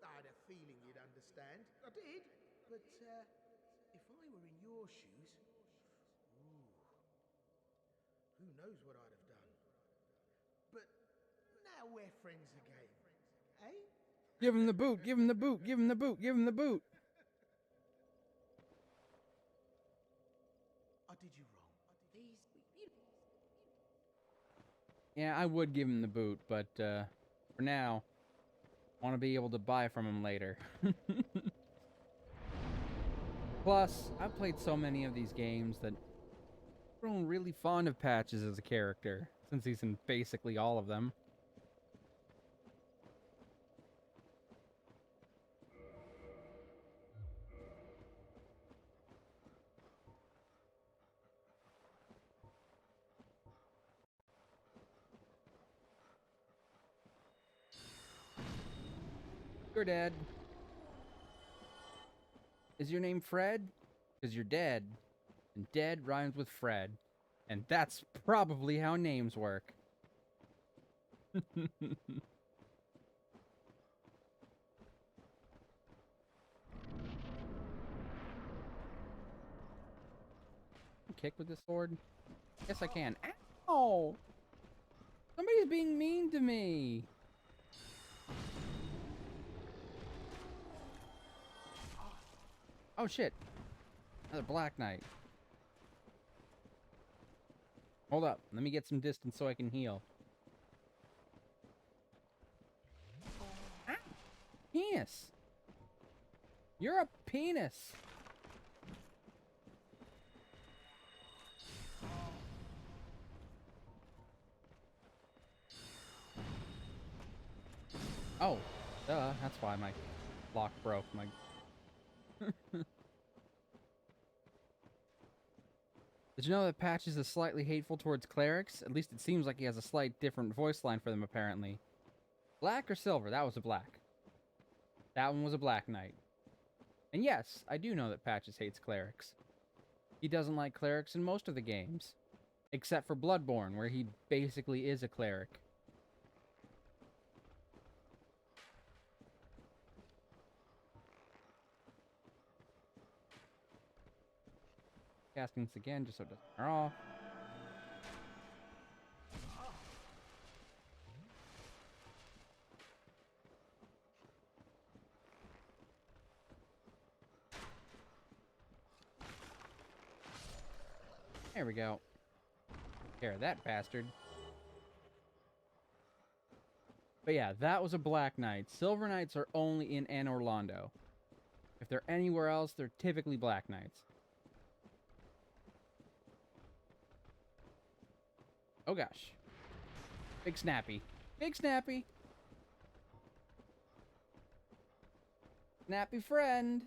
Speaker 11: I had a feeling you'd understand. I did. But, if I were in your shoes... Ooh, who knows what I'd have done. But now we're friends again. Eh?
Speaker 9: Give him the boot, give him the boot, give him the boot, give him the boot.
Speaker 11: I did you wrong.
Speaker 9: Yeah, I would give him the boot, but for now, I want to be able to buy from him later. Plus, I've played so many of these games that I've grown really fond of Patches as a character, since he's in basically all of them. You're dead. Is your name Fred? Because you're dead. And dead rhymes with Fred. And that's probably how names work. Kick with this sword? Yes, I can. Ow! Somebody's being mean to me. Oh shit. Another Black Knight. Hold up. Let me get some distance so I can heal. Ah! Penis. You're a penis. Oh, duh. That's why my lock broke. My. Did you know that Patches is slightly hateful towards clerics? At least it seems like he has a slight different voice line for them, apparently. Black or silver? That was a black. That one was a Black Knight. And yes, I do know that Patches hates clerics. He doesn't like clerics in most of the games. Except for Bloodborne, where he basically is a cleric. Casting this again, just so it doesn't wear off. There we go. Take care of that bastard. But yeah, that was a Black Knight. Silver Knights are only in Anne Orlando. If they're anywhere else, they're typically Black Knights. Oh gosh. Big Snappy. Big Snappy! Snappy friend!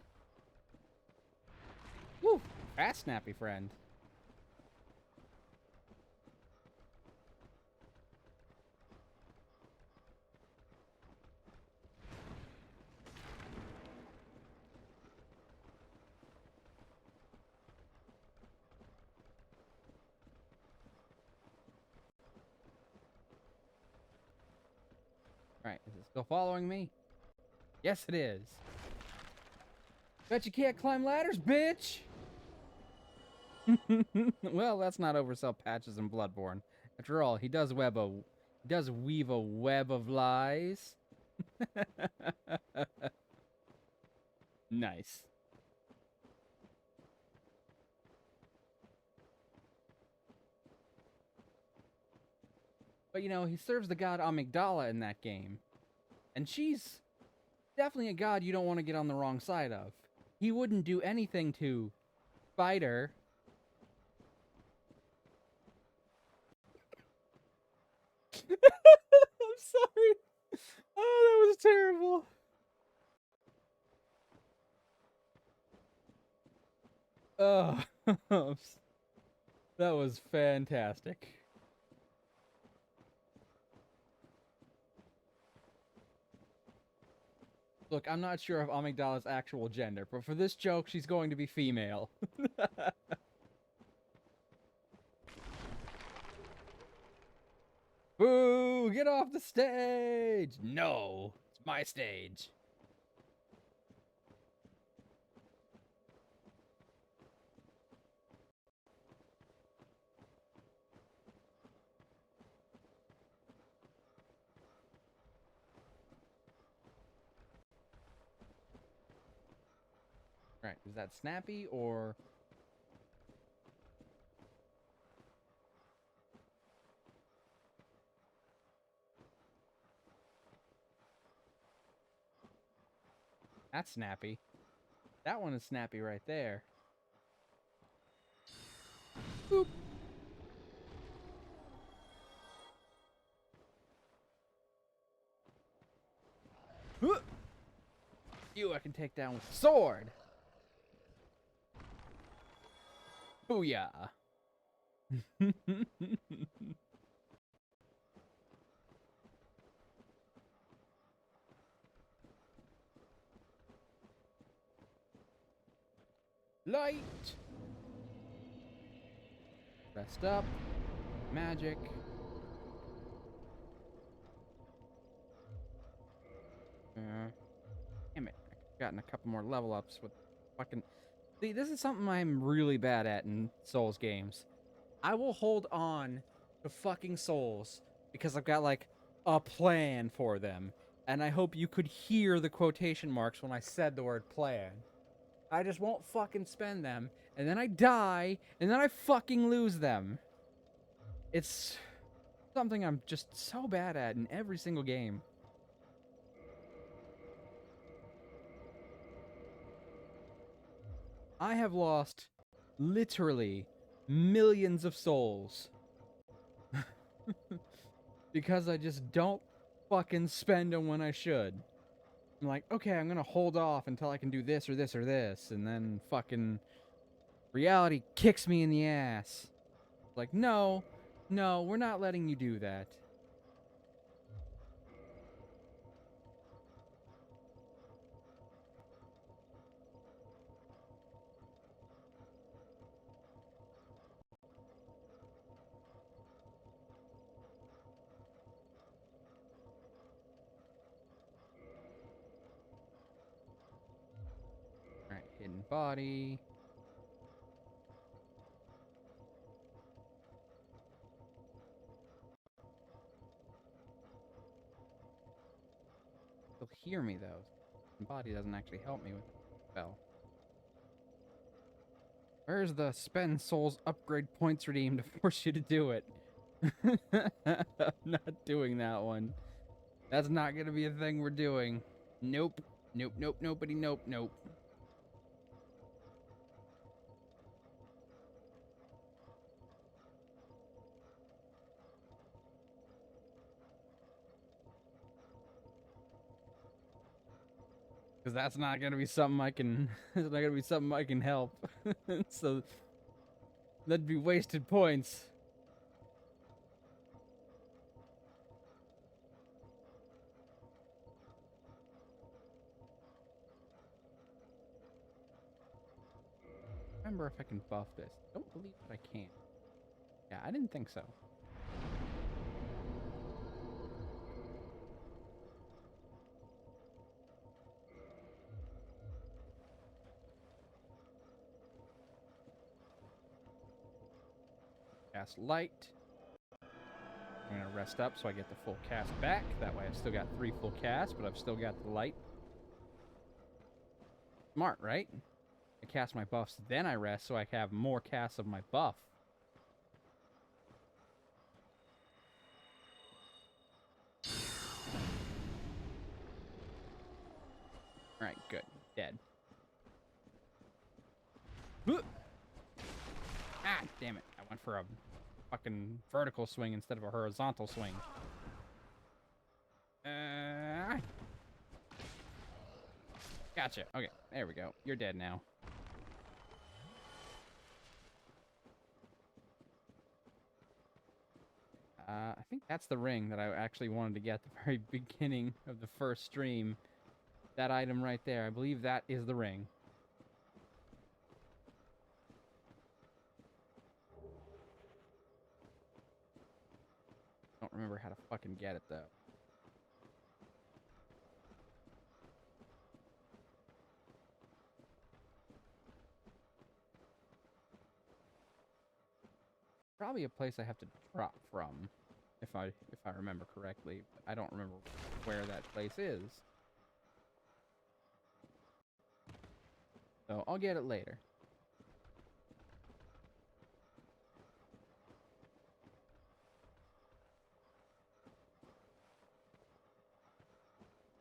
Speaker 9: Woo! Fast Snappy friend. Alright, is it still following me? Yes, it is. Bet you can't climb ladders, bitch! Well, let's not oversell patches in Bloodborne. After all, he does weave a web of lies. Nice. But you know, he serves the god Amygdala in that game. And she's definitely a god you don't want to get on the wrong side of. He wouldn't do anything to fight her. I'm sorry. Oh, that was terrible. Oh, that was fantastic. Look, I'm not sure of Amygdala's actual gender, but for this joke, she's going to be female. Boo! Get off the stage! No, it's my stage. Right, is that Snappy or... That's Snappy. That one is Snappy right there. Boop. You I can take down with a sword. Booyah. Light. Rest up. Magic. Damn it. I've gotten a couple more level ups with fucking... See, this is something I'm really bad at in Souls games. I will hold on to fucking Souls because I've got, like, a plan for them. And I hope you could hear the quotation marks when I said the word plan. I just won't fucking spend them, and then I die, and then I fucking lose them. It's something I'm just so bad at in every single game. I have lost literally millions of souls because I just don't fucking spend them when I should. I'm like, okay, I'm gonna hold off until I can do this or this or this, and then fucking reality kicks me in the ass. Like, no, we're not letting you do that. Alright, hidden body. They'll hear me, though. The body doesn't actually help me with the spell. Where's the spend souls upgrade points redeem to force you to do it? I'm not doing that one. That's not gonna be a thing we're doing. Nope. Nope, nope, nobody, nope, nope. Because that's not gonna be something I can... it's not gonna be something I can help. So... that'd be wasted points. Remember if I can buff this. Don't believe that I can. Yeah, I didn't think so. Cast light. I'm gonna rest up so I get the full cast back. That way I've still got 3 full casts, but I've still got the light. Smart, right? I cast my buffs, then I rest so I have more casts of my buff. Alright, good. Dead. Ah, damn it. I went for a fucking vertical swing instead of a horizontal swing. Gotcha. Okay, there we go. You're dead now. I think that's the ring that I actually wanted to get at the very beginning of the first stream. That item right there. I believe that is the ring. Don't remember how to fucking get it, though. Probably a place I have to drop from, if I remember correctly. I don't remember where that place is. So I'll get it later.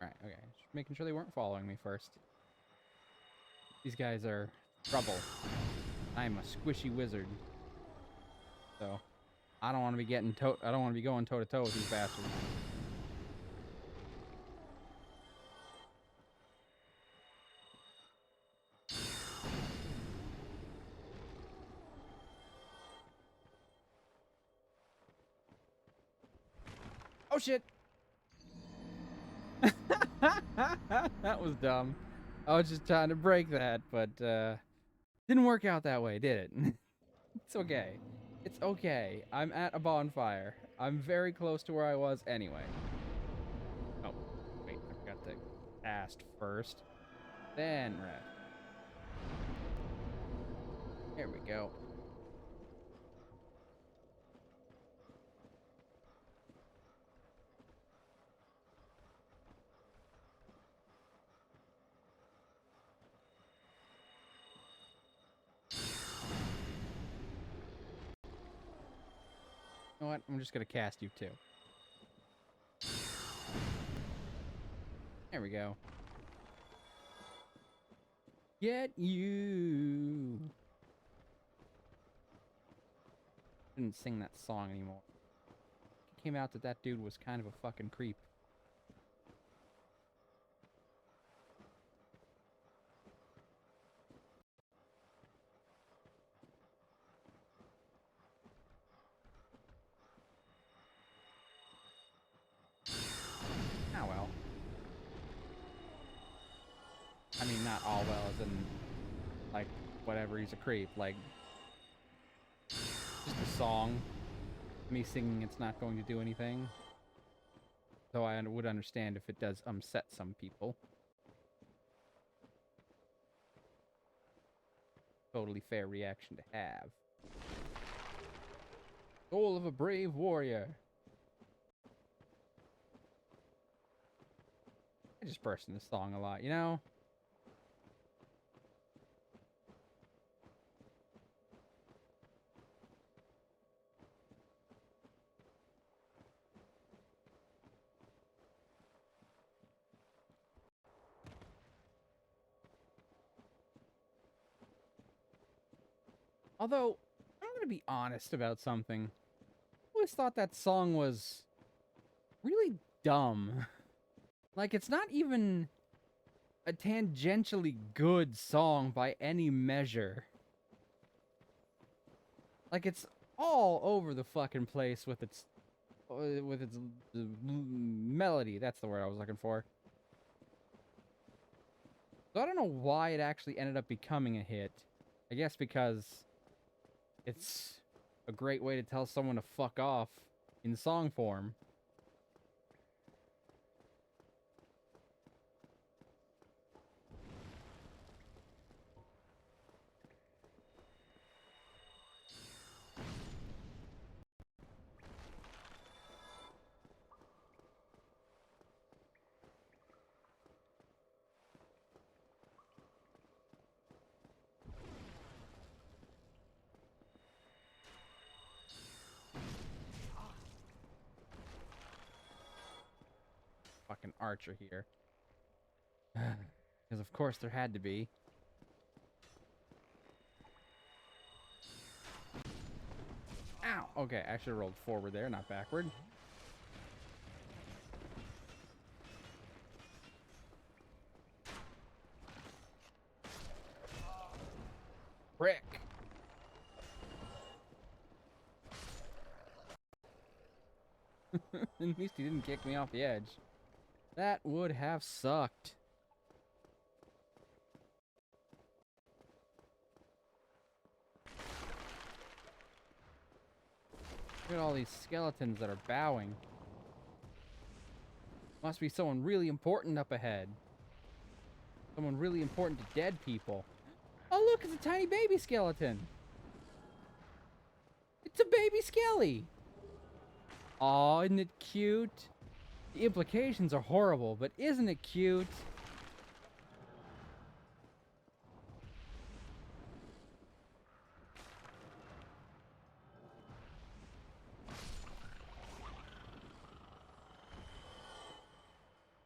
Speaker 9: Alright, okay. Just making sure they weren't following me first. These guys are trouble. I'm a squishy wizard. So I don't want to be getting I don't want to be going toe to toe with these bastards. Oh shit! That was dumb. I was just trying to break that, but didn't work out that way, did it? It's okay. It's okay. I'm at a bonfire. I'm very close to where I was anyway. Oh, wait, I forgot to cast first. Then red. There we go. You know what? I'm just gonna cast you too. There we go. Get you. Didn't sing that song anymore. It came out that that dude was kind of a fucking creep. Ah well. I mean, not all well, as in, like, whatever, he's a creep. Like, just a song. Me singing it's not going to do anything. Though I would understand if it does upset some people. Totally fair reaction to have. Soul of a brave warrior. I just burst in this song a lot, you know? Although, I'm gonna be honest about something. I always thought that song was really dumb. Like, it's not even a tangentially good song by any measure. Like, it's all over the fucking place with its melody. That's the word I was looking for. So I don't know why it actually ended up becoming a hit. I guess because it's a great way to tell someone to fuck off in song form. archer here. Because of course there had to be. Ow! Okay, I should have rolled forward there, not backward. Frick! At least he didn't kick me off the edge. That would have sucked. Look at all these skeletons that are bowing. Must be someone really important up ahead. Someone really important to dead people. Oh look, it's a tiny baby skeleton. It's a baby skelly. Aw, isn't it cute? The implications are horrible, but isn't it cute?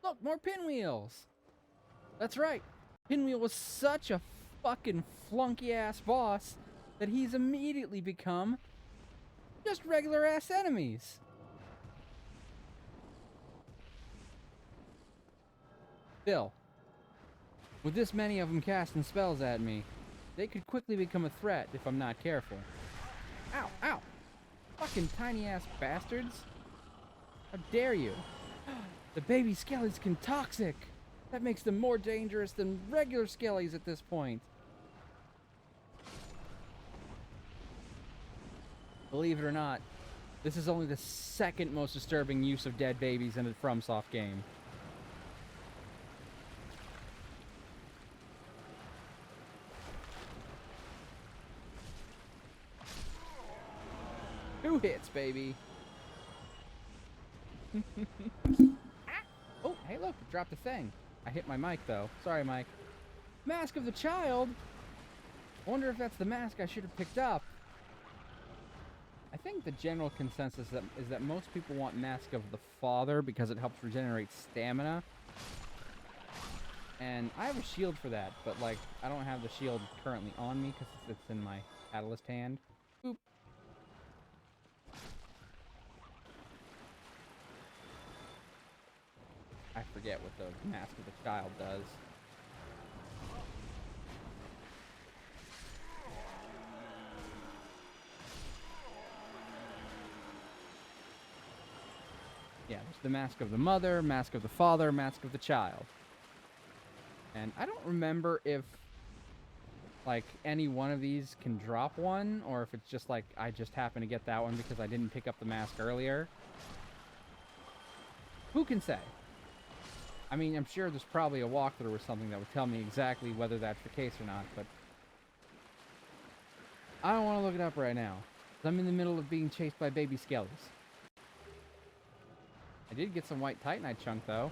Speaker 9: Look, more pinwheels. That's right. Pinwheel was such a fucking flunky-ass boss that he's immediately become just regular-ass enemies. Still, with this many of them casting spells at me, they could quickly become a threat if I'm not careful. Ow, ow! Fucking tiny-ass bastards! How dare you! The baby skellies can toxic! That makes them more dangerous than regular skellies at this point. Believe it or not, this is only the second most disturbing use of dead babies in a FromSoft game. Two hits, baby. Oh, hey, look, it dropped a thing. I hit my mic, though. Sorry, Mike. Mask of the Child? I wonder if that's the mask I should have picked up. I think the general consensus is that most people want Mask of the Father because it helps regenerate stamina. And I have a shield for that, but, like, I don't have the shield currently on me because it's in my Catalyst hand. Boop. I forget what the Mask of the Child does. Yeah, there's the Mask of the Mother, Mask of the Father, Mask of the Child. And I don't remember if, like, any one of these can drop one, or if it's just, like, I just happen to get that one because I didn't pick up the mask earlier. Who can say? I mean, I'm sure there's probably a walkthrough or something that would tell me exactly whether that's the case or not, but I don't want to look it up right now. I'm in the middle of being chased by baby skellies. I did get some white titanite chunk, though.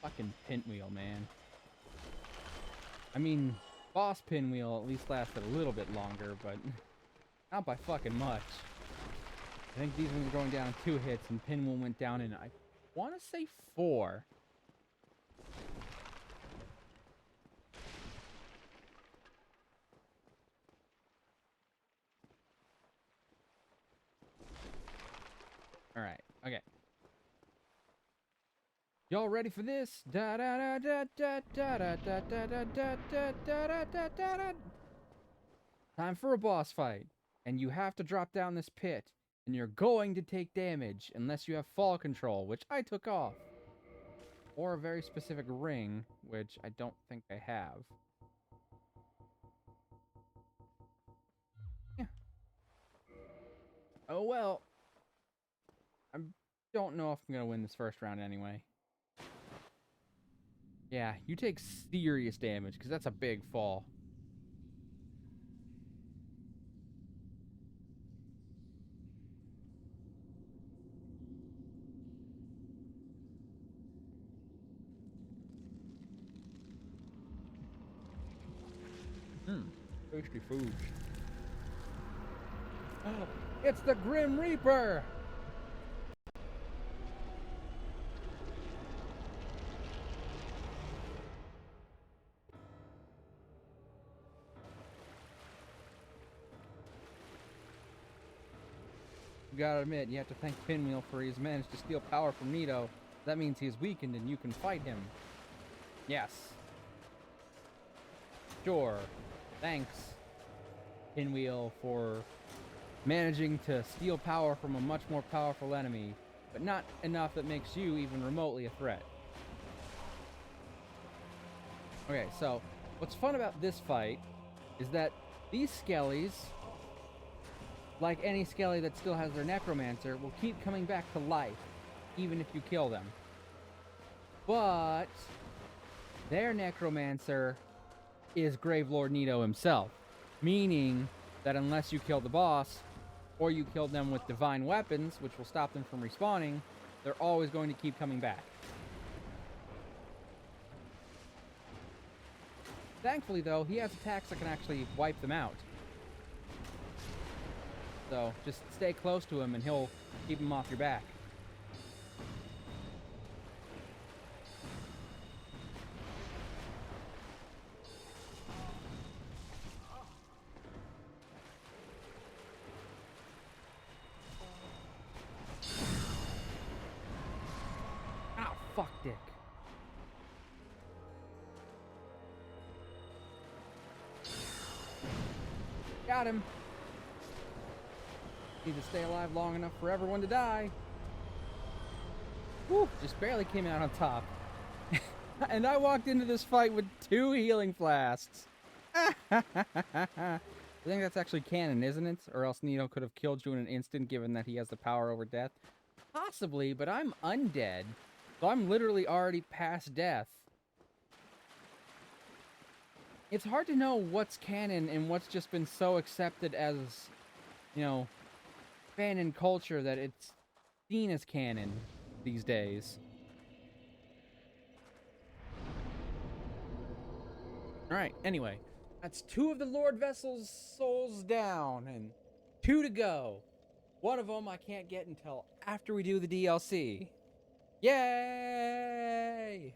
Speaker 9: Fucking pinwheel, man. I mean, boss pinwheel at least lasted a little bit longer, but not by fucking much. I think these ones are going down in 2 hits, and pinwheel went down in, I want to say 4. Alright, okay. Y'all ready for this? Da da da da da da da da da da da da da da da da. Time for a boss fight, and you have to drop down this pit, and you're going to take damage unless you have fall control, which I took off, or a very specific ring, which I don't think I have. Yeah. Oh well. I don't know if I'm gonna win this first round anyway. Yeah, you take serious damage, because that's a big fall. Tasty food. Oh, it's the Grim Reaper! You gotta admit, you have to thank Pinwheel for he's managed to steal power from Nito. That means he's weakened and you can fight him. Yes. Sure. Thanks, Pinwheel, for managing to steal power from a much more powerful enemy, but not enough that makes you even remotely a threat. Okay, so what's fun about this fight is that these skellies, like any skelly that still has their necromancer, will keep coming back to life, even if you kill them. But their necromancer is Gravelord Nito himself, meaning that unless you kill the boss, or you kill them with divine weapons, which will stop them from respawning, they're always going to keep coming back. Thankfully, though, he has attacks that can actually wipe them out. So, just stay close to him and he'll keep him off your back. Ow, fuck, dick. Got him. Need to stay alive long enough for everyone to die. Whew, just barely came out on top. And I walked into this fight with 2 healing flasks. I think that's actually canon, isn't it? Or else Nito could have killed you in an instant, given that he has the power over death. Possibly, but I'm undead. So I'm literally already past death. It's hard to know what's canon and what's just been so accepted as, you know, canon culture that it's seen as canon these days. Alright, anyway. That's 2 of the Lord Vessel's souls down and 2 to go. One of them I can't get until after we do the DLC. Yay!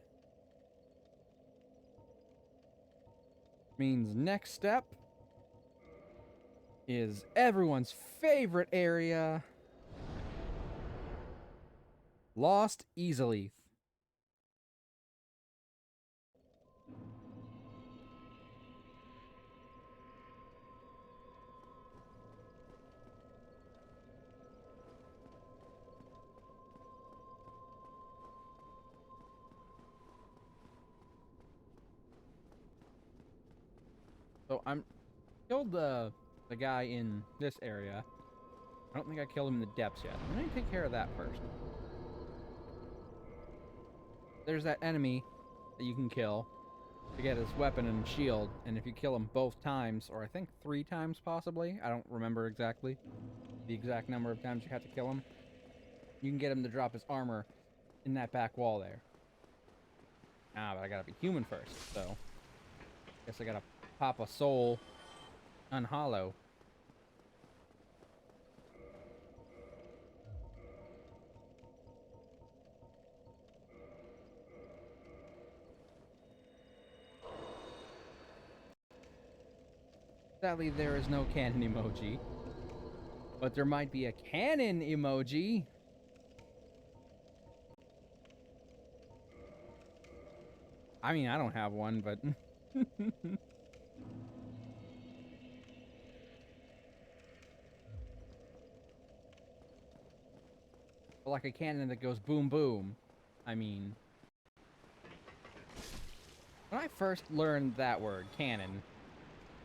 Speaker 9: Means next step is everyone's favorite area, Lost Easily. So I'm killed the guy in this area. I don't think I killed him in the depths yet. I'm gonna take care of that first. There's that enemy that you can kill to get his weapon and shield, and if you kill him both times, or I think 3 times possibly, I don't remember exactly the exact number of times you have to kill him, you can get him to drop his armor in that back wall there. Ah, but I gotta be human first, so guess I gotta pop a soul unhollow. Sadly, there is no cannon emoji, but there might be a cannon emoji. I mean, I don't have one, but like a cannon that goes boom boom. I mean, when I first learned that word, cannon,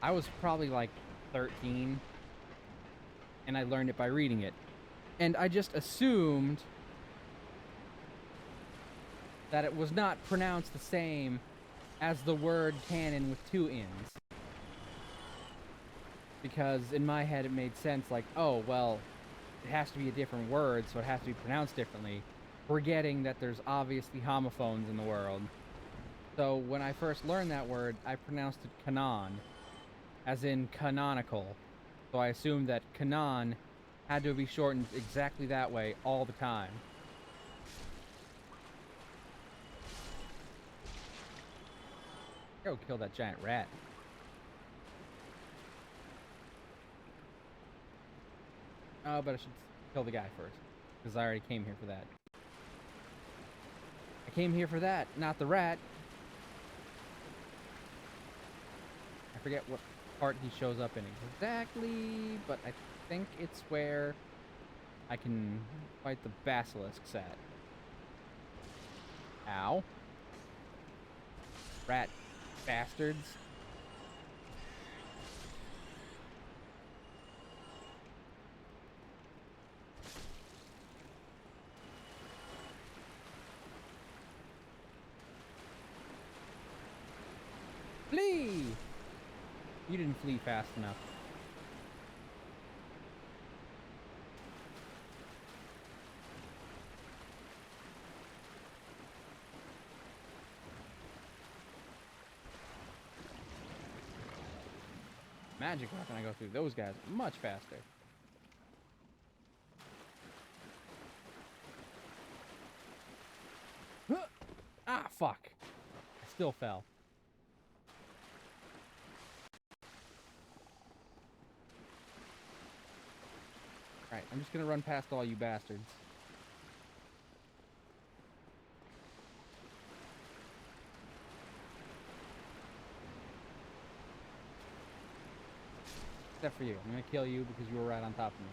Speaker 9: I was probably like 13, and I learned it by reading it. And I just assumed that it was not pronounced the same as the word cannon with 2 N's. Because in my head it made sense, like, oh, well, it has to be a different word, so it has to be pronounced differently, forgetting that there's obviously homophones in the world. So when I first learned that word, I pronounced it canon. as in canonical. So I assumed that canon had to be shortened exactly that way all the time. Go kill that giant rat. Oh, but I should kill the guy first, because I already came here for that. I came here for that, not the rat. I forget what part he shows up in exactly, but I think it's where I can fight the basilisks at. Ow. Rat bastards. Flee! You didn't flee fast enough. Magic weapon, I go through those guys much faster. Ah, fuck. I still fell. Alright, I'm just gonna run past all you bastards. Except for you. I'm gonna kill you because you were right on top of me.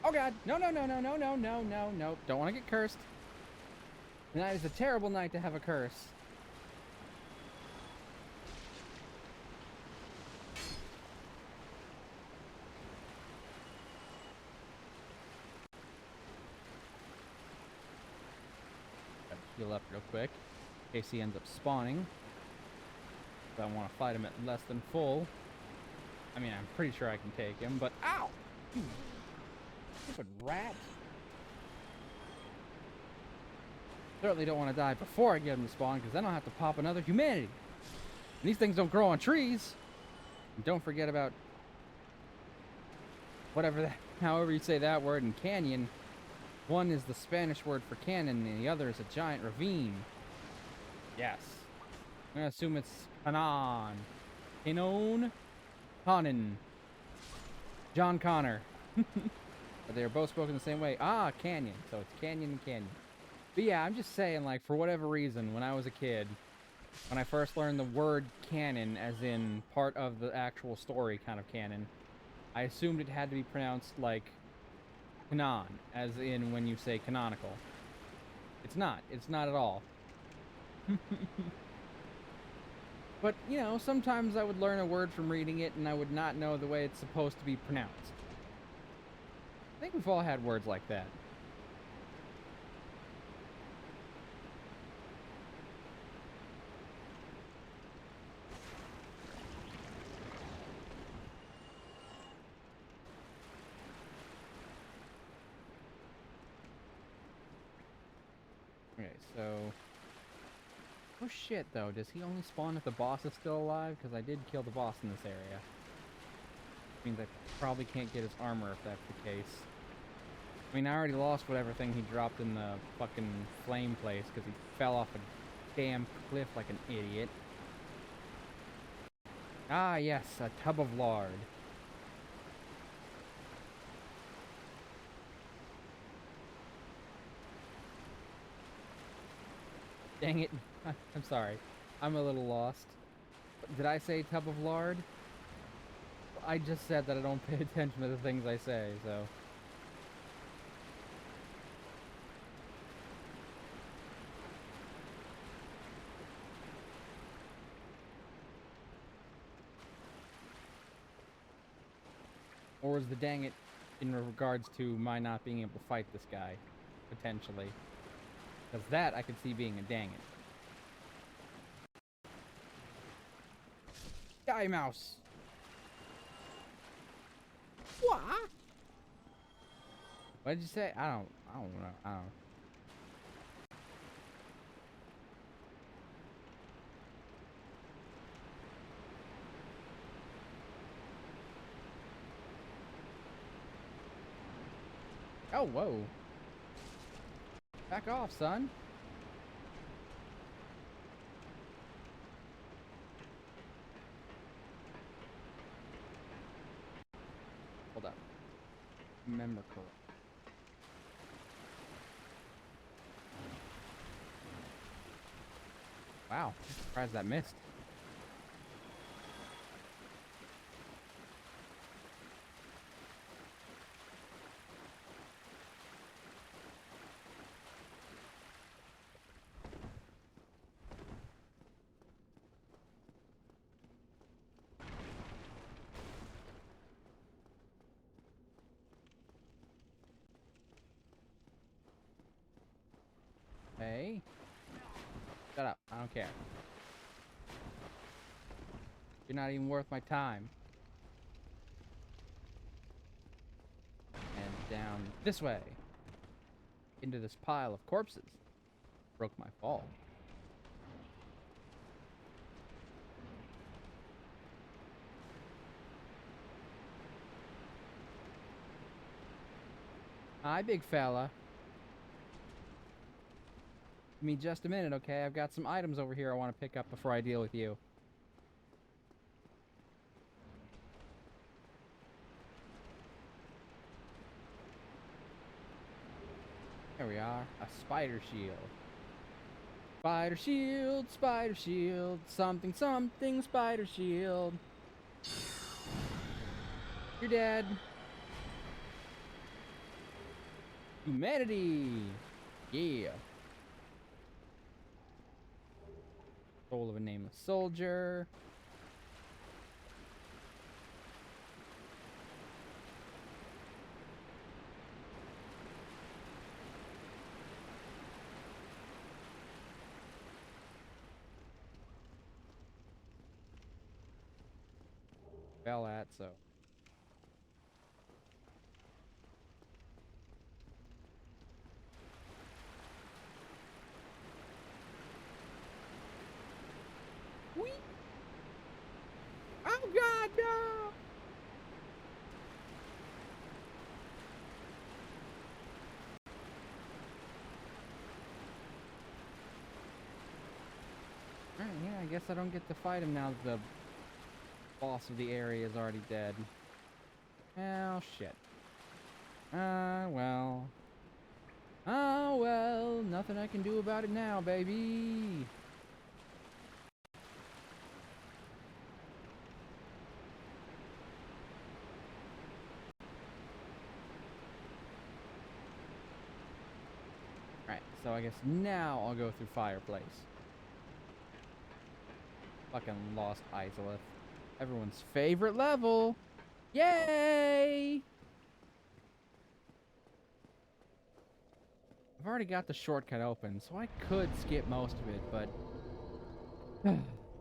Speaker 9: Oh god! No, no, no, no, no, no, no, no, no. Don't want to get cursed. Tonight is a terrible night to have a curse. Gotta heal up real quick in case he ends up spawning. But I want to fight him at less than full. I mean, I'm pretty sure I can take him, but ow! You stupid rat! Certainly don't want to die before I get him to spawn, because then I'll have to pop another humanity. And these things don't grow on trees. And don't forget about whatever that, however you say that word in canyon. One is the Spanish word for cannon, and the other is a giant ravine. Yes. I'm gonna assume it's canon. Canon? Conan. John Connor. But they're both spoken the same way. Ah, canyon. So it's canyon and canyon. But yeah, I'm just saying, like, for whatever reason, when I was a kid, when I first learned the word canon, as in part of the actual story kind of canon, I assumed it had to be pronounced like canon, as in when you say canonical. It's not. It's not at all. But, you know, sometimes I would learn a word from reading it, and I would not know the way it's supposed to be pronounced. I think we've all had words like that. Okay, so... Oh shit, though. Does he only spawn if the boss is still alive? Because I did kill the boss in this area. Which means I probably can't get his armor if that's the case. I mean, I already lost whatever thing he dropped in the fucking flame place because he fell off a damn cliff like an idiot. Ah, yes, a tub of lard. Dang it. I'm sorry. I'm a little lost. Did I say tub of lard? I just said that I don't pay attention to the things I say, so... Or is the dang it in regards to my not being able to fight this guy, potentially? Because that I could see being a dang it. Die, mouse! What? What did you say? I don't know. Oh, whoa. Back off, son. Hold up. Remember correct. Wow, I'm surprised that missed. Hey. Shut up. I don't care. You're not even worth my time. And down this way. Into this pile of corpses. Broke my fall. Hi, big fella. Give me just a minute, okay? I've got some items over here I want to pick up before I deal with you. There we are. A spider shield. Spider shield, something, something, spider shield. You're dead. Humanity. Yeah. Soul of a nameless soldier. Fell at, so. Whee! Oh God, no! Alright, yeah, I guess I don't get to fight him now that the boss of the area is already dead. Oh, shit. Well. Oh, well, nothing I can do about it now, baby. Alright, so I guess now I'll go through Fireplace. Fucking Lost Izalith. Everyone's favorite level. Yay! I've already got the shortcut open, so I could skip most of it, but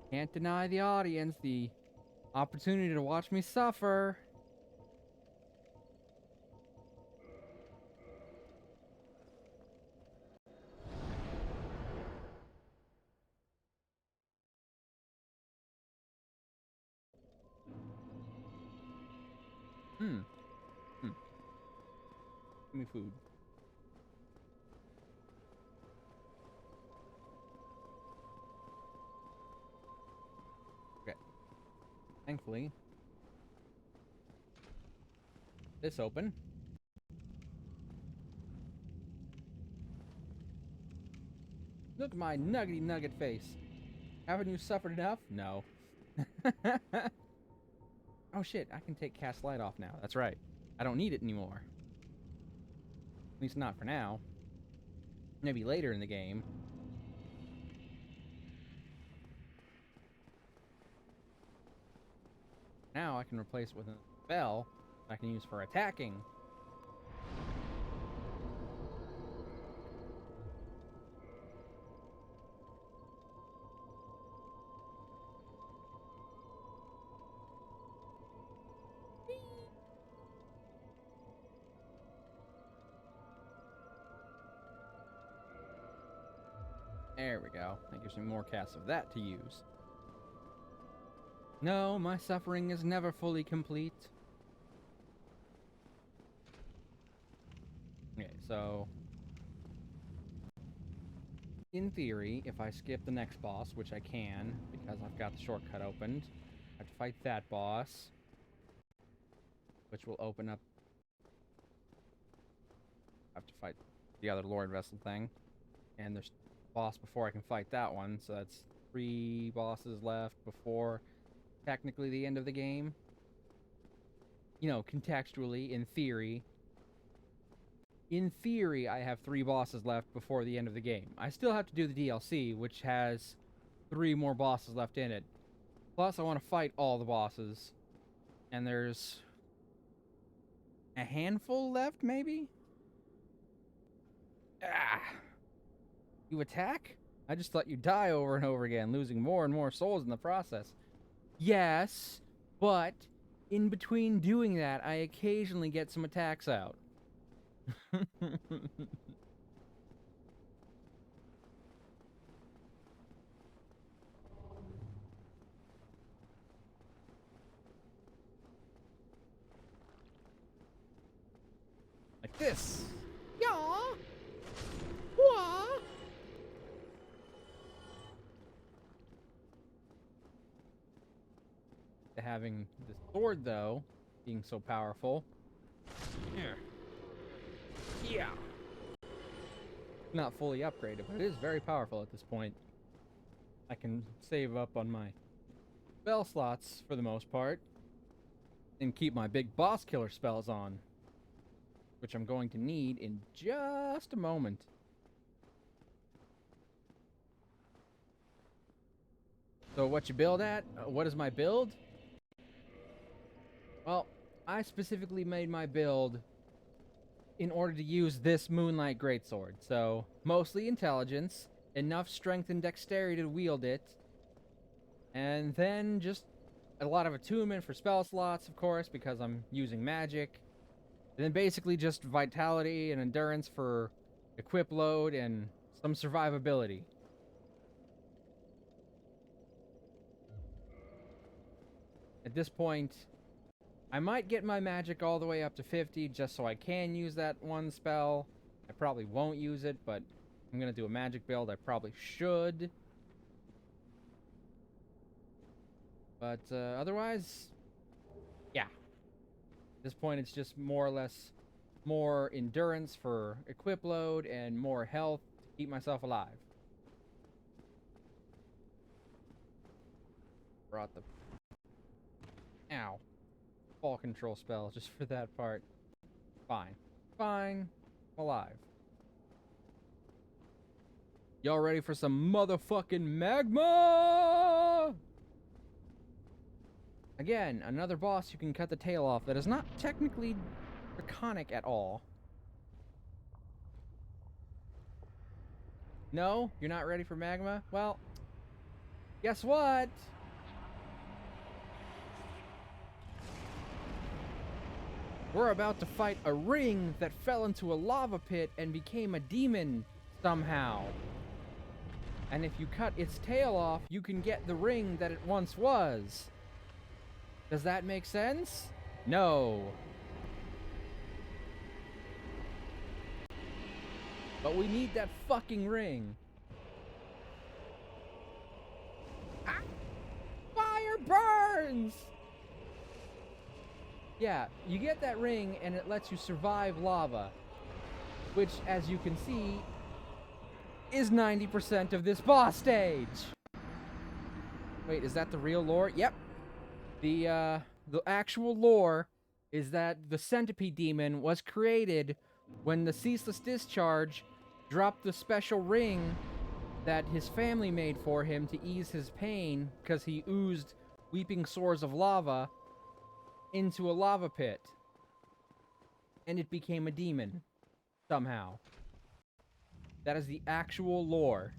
Speaker 9: can't deny the audience the opportunity to watch me suffer. Hmm. Give me food. Okay. Thankfully, this open. Look at my nuggety nugget face. Haven't you suffered enough? No. Oh shit, I can take cast light off now. That's right. I don't need it anymore. At least not for now. Maybe later in the game. Now I can replace it with a spell I can use for attacking. There we go. That gives me more casts of that to use. No, my suffering is never fully complete. So, in theory, if I skip the next boss, which I can, because I've got the shortcut opened, I have to fight that boss, which will open up... I have to fight the other Lord Vessel thing. And there's a boss before I can fight that one, so that's 3 bosses left before technically the end of the game. You know, contextually, in theory, I have 3 bosses left before the end of the game. I still have to do the DLC, which has 3 more bosses left in it. Plus, I want to fight all the bosses. And there's a handful left, maybe? Ah! You attack? I just let you die over and over again, losing more and more souls in the process. Yes, but in between doing that, I occasionally get some attacks out. Like this. Yeah. Wah. Having the sword, though, being so powerful. Here. Yeah. Not fully upgraded, but it is very powerful at this point. I can save up on my spell slots for the most part and keep my big boss killer spells on, which I'm going to need in just a moment. So what you build at? What is my build? Well, I specifically made my build in order to use this Moonlight Greatsword. So, mostly intelligence, enough strength and dexterity to wield it, and then just a lot of attunement for spell slots, of course, because I'm using magic. And then basically just vitality and endurance for equip load and some survivability. At this point, I might get my magic all the way up to 50 just so I can use that one spell. I probably won't use it, but I'm going to do a magic build. I probably should. But otherwise, yeah. At this point, it's just more or less more endurance for equip load and more health to keep myself alive. Brought the... Ow. Fall control spell just for that part. Fine. Fine. I'm alive. Y'all ready for some motherfucking magma? Again, another boss you can cut the tail off that is not technically draconic at all. No? You're not ready for magma? Well, guess what? We're about to fight a ring that fell into a lava pit and became a demon somehow. And if you cut its tail off, you can get the ring that it once was. Does that make sense? No. But we need that fucking ring. Ah! Fire burns! Yeah, you get that ring and it lets you survive lava. Which, as you can see, is 90% of this boss stage. Wait, is that the real lore? Yep. The actual lore is that the centipede demon was created when the ceaseless discharge dropped the special ring that his family made for him to ease his pain because he oozed weeping sores of lava into a lava pit. And it became a demon. Somehow. That is the actual lore.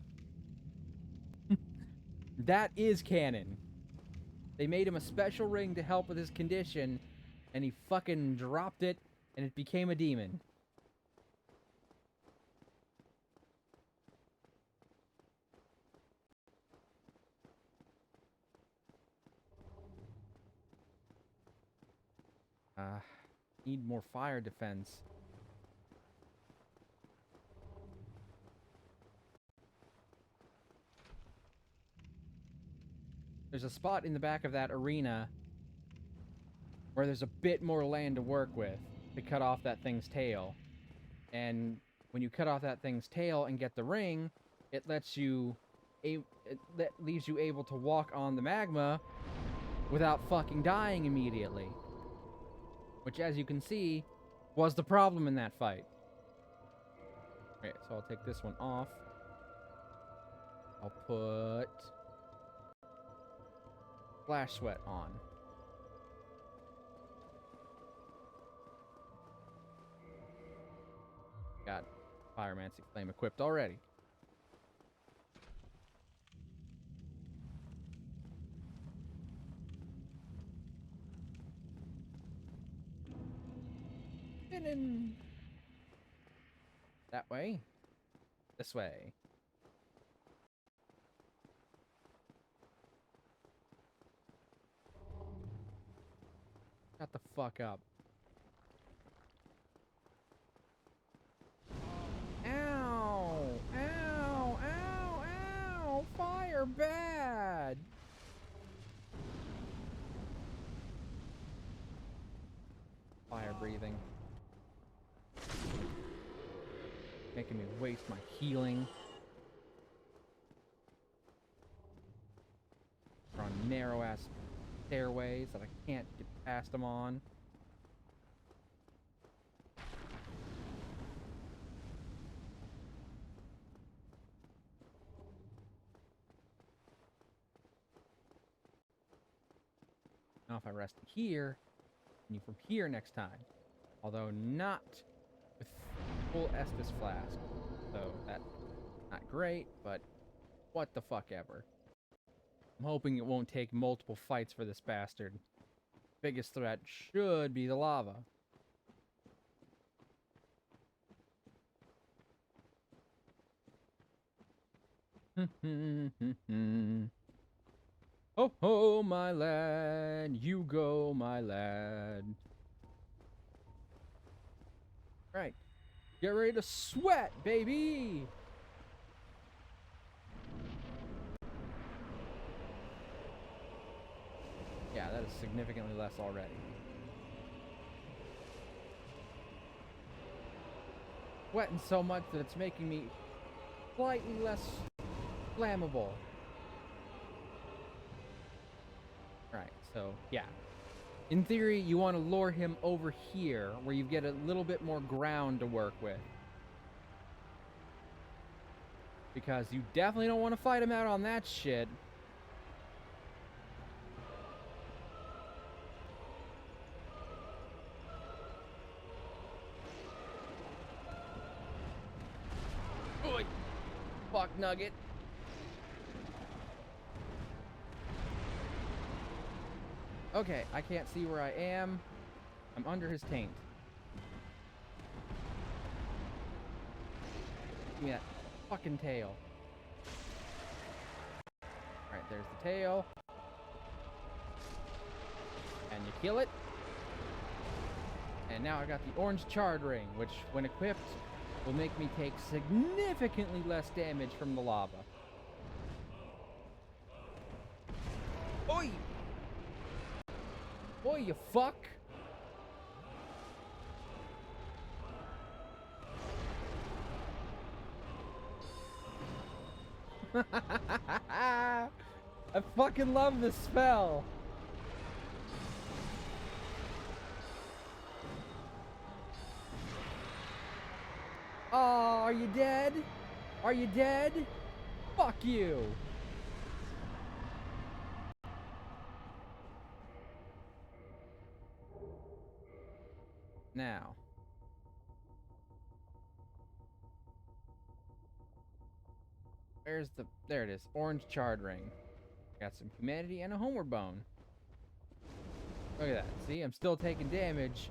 Speaker 9: That is canon. They made him a special ring to help with his condition, and he fucking dropped it, and it became a demon. Need more fire defense. there's a spot in the back of that arena where there's a bit more land to work with to cut off that thing's tail. And when you cut off that thing's tail and get the ring, it lets you... leaves you able to walk on the magma without fucking dying immediately. Which, as you can see, was the problem in that fight. Okay, so I'll take this one off. I'll put Flash Sweat on. Got Pyromancy Flame equipped already. Spinning. That way. This way. Shut the fuck up. Ow! Ow! Ow! Ow! Fire bad! Fire breathing. Making me waste my healing. We're on narrow-ass stairways that I can't get past them on. Now if I rest here, continue from here next time. Although not with full Estus Flask. So that's not great, but what the fuck ever. I'm hoping it won't take multiple fights for this bastard. Biggest threat should be the lava. Ho ho, my lad, you go, my lad. Right, get ready to sweat, baby! Yeah, that is significantly less already. Sweating so much that it's making me slightly less flammable. Right, so, yeah. In theory, you want to lure him over here, where you get a little bit more ground to work with. Because you definitely don't want to fight him out on that shit. Oi! Fuck nugget. Okay, I can't see where I am. I'm under his taint. Give me that fucking tail. Alright, there's the tail. And you kill it. And now I got the orange charred ring, which, when equipped, will make me take significantly less damage from the lava. Oi! Boy, you fuck! I fucking love this spell! Oh, are you dead? Are you dead? Fuck you! Now. Where's the... There it is. Orange charred ring. Got some humanity and a homeward bone. Look at that. See? I'm still taking damage.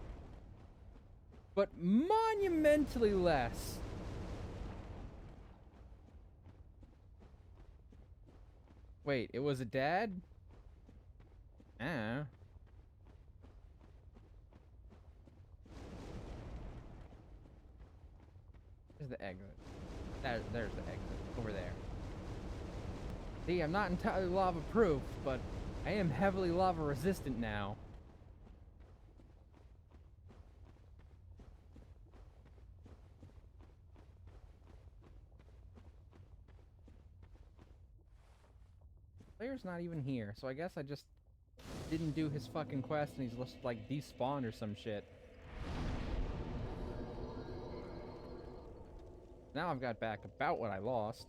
Speaker 9: But monumentally less. Wait, it was a dad? Ah. There's the exit. There's the exit. Over there. See, I'm not entirely lava proof, but I am heavily lava resistant now. Player's not even here, so I guess I just didn't do his fucking quest and he's just like despawned or some shit. Now I've got back about what I lost.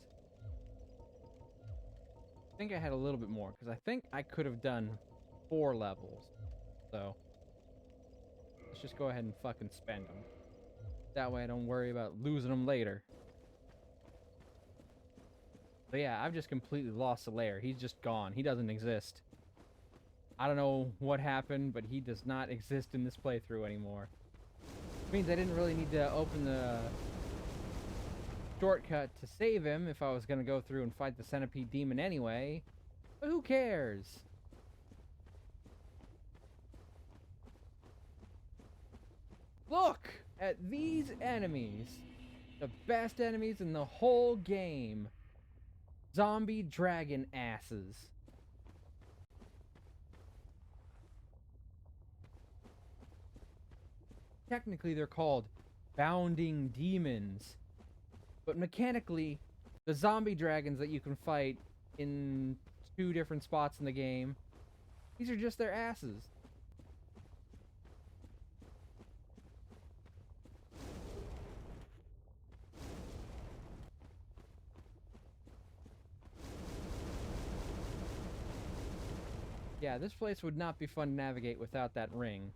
Speaker 9: I think I had a little bit more, because I think I could have done 4 levels. So, let's just go ahead and fucking spend them. That way I don't worry about losing them later. But yeah, I've just completely lost the lair. He's just gone. He doesn't exist. I don't know what happened, but he does not exist in this playthrough anymore. Which means I didn't really need to open the shortcut to save him if I was going to go through and fight the centipede demon anyway. But who cares? Look at these enemies. The best enemies in the whole game. Zombie dragon asses. Technically, they're called bounding demons. But mechanically, the zombie dragons that you can fight in 2 different spots in the game, these are just their asses. Yeah, this place would not be fun to navigate without that ring.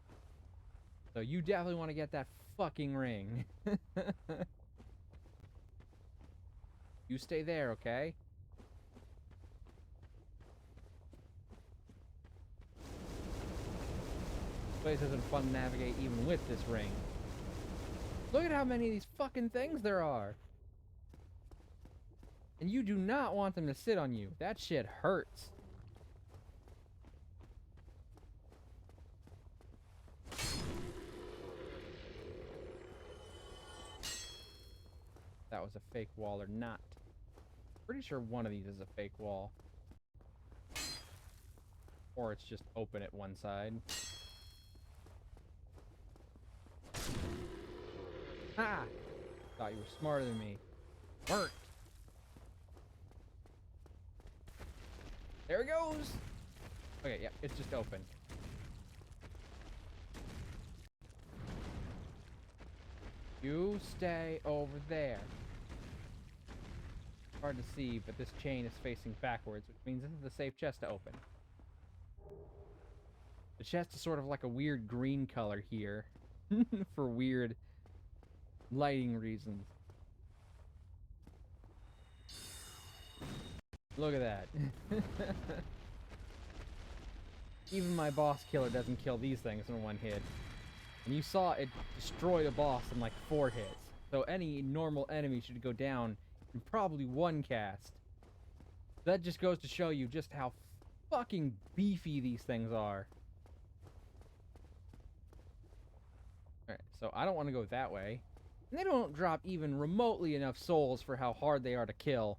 Speaker 9: So you definitely want to get that fucking ring. You stay there, okay? This place isn't fun to navigate even with this ring. Look at how many of these fucking things there are. And you do not want them to sit on you. That shit hurts. That was a fake wall or not. Pretty sure one of these is a fake wall. Or it's just open at one side. Ha! Thought you were smarter than me. Burnt! There it goes! Okay, yeah, it's just open. You stay over there. Hard to see, but this chain is facing backwards, which means this is a safe chest to open. The chest is sort of like a weird green color here. For weird lighting reasons. Look at that. Even my boss killer doesn't kill these things in 1 hit. And you saw it destroy the boss in like 4 hits. So any normal enemy should go down in probably 1 cast. That just goes to show you just how fucking beefy these things are. Alright, so I don't want to go that way. And they don't drop even remotely enough souls for how hard they are to kill.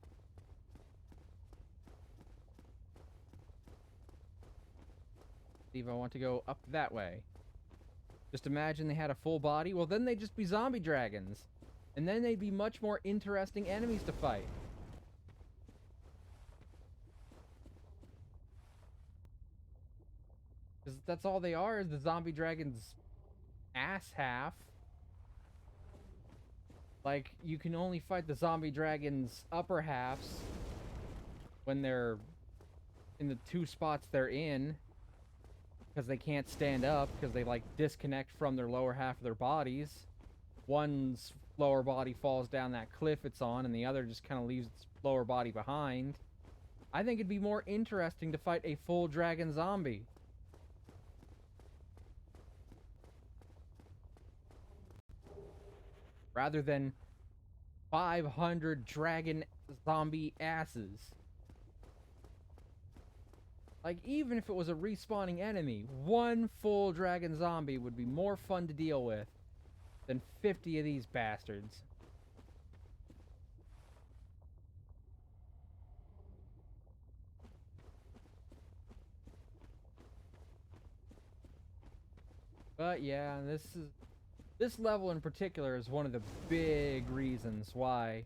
Speaker 9: See if I want to go up that way. Just imagine they had a full body. Well, then they'd just be zombie dragons. And then they'd be much more interesting enemies to fight. Because that's all they are, is the zombie dragon's ass half. Like, you can only fight the zombie dragon's upper halves when they're in the 2 spots they're in. Because they can't stand up, because they, like, disconnect from their lower half of their bodies. One's lower body falls down that cliff it's on, and the other just kind of leaves its lower body behind. I think it'd be more interesting to fight a full dragon zombie. Rather than 500 dragon zombie asses. Like, even if it was a respawning enemy, 1 full dragon zombie would be more fun to deal with than 50 of these bastards. . But yeah, this level in particular is one of the big reasons why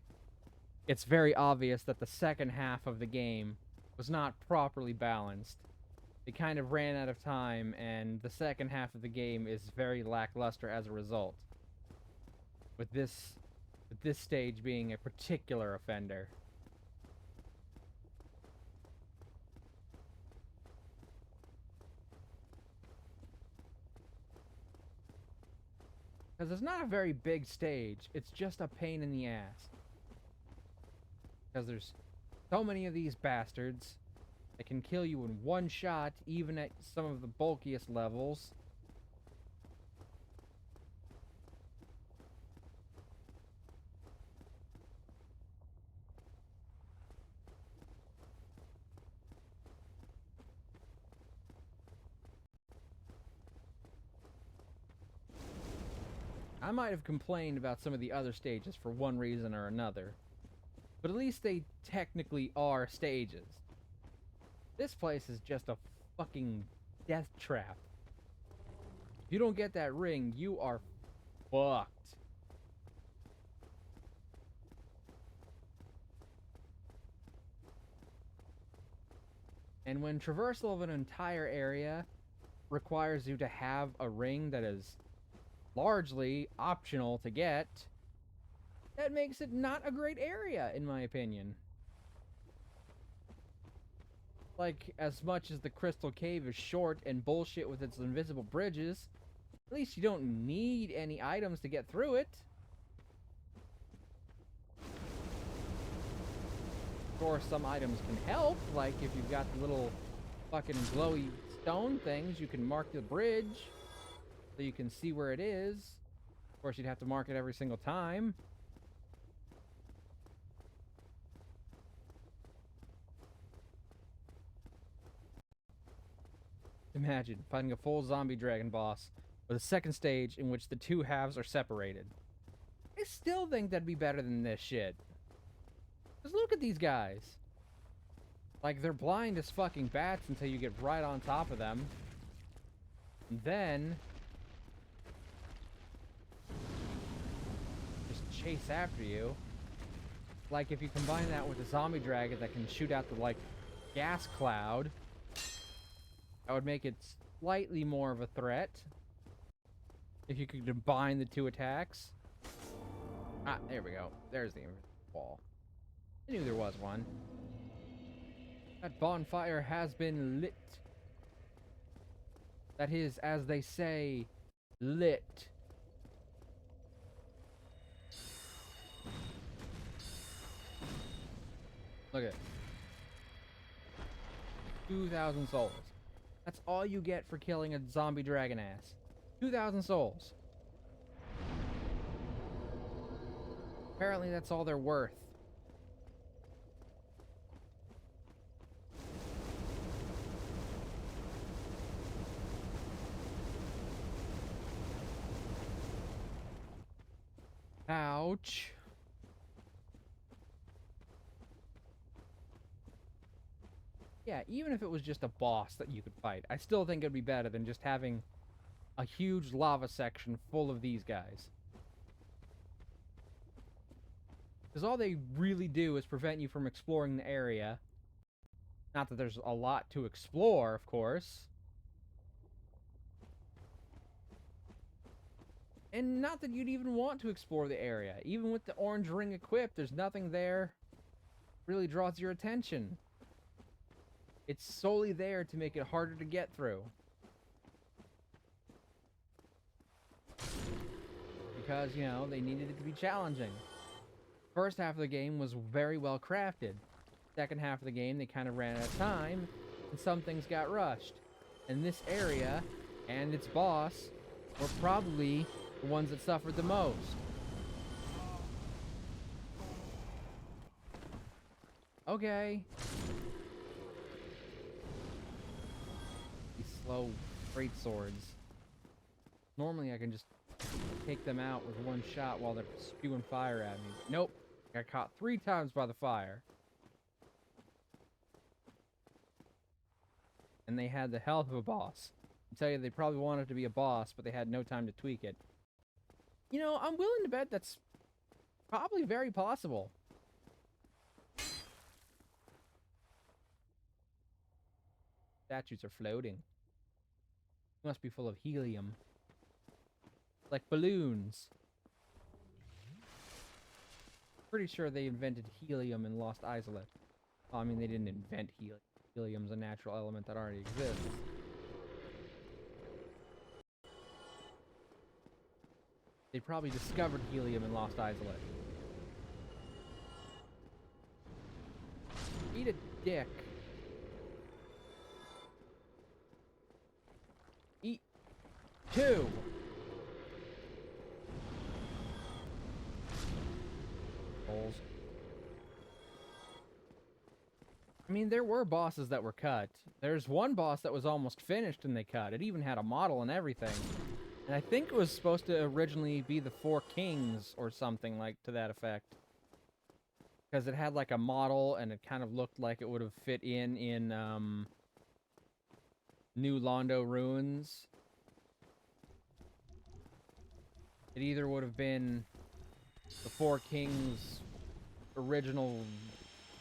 Speaker 9: it's very obvious that the second half of the game was not properly balanced. They kind of ran out of time, and the second half of the game is very lackluster as a result. With this stage being a particular offender. Because it's not a very big stage, it's just a pain in the ass. Because there's so many of these bastards that can kill you in one shot, even at some of the bulkiest levels. I might have complained about some of the other stages for one reason or another, but at least they technically are stages. This place is just a fucking death trap. If you don't get that ring, you are fucked. And when traversal of an entire area requires you to have a ring that is largely optional to get, that makes it not a great area, in my opinion. Like, as much as the Crystal Cave is short and bullshit with its invisible bridges, at least you don't need any items to get through it. Of course, some items can help, like if you've got the little fucking glowy stone things, you can mark the bridge so you can see where it is. Of course, you'd have to mark it every single time. Imagine fighting a full zombie dragon boss with a second stage in which the two halves are separated. I still think that'd be better than this shit. Just look at these guys. Like, they're blind as fucking bats until you get right on top of them. And then just chase after you. Like, if you combine that with a zombie dragon that can shoot out the, like, gas cloud, that would make it slightly more of a threat. If you could combine the two attacks. Ah, there we go. There's the wall. I knew there was one. That bonfire has been lit. That is, as they say, lit. Look at it. 2,000 souls. That's all you get for killing a zombie dragon ass. 2,000 souls. Apparently that's all they're worth. Ouch. Yeah, even if it was just a boss that you could fight, I still think it'd be better than just having a huge lava section full of these guys. Because all they really do is prevent you from exploring the area. Not that there's a lot to explore, of course. And not that you'd even want to explore the area. Even with the orange ring equipped, there's nothing there really draws your attention. It's solely there to make it harder to get through. Because, you know, they needed it to be challenging. First half of the game was very well crafted. Second half of the game, they kind of ran out of time, and some things got rushed. And this area and its boss were probably the ones that suffered the most. Okay. These slow great swords. Normally I can just take them out with one shot while they're spewing fire at me. But nope. I got caught 3 times by the fire. And they had the health of a boss. tell you they probably wanted to be a boss, but they had no time to tweak it. You know, I'm willing to bet that's probably very possible. Statues are floating. Must be full of helium. Like balloons. Pretty sure they invented helium in Lost Isolate. Well, I mean, they didn't invent helium. Helium's a natural element that already exists. They probably discovered helium in Lost Isolate. Eat a dick. Eat two. Balls. I mean, there were bosses that were cut. There's one boss that was almost finished and they cut. It even had a model and everything. And I think it was supposed to originally be the Four Kings or something like to that effect. Because it had like a model and it kind of looked like it would have fit in New Londo Ruins. It either would have been the Four Kings' original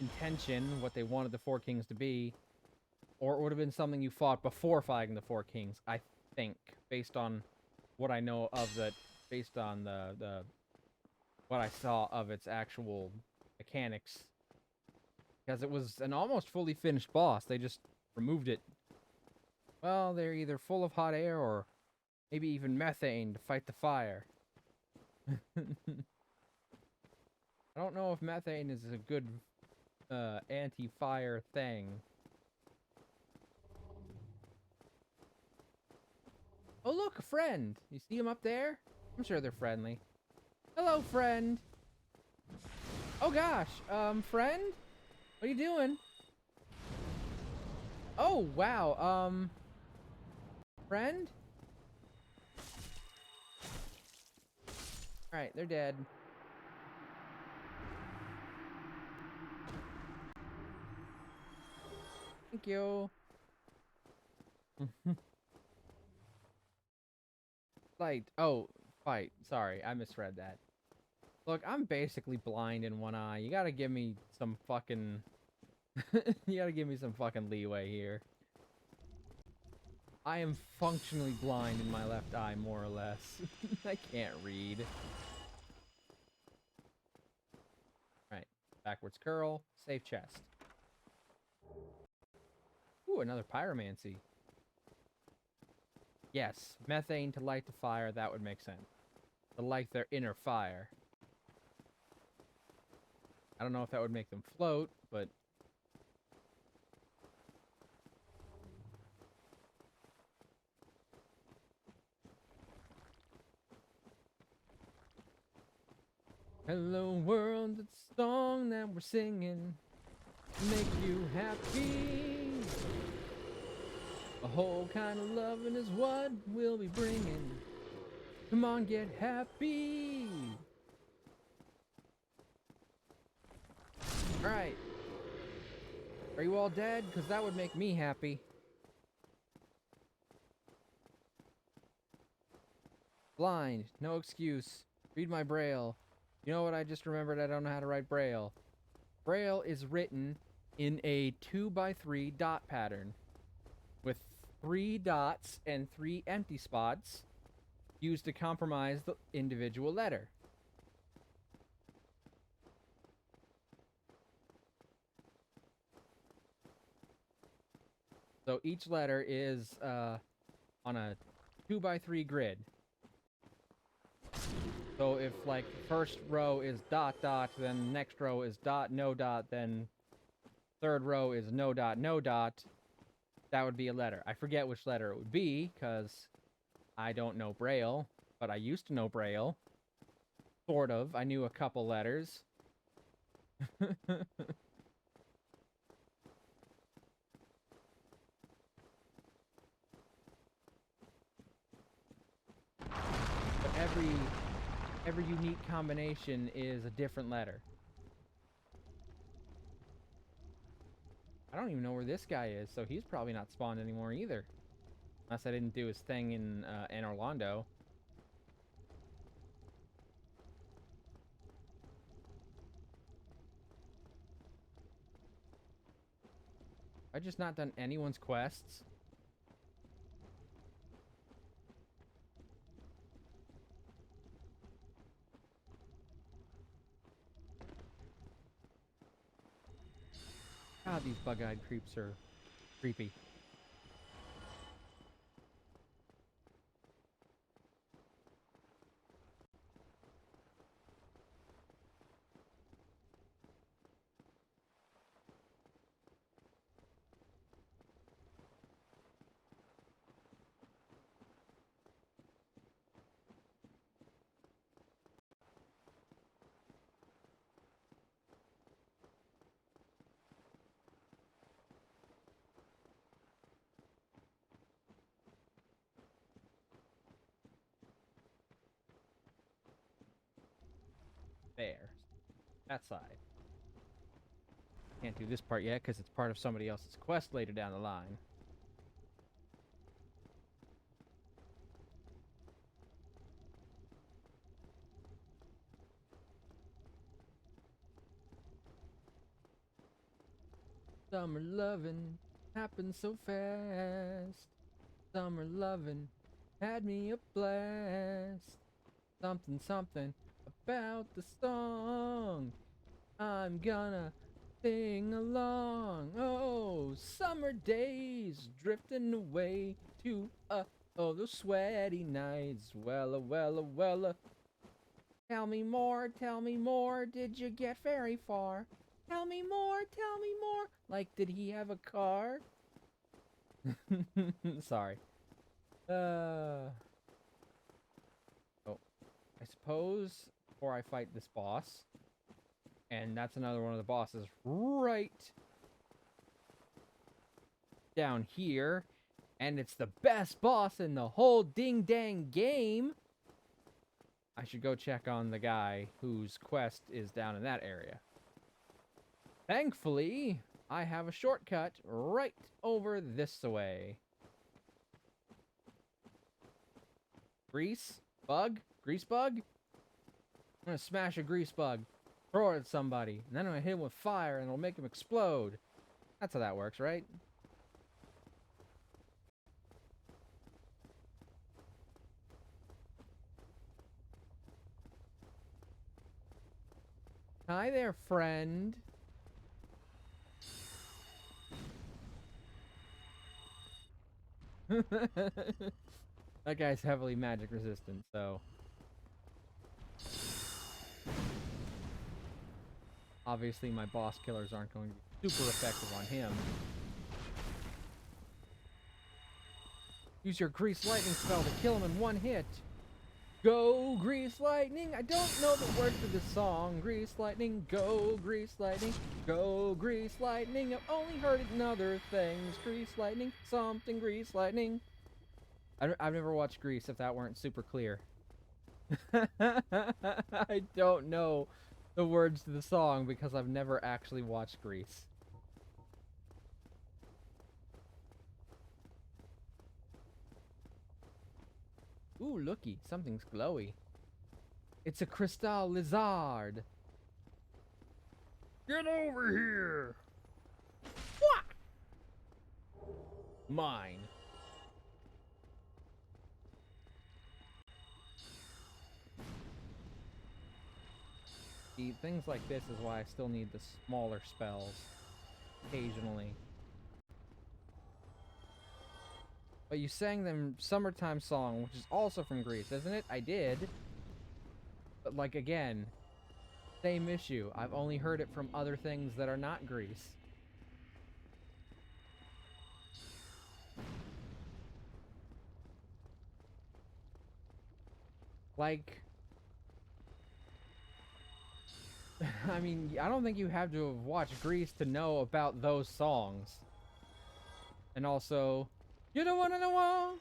Speaker 9: intention, what they wanted the Four Kings to be, or it would have been something you fought before fighting the Four Kings, I think, based on what I know of it, based on the what I saw of its actual mechanics. Because it was an almost fully finished boss, they just removed it. Well, they're either full of hot air or maybe even methane to fight the fire. I don't know if methane is a good anti-fire thing. Oh look, a friend! You see him up there? I'm sure they're friendly. Hello, friend! Oh gosh, friend? What are you doing? Oh, wow, friend? Alright, they're dead. Thank you. Like, oh, fight. Sorry, I misread that. Look, I'm basically blind in one eye. You gotta give me some fucking... you gotta give me some fucking leeway here. I am functionally blind in my left eye, more or less. I can't read. Right. Backwards curl. Safe chest. Ooh, another pyromancy. Yes, methane to light the fire, that would make sense. To light their inner fire. I don't know if that would make them float, but... Hello world, it's a song that we're singing. Make you happy. A whole kind of loving is what we'll be bringing. Come on, get happy. Alright. Are you all dead? Because that would make me happy. Blind. No excuse. Read my braille. You know what I just remembered? I don't know how to write braille. Braille is written in a 2x3 dot pattern. With 3 dots and 3 empty spots used to compromise the individual letter. So each letter is on a 2x3 grid. So if like first row is dot dot, then next row is dot no dot, then third row is no dot no dot, that would be a letter. I forget which letter it would be because I don't know Braille, but I used to know Braille. Sort of. I knew a couple letters. But every unique combination is a different letter. I don't even know where this guy is, so he's probably not spawned anymore either. Unless I didn't do his thing in Orlando. I just not done anyone's quests. God, these bug-eyed creeps are creepy. There. That side. Can't do this part yet because it's part of somebody else's quest later down the line. Summer lovin' happened so fast. Summer lovin' had me a blast. Something, something about the song. I'm gonna sing along. Oh, summer days drifting away to oh, those sweaty nights. Wella. Tell me more. Did you get very far? Tell me more. Like, did he have a car? Sorry. Oh, I suppose before I fight this boss, and that's another one of the bosses right down here, and it's the best boss in the whole ding dang game. I should go check on the guy whose quest is down in that area. Thankfully, I have a shortcut right over this way. Grease bug? I'm gonna smash a grease bug, throw it at somebody, and then I'm gonna hit him with fire and it'll make him explode. That's how that works, right? Hi there, friend. That guy's heavily magic resistant, so obviously my boss killers aren't going to be super effective on him. Use your grease lightning spell to kill him in one hit. Go grease lightning. I don't know the words to this song. Grease lightning, go grease lightning, go grease lightning. I've only heard it in other things. Grease lightning, something grease lightning. I've never watched Grease, if that weren't super clear. I don't know the words to the song because I've never actually watched Grease. Ooh, looky, something's glowy. It's a crystal lizard. Get over here! What? Mine. See, things like this is why I still need the smaller spells occasionally. But you sang them Summertime Song, which is also from Greece, isn't it? I did. But like, again, same issue. I've only heard it from other things that are not Greece. Like, I mean, I don't think you have to have watched Grease to know about those songs. And also, you don't wanna know all.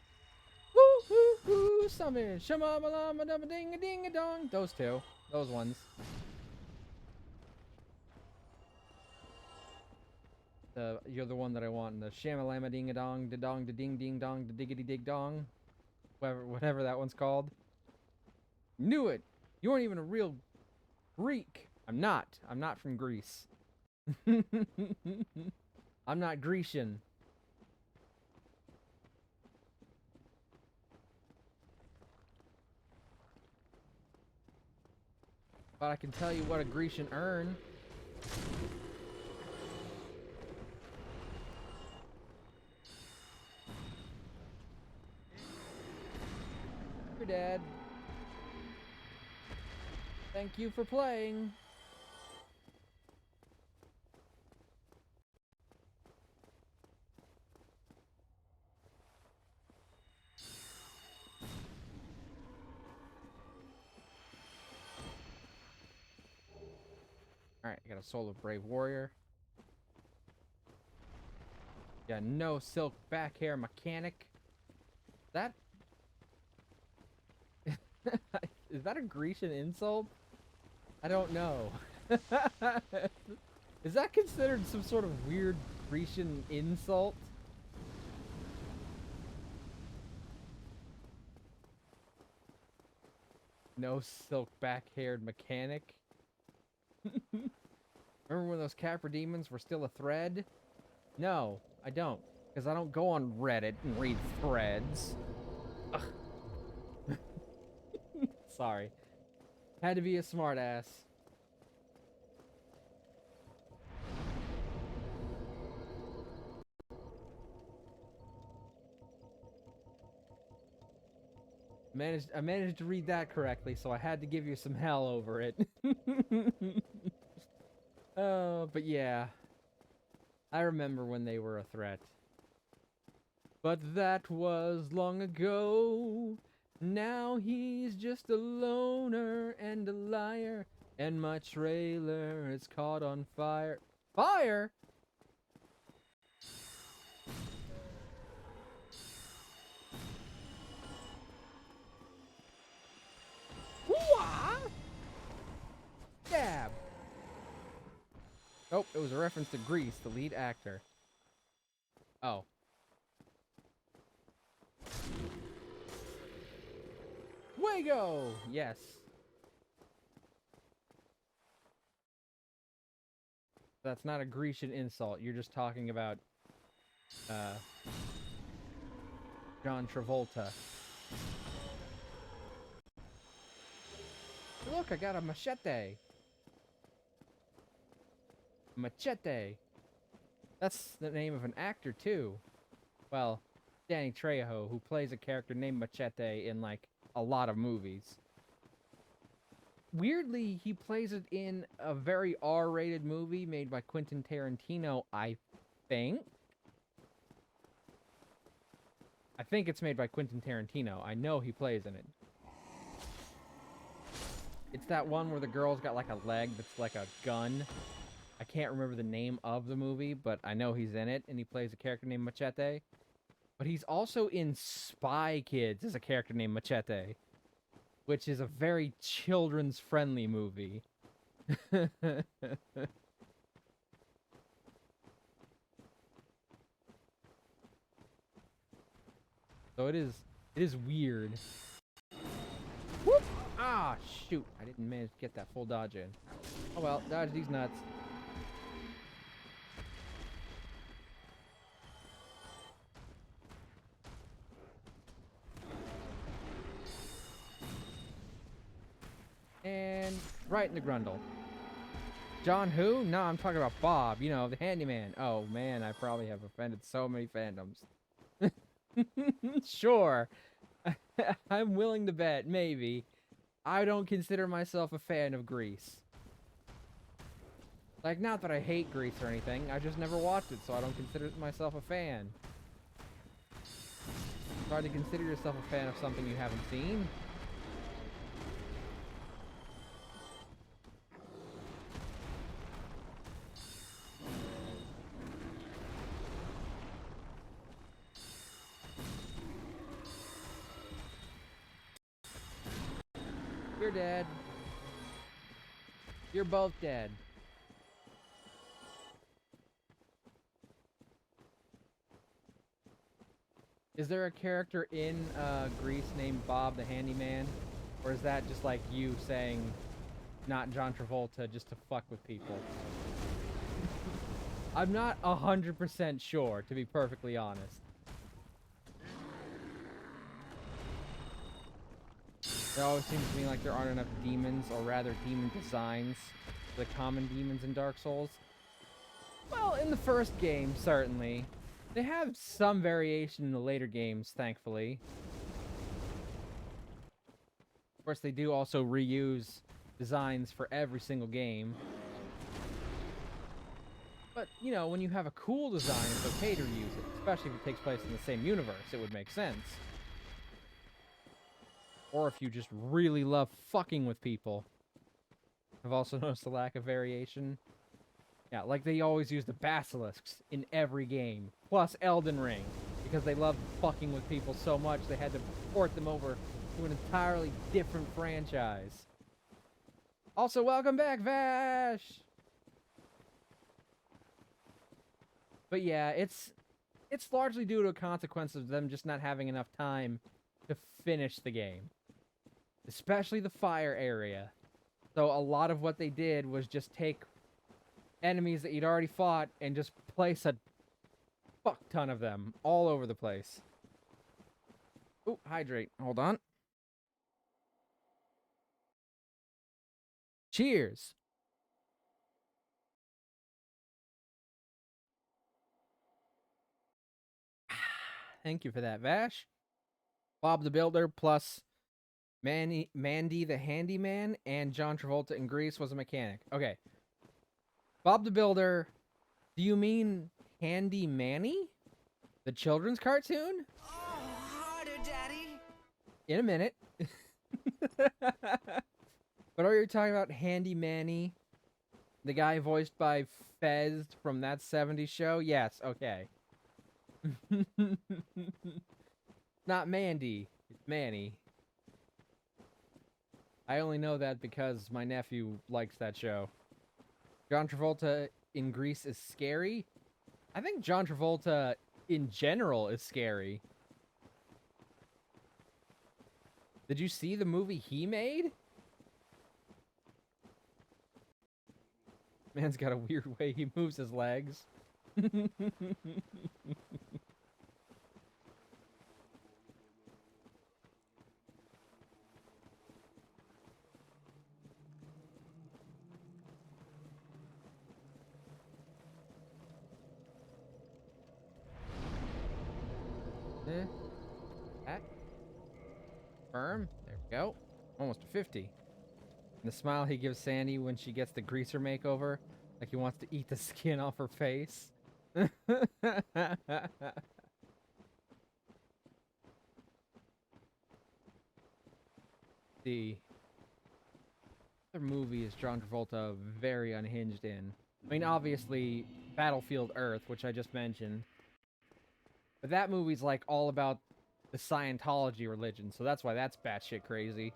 Speaker 9: Woo hoo hoo, summon, shama malama dum ding a ding a dong. Those two, those ones. You're the one that I want. The shamalama ding a dong, da dong, da ding ding dong, da diggity dig dong. Whatever that one's called. Knew it! You aren't even a real Greek. I'm not. I'm not from Greece. I'm not Grecian. But I can tell you what a Grecian earn. Your dad. Thank you for playing. Alright, I got a Soul of Brave Warrior. Got no silk back hair mechanic. That... Is that a Grecian insult? I don't know. Is that considered some sort of weird Grecian insult? No silk back-haired mechanic? Remember when those Capra demons were still a thread? No, I don't. Because I don't go on Reddit and read threads. Ugh. Sorry. Had to be a smartass. I managed to read that correctly, so I had to give you some hell over it. But yeah. I remember when they were a threat. But that was long ago. Now he's just a loner and a liar. And my trailer is caught on fire. Fire?! Hoo-ah! Stab! Oh, it was a reference to Grease, the lead actor. Oh. Fuego! Yes. That's not a Grecian insult. You're just talking about, John Travolta. Look, I got a machete. Machete. That's the name of an actor, too. Well, Danny Trejo, who plays a character named Machete in, like, a lot of movies. Weirdly, he plays it in a very R-rated movie made by Quentin Tarantino, I think. I think it's made by Quentin Tarantino. I know he plays in it. It's that one where the girl's got, like, a leg that's like a gun. I can't remember the name of the movie, but I know he's in it, and he plays a character named Machete. But he's also in Spy Kids as a character named Machete, which is a very children's-friendly movie. So it is weird. Whoop! Ah, shoot. I didn't manage to get that full dodge in. Oh well, dodge these nuts. And right in the grundle. John who? No, I'm talking about Bob, you know, the handyman. Oh man, I probably have offended so many fandoms. Sure. I'm willing to bet, maybe. I don't consider myself a fan of Grease. Like, not that I hate Grease or anything, I just never watched it, so I don't consider myself a fan. It's hard to consider yourself a fan of something you haven't seen. You're dead. You're both dead. Is there a character in Grease named Bob the Handyman? Or is that just like you saying not John Travolta just to fuck with people? I'm not 100% sure, to be perfectly honest. There always seems to me like there aren't enough demons, or rather demon designs, for the common demons in Dark Souls. Well, in the first game, certainly. They have some variation in the later games, thankfully. Of course, they do also reuse designs for every single game. But, you know, when you have a cool design, it's okay to reuse it. Especially if it takes place in the same universe, it would make sense. Or if you just really love fucking with people. I've also noticed a lack of variation. Yeah, like they always use the basilisks in every game. Plus Elden Ring. Because they love fucking with people so much, they had to port them over to an entirely different franchise. Also, welcome back, Vash! But yeah, it's largely due to a consequence of them just not having enough time to finish the game. Especially the fire area. So a lot of what they did was just take enemies that you'd already fought and just place a fuck ton of them all over the place. Ooh, hydrate. Hold on. Cheers. Thank you for that, Vash. Bob the Builder plus Mandy the Handyman and John Travolta in Grease was a mechanic. Okay. Bob the Builder, do you mean Handy Manny? The children's cartoon?
Speaker 1: Oh, harder, Daddy.
Speaker 9: In a minute. But are you talking about Handy Manny? The guy voiced by Fez from That 70s Show? Yes, okay. Not Mandy, it's Manny. I only know that because my nephew likes that show. John Travolta in Grease is scary? I think John Travolta in general is scary. Did you see the movie he made? Man's got a weird way he moves his legs. That. Firm. There we go. Almost a 50. And the smile he gives Sandy when she gets the greaser makeover, like he wants to eat the skin off her face. The other movie is John Travolta very unhinged in. I mean, obviously, Battlefield Earth, which I just mentioned. But that movie's like all about the Scientology religion, so that's why that's batshit crazy.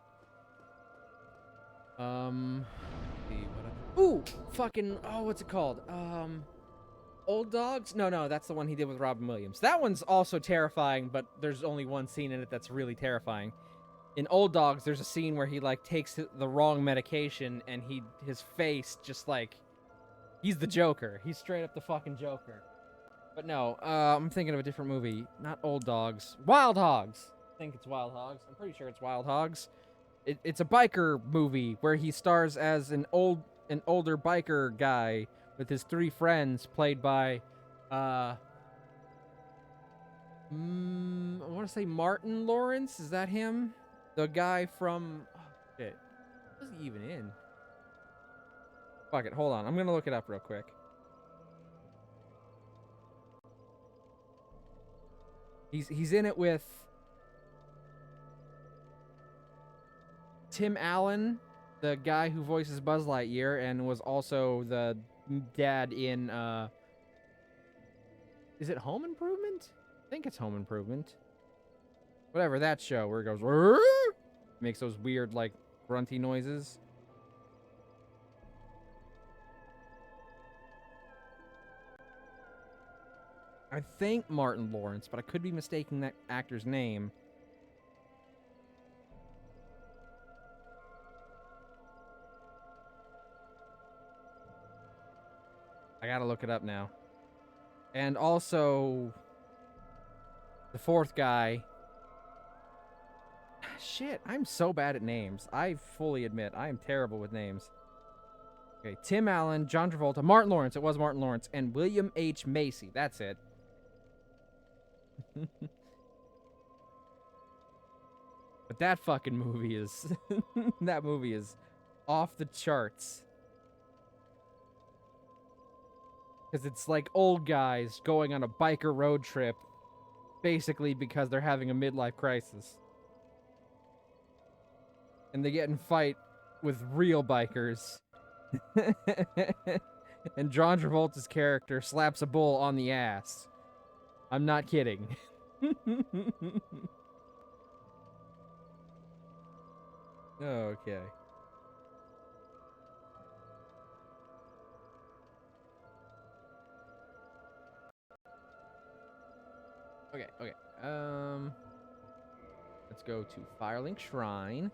Speaker 9: Ooh, fucking, oh, what's it called? Old Dogs? No, that's the one he did with Robin Williams. That one's also terrifying, but there's only one scene in it that's really terrifying. In Old Dogs, there's a scene where he, like, takes the wrong medication, and his face just, like, he's the Joker. He's straight up the fucking Joker. But no, I'm thinking of a different movie. Not Old Dogs. Wild Hogs! I think it's Wild Hogs. I'm pretty sure it's Wild Hogs. It's a biker movie where he stars as an older biker guy with his 3 friends, played by, I want to say Martin Lawrence. Is that him? The guy from, oh, shit. What was he even in? Fuck it, hold on. I'm gonna look it up real quick. He's in it with Tim Allen, the guy who voices Buzz Lightyear and was also the dad in, is it Home Improvement? I think it's Home Improvement. Whatever, that show where it goes, "Rrrr!" Makes those weird, like, grunty noises. I think Martin Lawrence, but I could be mistaking that actor's name. I gotta look it up now. And also, the fourth guy. Shit, I'm so bad at names. I fully admit, I am terrible with names. Okay, Tim Allen, John Travolta, Martin Lawrence. It was Martin Lawrence. And William H. Macy. That's it. But that fucking movie is... that movie is off the charts. Because it's like old guys going on a biker road trip, basically because they're having a midlife crisis. And they get in fight with real bikers. And John Travolta's character slaps a bull on the ass. I'm not kidding. Okay. Okay. Let's go to Firelink Shrine.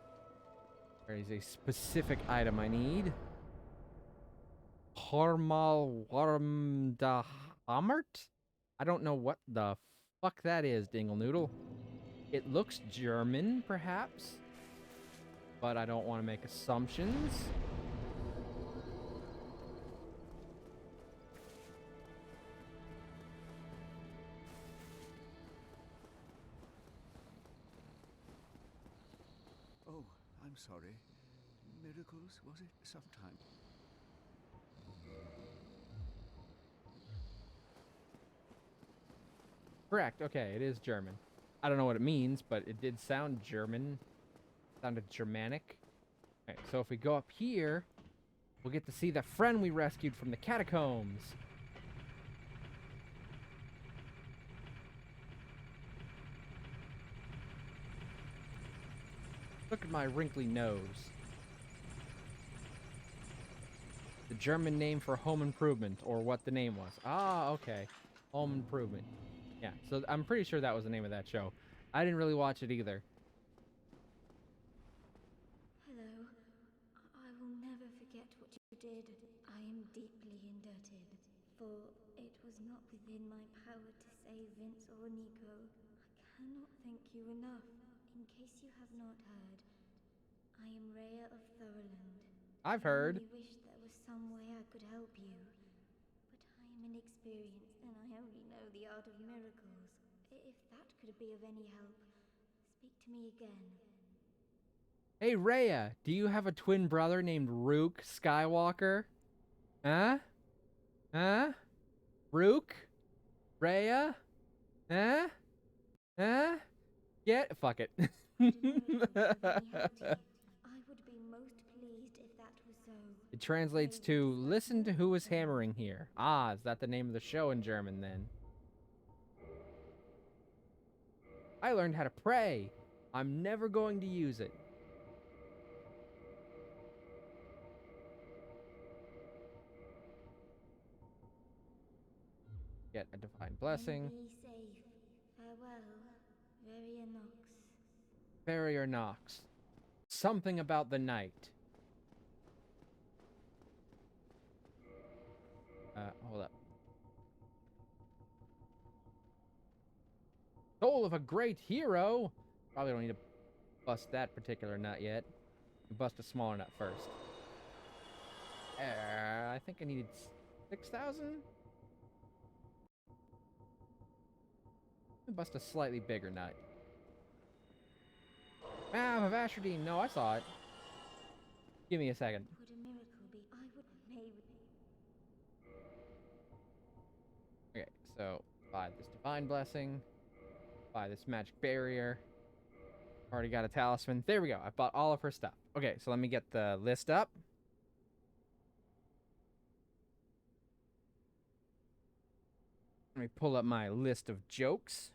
Speaker 9: There is a specific item I need. Harmal Warmdahamert? I don't know what the fuck that is, Dingle Noodle. It looks German, perhaps. But I don't want to make assumptions.
Speaker 6: Oh, I'm sorry. Miracles, was it? Sometime.
Speaker 9: Correct. Okay, it is German. I don't know what it means, but it did sound German. Sounded Germanic. Okay, so if we go up here, we'll get to see the friend we rescued from the catacombs. Look at my wrinkly nose. The German name for home improvement, or what the name was. Ah, okay. Home improvement. Yeah, so I'm pretty sure that was the name of that show. I didn't really watch it either.
Speaker 2: Hello. I will never forget what you did. I am deeply indebted, for it was not within my power to save Vince or Nico. I cannot thank you enough. In case you have not heard, I am Rhea of Thoroland.
Speaker 9: I've heard.
Speaker 2: I only wish there was some way I could help you. But I am inexperienced and I only know the art of miracles. If that could be of any help, speak to me again.
Speaker 9: Hey, Rhea, do you have a twin brother named Rook Skywalker? Huh? Huh? Rook? Rhea? Huh? Huh? Get... Fuck it.
Speaker 2: I would be most pleased if that was so.
Speaker 9: It translates to, listen to who is hammering here. Ah, is that the name of the show in German, then? I learned how to pray. I'm never going to use it. Get a divine blessing.
Speaker 2: Be safe. Farewell, Veria Nox.
Speaker 9: Farrier Knox. Something about the night. Hold up. Soul of a great hero. Probably don't need to bust that particular nut yet. Bust a smaller nut first. I think I needed 6,000. Bust a slightly bigger nut. Ah, Vavashardine. No, I saw it. Give me a second.
Speaker 2: Would a miracle be? I would maybe.
Speaker 9: Okay, so buy this divine blessing. Buy this magic barrier. Already got a talisman. There we go. I bought all of her stuff. Okay, so let me get the list up. Let me pull up my list of jokes.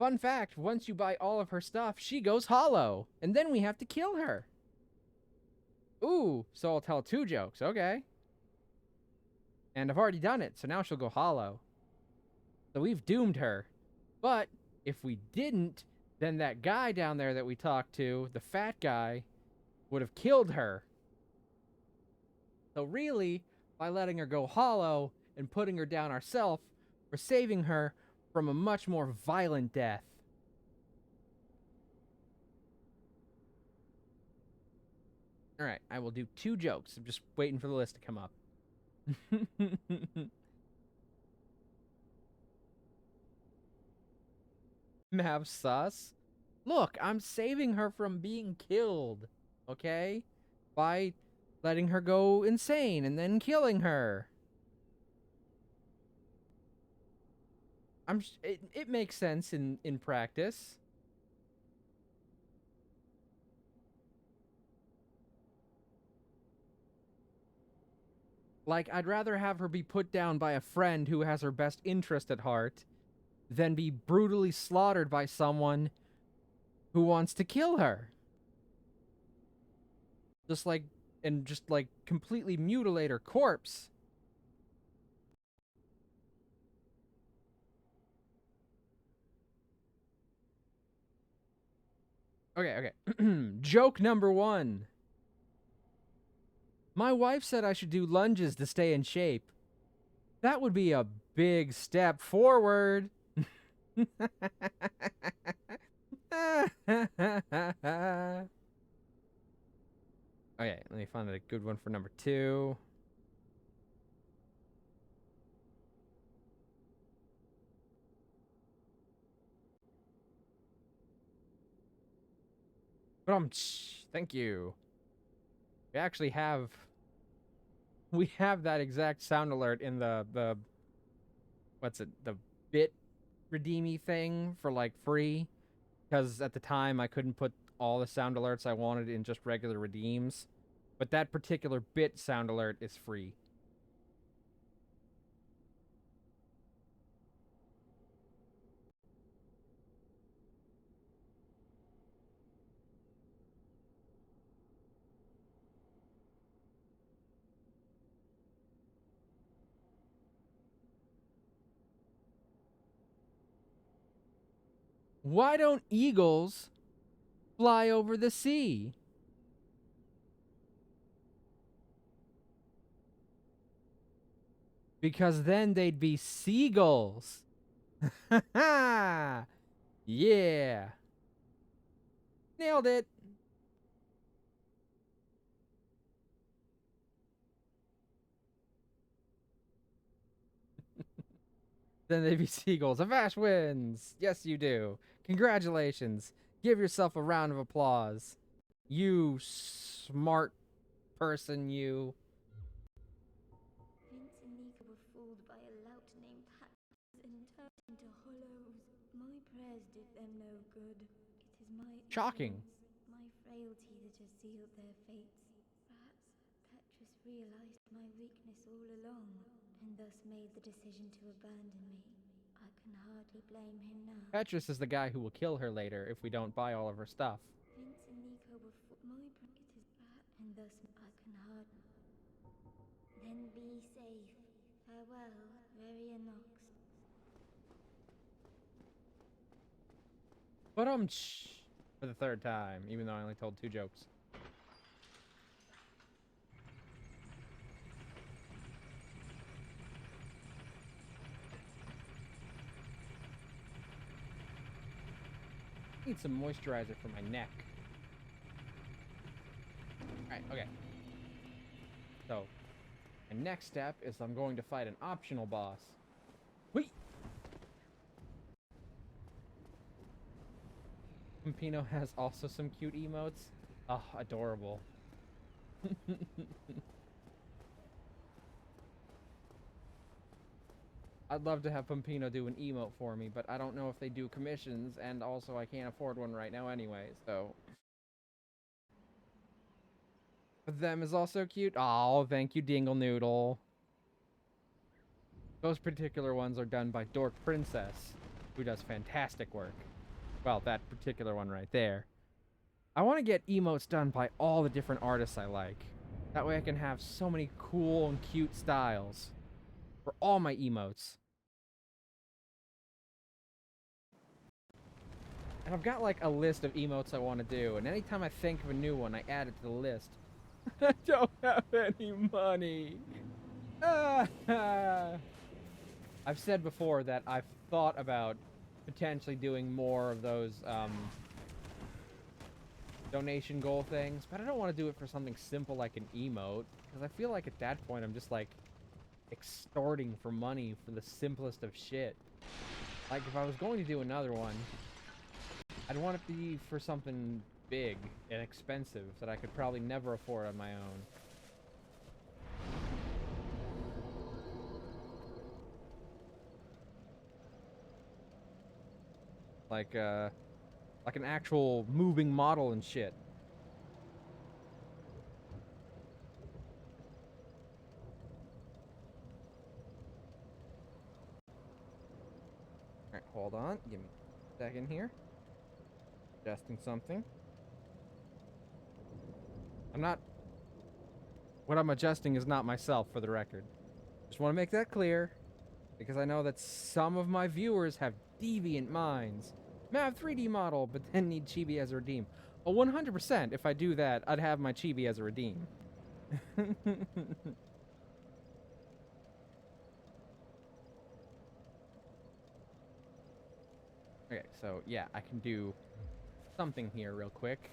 Speaker 9: Fun fact, once you buy all of her stuff, she goes hollow. And then we have to kill her. Ooh, so I'll tell 2 jokes. Okay. And I've already done it, so now she'll go hollow. So we've doomed her. But if we didn't, then that guy down there that we talked to, the fat guy, would have killed her. So really, by letting her go hollow and putting her down ourselves, we're saving her from a much more violent death. Alright, I will do 2 jokes. I'm just waiting for the list to come up. Mav sus. Look, I'm saving her from being killed. Okay? By letting her go insane and then killing her. It makes sense in practice. Like, I'd rather have her be put down by a friend who has her best interest at heart than be brutally slaughtered by someone who wants to kill her. Just like completely mutilate her corpse. Okay. Joke number 1. My wife said I should do lunges to stay in shape. That would be a big step forward. Okay, let me find a good one for number 2. Thank you. We have that exact sound alert in the what's it, the bit redeemy thing for like free, because at the time I couldn't put all the sound alerts I wanted in just regular redeems, but that particular bit sound alert is free. Why don't eagles fly over the sea? Because then they'd be seagulls. Yeah. Nailed it. Then they'd be seagulls. Avash wins. Yes, you do. Congratulations. Give yourself a round of applause. You smart person, you.
Speaker 2: Vince and Nico were fooled by a lout named Patches and turned into hollows. My prayers did them no good. It is my
Speaker 9: Shocking.
Speaker 2: ignorance, my frailty that has sealed their fates. Perhaps Petrus realized my weakness all along, and thus made the decision to abandon me. I can hardly blame him now.
Speaker 9: Petrus is the guy who will kill her later if we don't buy all of her stuff.
Speaker 2: Vince and Nico were and thus I can hardly. Then be safe. Farewell, Wherein.
Speaker 9: But for the 3rd time, even though I only told 2 jokes. Need some moisturizer for my neck. Alright, okay. So, my next step is I'm going to fight an optional boss. Whee! Pampino has also some cute emotes. Oh, adorable. I'd love to have Pampino do an emote for me, but I don't know if they do commissions, and also I can't afford one right now anyway, so. Them is also cute. Oh, thank you, Dingle Noodle. Those particular ones are done by Dork Princess, who does fantastic work. Well, that particular one right there. I want to get emotes done by all the different artists I like. That way I can have so many cool and cute styles for all my emotes. And I've got like a list of emotes I want to do, and anytime I think of a new one, I add it to the list. I don't have any money. I've said before that I've thought about potentially doing more of those donation goal things, but I don't want to do it for something simple like an emote, because I feel like at that point I'm just like extorting for money for the simplest of shit. Like if I was going to do another one, I'd want it to be for something big and expensive that I could probably never afford on my own. Like an actual moving model and shit. Alright, hold on. Give me a second here. Adjusting something. What I'm adjusting is not myself, for the record. Just want to make that clear, because I know that some of my viewers have deviant minds. Mav 3D model, but then need Chibi as a redeem. Well, 100%, if I do that, I'd have my Chibi as a redeem. Okay, so yeah, I can do something here real quick.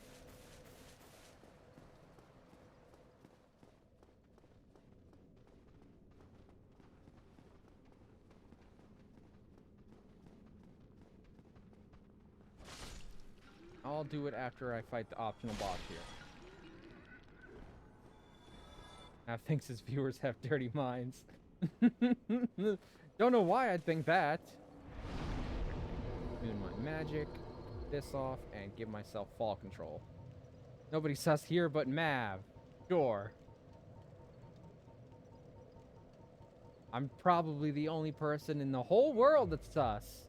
Speaker 9: I'll do it after I fight the optional boss here. Nav thinks his viewers have dirty minds. Don't know why I'd think that. Doing my magic, this off, and give myself fall control. Nobody sus here but Mav. Sure. I'm probably the only person in the whole world that's sus.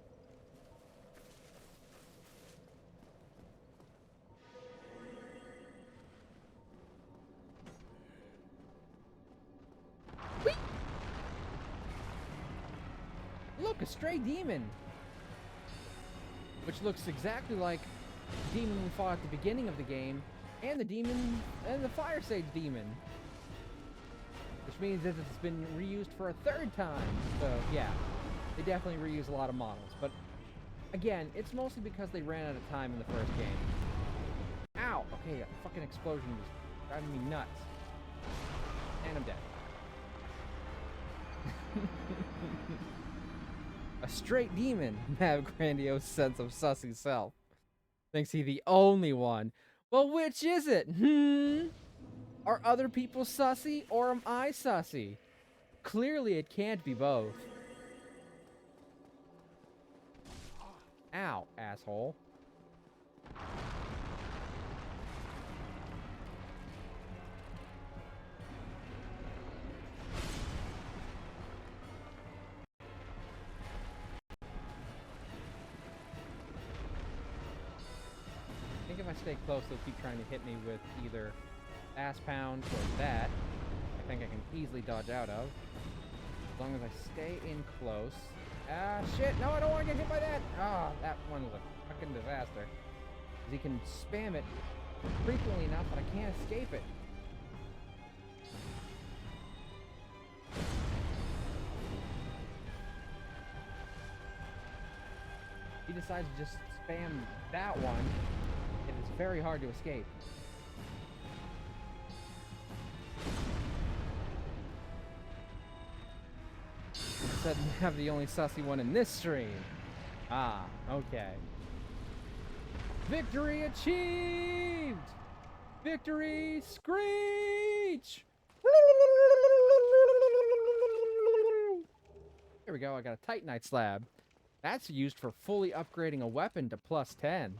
Speaker 9: Whee! Look, a stray demon. Which looks exactly like the demon we fought at the beginning of the game, and the demon, and the Fire Sage demon. Which means that it's been reused for a third time. So, yeah, they definitely reuse a lot of models. But, again, it's mostly because they ran out of time in the first game. Ow! Okay, a fucking explosion was driving me nuts. And I'm dead. A straight demon, Mav grandiose sense of sussy self. Thinks he the only one. Well, which is it? Are other people sussy, or am I sussy? Clearly it can't be both. Ow, asshole. I think if I stay close, they'll keep trying to hit me with either ass pound or that. I think I can easily dodge out of. As long as I stay in close. Ah, shit! No, I don't want to get hit by that! Ah, that one was a fucking disaster. Because he can spam it frequently enough that I can't escape it. He decides to just spam that one. It is very hard to escape. Said we have the only sussy one in this stream. Ah, okay. Victory achieved! Victory screech! There we go, I got a Titanite slab. That's used for fully upgrading a weapon to plus 10.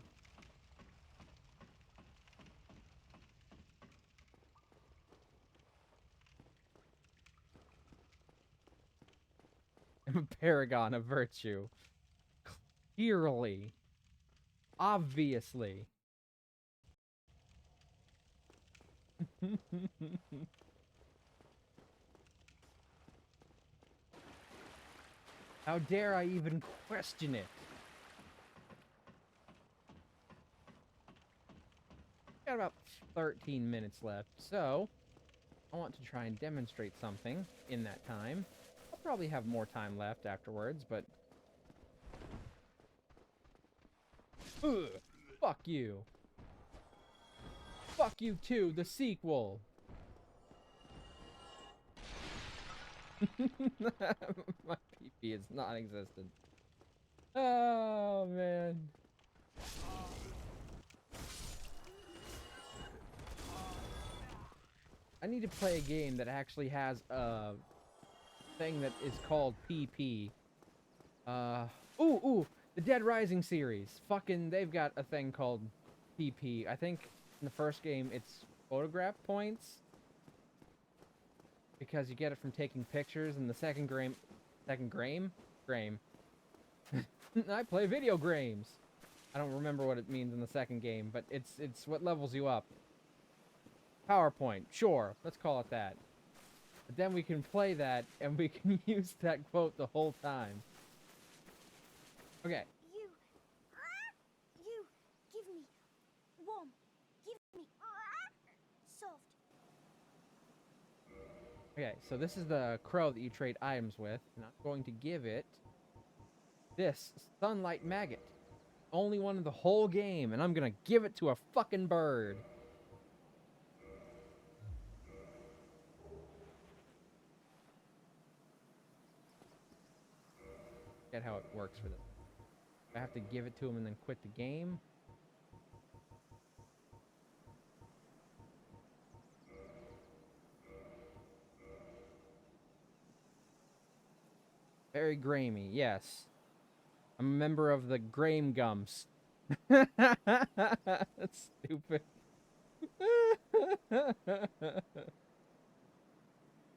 Speaker 9: I'm a paragon of virtue. Clearly. Obviously. How dare I even question it? Got about 13 minutes left, so I want to try and demonstrate something in that time. I'll probably have more time left afterwards, but... Ugh, fuck you. Fuck you too, the sequel. My PP is non-existent. Oh, man. I need to play a game that actually has a thing that is called PP. Ooh, the Dead Rising series. Fucking, they've got a thing called PP. I think in the first game it's photograph points, because you get it from taking pictures. In the second game, I play video games. I don't remember what it means in the second game, but it's what levels you up. PowerPoint, sure, let's call it that. But then we can play that, and we can use that quote the whole time. Okay.
Speaker 2: You, give me warm, give me soft.
Speaker 9: Okay, so this is the crow that you trade items with, and I'm going to give it this sunlight maggot. Only one in the whole game, and I'm gonna give it to a fucking bird. Get how it works for this. I have to give it to him and then quit the game. Very Grammy, yes. I'm a member of the Graham Gums. That's stupid.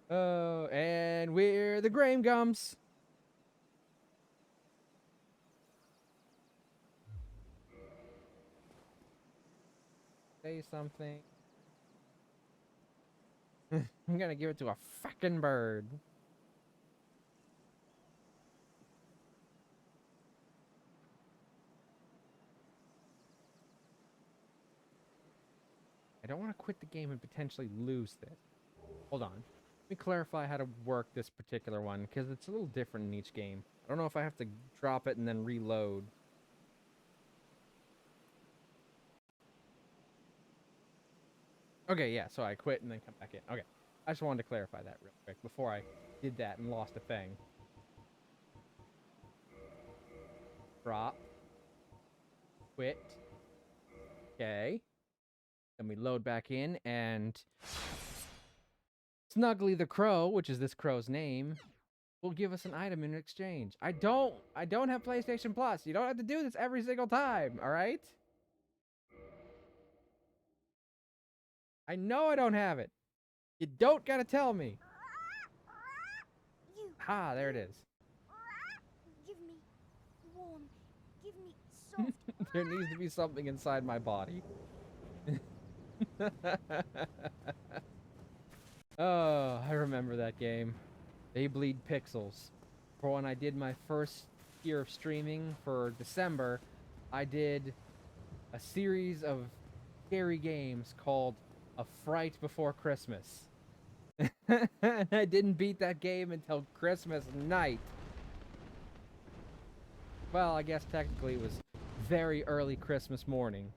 Speaker 9: Oh, and we're the Graham Gums. Say something. I'm gonna give it to a fucking bird. I don't want to quit the game and potentially lose this. Hold on. Let me clarify how to work this particular one, because it's a little different in each game. I don't know if I have to drop it and then reload. Okay, yeah, so I quit and then come back in. Okay, I just wanted to clarify that real quick before I did that and lost a thing. Drop. Quit. Okay. Then we load back in, and Snuggly the Crow, which is this crow's name, will give us an item in exchange. I don't have PlayStation Plus. You don't have to do this every single time, all right? I know I don't have it. You don't gotta tell me. Ah, there it is.
Speaker 2: Give me warm, give me soft.
Speaker 9: There needs to be something inside my body. Oh, I remember that game. Beyblade Pixels. For when I did my first year of streaming for December, I did a series of scary games called A Fright Before Christmas. And I didn't beat that game until Christmas night. Well, I guess technically it was very early Christmas morning.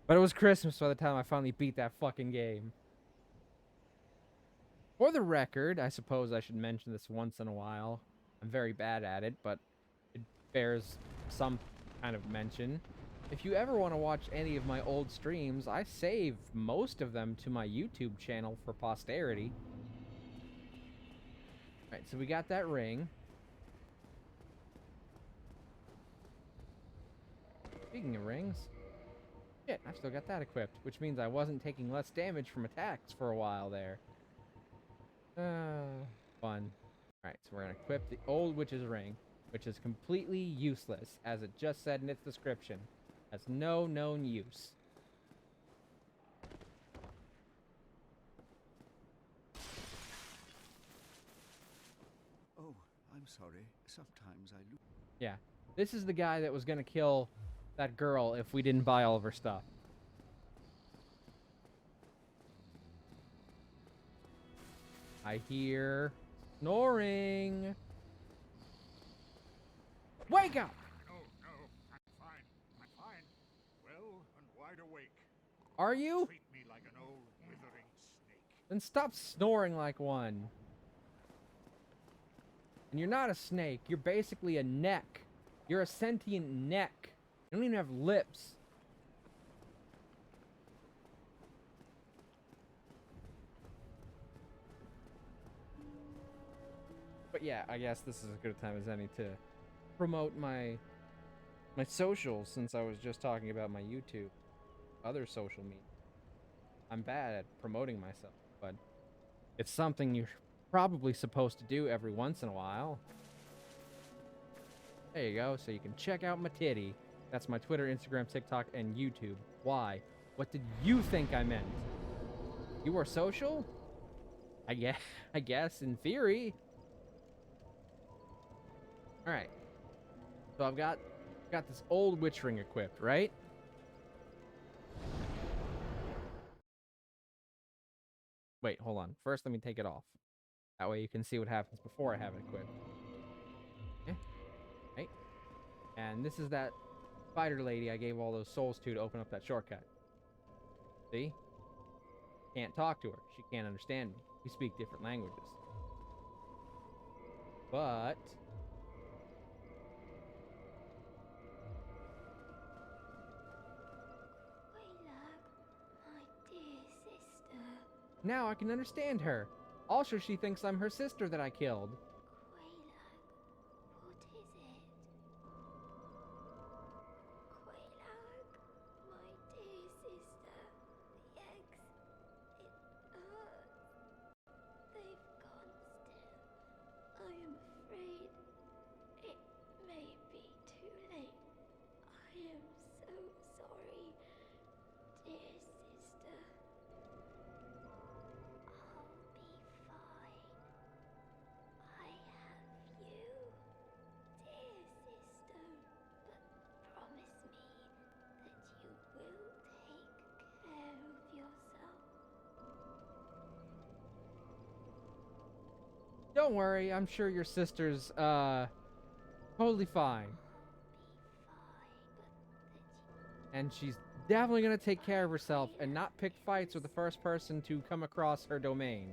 Speaker 9: But it was Christmas by the time I finally beat that fucking game. For the record, I suppose I should mention this once in a while. I'm very bad at it, but it bears some kind of mention. If you ever want to watch any of my old streams, I save most of them to my YouTube channel for posterity. Alright, so we got that ring. Speaking of rings, shit, I've still got that equipped, which means I wasn't taking less damage from attacks for a while there. Fun. Alright, so we're gonna equip the old witch's ring, which is completely useless, as it just said in its description. Has no known use.
Speaker 6: Oh, I'm sorry. Sometimes I lose.
Speaker 9: Yeah. This is the guy that was gonna kill that girl if we didn't buy all of her stuff. I hear snoring. Wake up!
Speaker 10: No, no, I'm fine. I'm fine. Well and wide awake.
Speaker 9: Are you?
Speaker 10: Treat me like an old withering snake.
Speaker 9: Then stop snoring like one. And you're not a snake. You're basically a neck. You're a sentient neck. You don't even have lips. But yeah, I guess this is as good a time as any to promote my socials, since I was just talking about my YouTube, other social media. I'm bad at promoting myself, but it's something you're probably supposed to do every once in a while. There you go, so you can check out my titty. That's my Twitter, Instagram, TikTok, and YouTube. Why? What did you think I meant? You are social? I guess in theory. All right. So I've got this old witch ring equipped, right? Wait, hold on. First, let me take it off. That way you can see what happens before I have it equipped. Okay. Right. And this is that spider lady I gave all those souls to open up that shortcut. See? Can't talk to her. She can't understand me. We speak different languages. But
Speaker 2: My dear sister.
Speaker 9: now I can understand her. Also, she thinks I'm her sister that I killed.
Speaker 2: Quaylag, what is it? Quaylag, my dear sister. The eggs, it hurts. They've gone still. I am afraid it may be too late. I am so sorry, dear sister. I'll be fine. I have you, dear sister. But promise me that you will take care of yourself.
Speaker 9: Don't worry, I'm sure your sister's, totally fine. And she's definitely gonna take care of herself and not pick fights with the first person to come across her domain.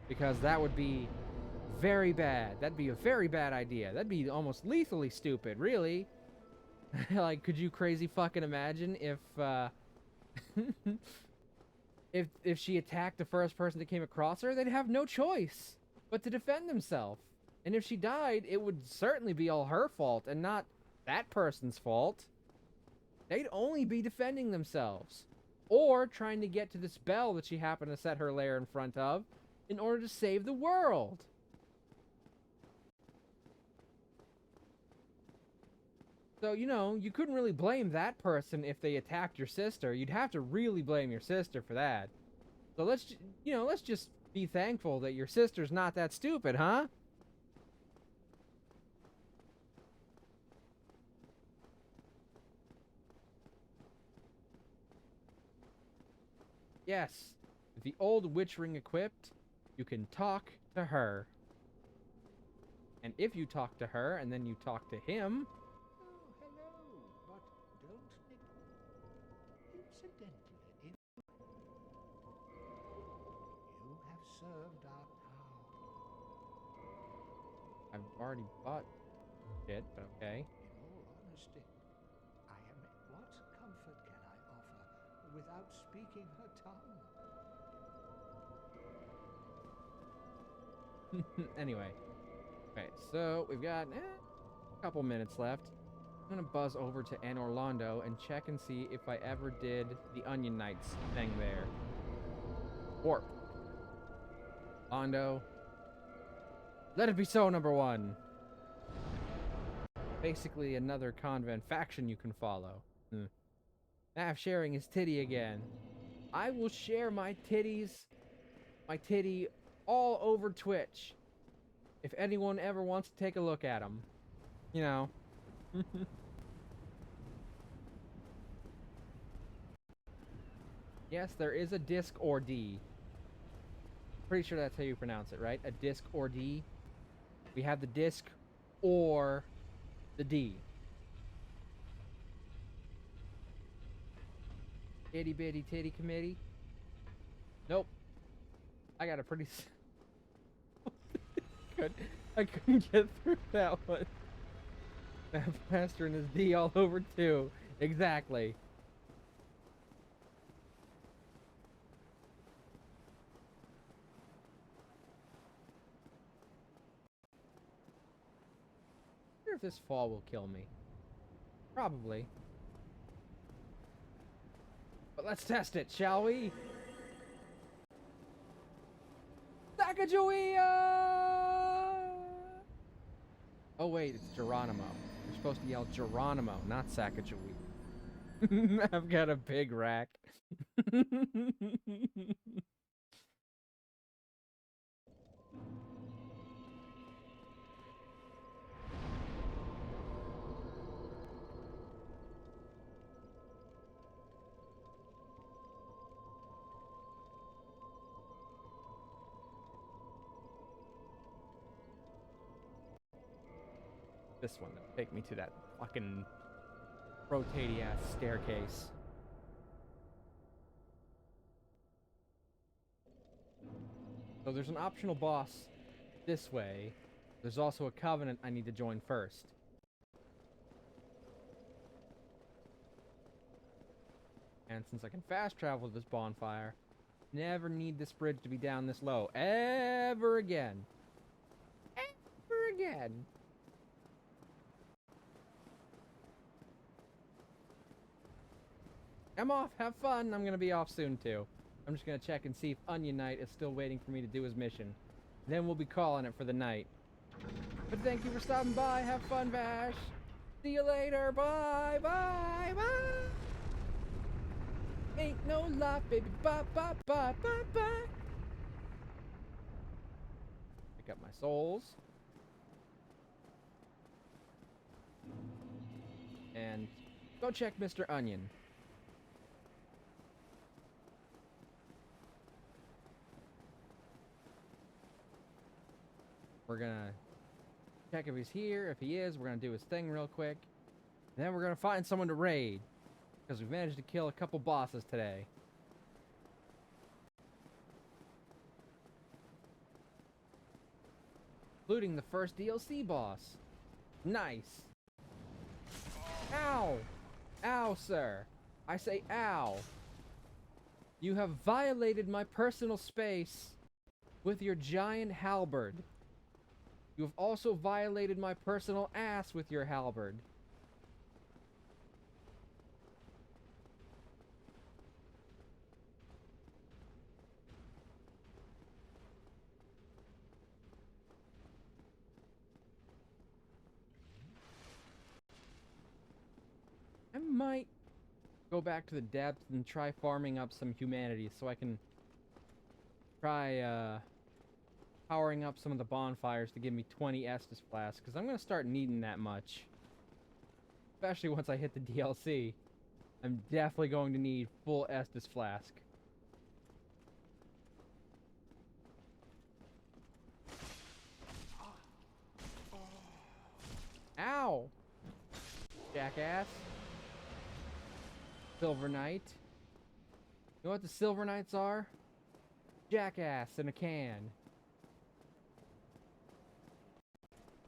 Speaker 9: Because that would be very bad. That'd be a very bad idea. That'd be almost lethally stupid, really. Like, could you crazy fucking imagine if, if she attacked the first person that came across her? They'd have no choice but to defend themselves. And if she died, it would certainly be all her fault and not that person's fault. They'd only be defending themselves. Or trying to get to this bell that she happened to set her lair in front of in order to save the world. So, you know, you couldn't really blame that person if they attacked your sister. You'd have to really blame your sister for that. So let's just be thankful that your sister's not that stupid, huh? Yes, with the old witch ring equipped, you can talk to her. And if you talk to her and then you talk to him...
Speaker 11: Oh, hello, but don't incidentally, you have served our cow.
Speaker 9: I've already bought it, but okay.
Speaker 11: In all honesty, I am... What comfort can I offer without speaking her tongue?
Speaker 9: Anyway. Okay, so we've got a couple minutes left. I'm gonna buzz over to Anne Orlando and check and see if I ever did the Onion Knights thing there. Warp. Orlando. Let it be so, number one. Basically another convent faction you can follow. Mav sharing his titty again. I will share my titty all over Twitch. If anyone ever wants to take a look at them. You know. Yes, there is a Discord. Pretty sure that's how you pronounce it, right? A disc or D. We have the disc or the D. Itty bitty titty committee. Nope. I got a pretty. I couldn't get through that one. Master and his D all over too. Exactly. I wonder if this fall will kill me. Probably. But let's test it, shall we? Sacagawea! Oh wait, it's Geronimo. You're supposed to yell Geronimo, not Sacagawea. I've got a big rack. This one that'll take me to that fucking rotating ass staircase. So there's an optional boss this way. There's also a covenant I need to join first. And since I can fast travel to this bonfire, never need this bridge to be down this low ever again. Ever again. I'm off. Have fun. I'm gonna be off soon too. I'm just gonna check and see if Onion Knight is still waiting for me to do his mission. Then we'll be calling it for the night. But thank you for stopping by. Have fun, Vash. See you later. Bye. Bye. Bye. Ain't no life, baby. Bye. Bye. Bye. Bye. Bye. Pick up my souls. And go check Mr. Onion. We're gonna check if he's here. If he is, we're gonna do his thing real quick. And then we're gonna find someone to raid. Because we've managed to kill a couple bosses today. Including the first DLC boss. Nice. Ow! Ow, sir. I say ow. You have violated my personal space with your giant halberd. You have also violated my personal ass with your halberd. I might go back to the depths and try farming up some humanity so I can try powering up some of the bonfires to give me 20 Estus flasks, because I'm going to start needing that much. Especially once I hit the DLC. I'm definitely going to need full Estus flask. Ow! Jackass. Silver Knight. You know what the Silver Knights are? Jackass in a can.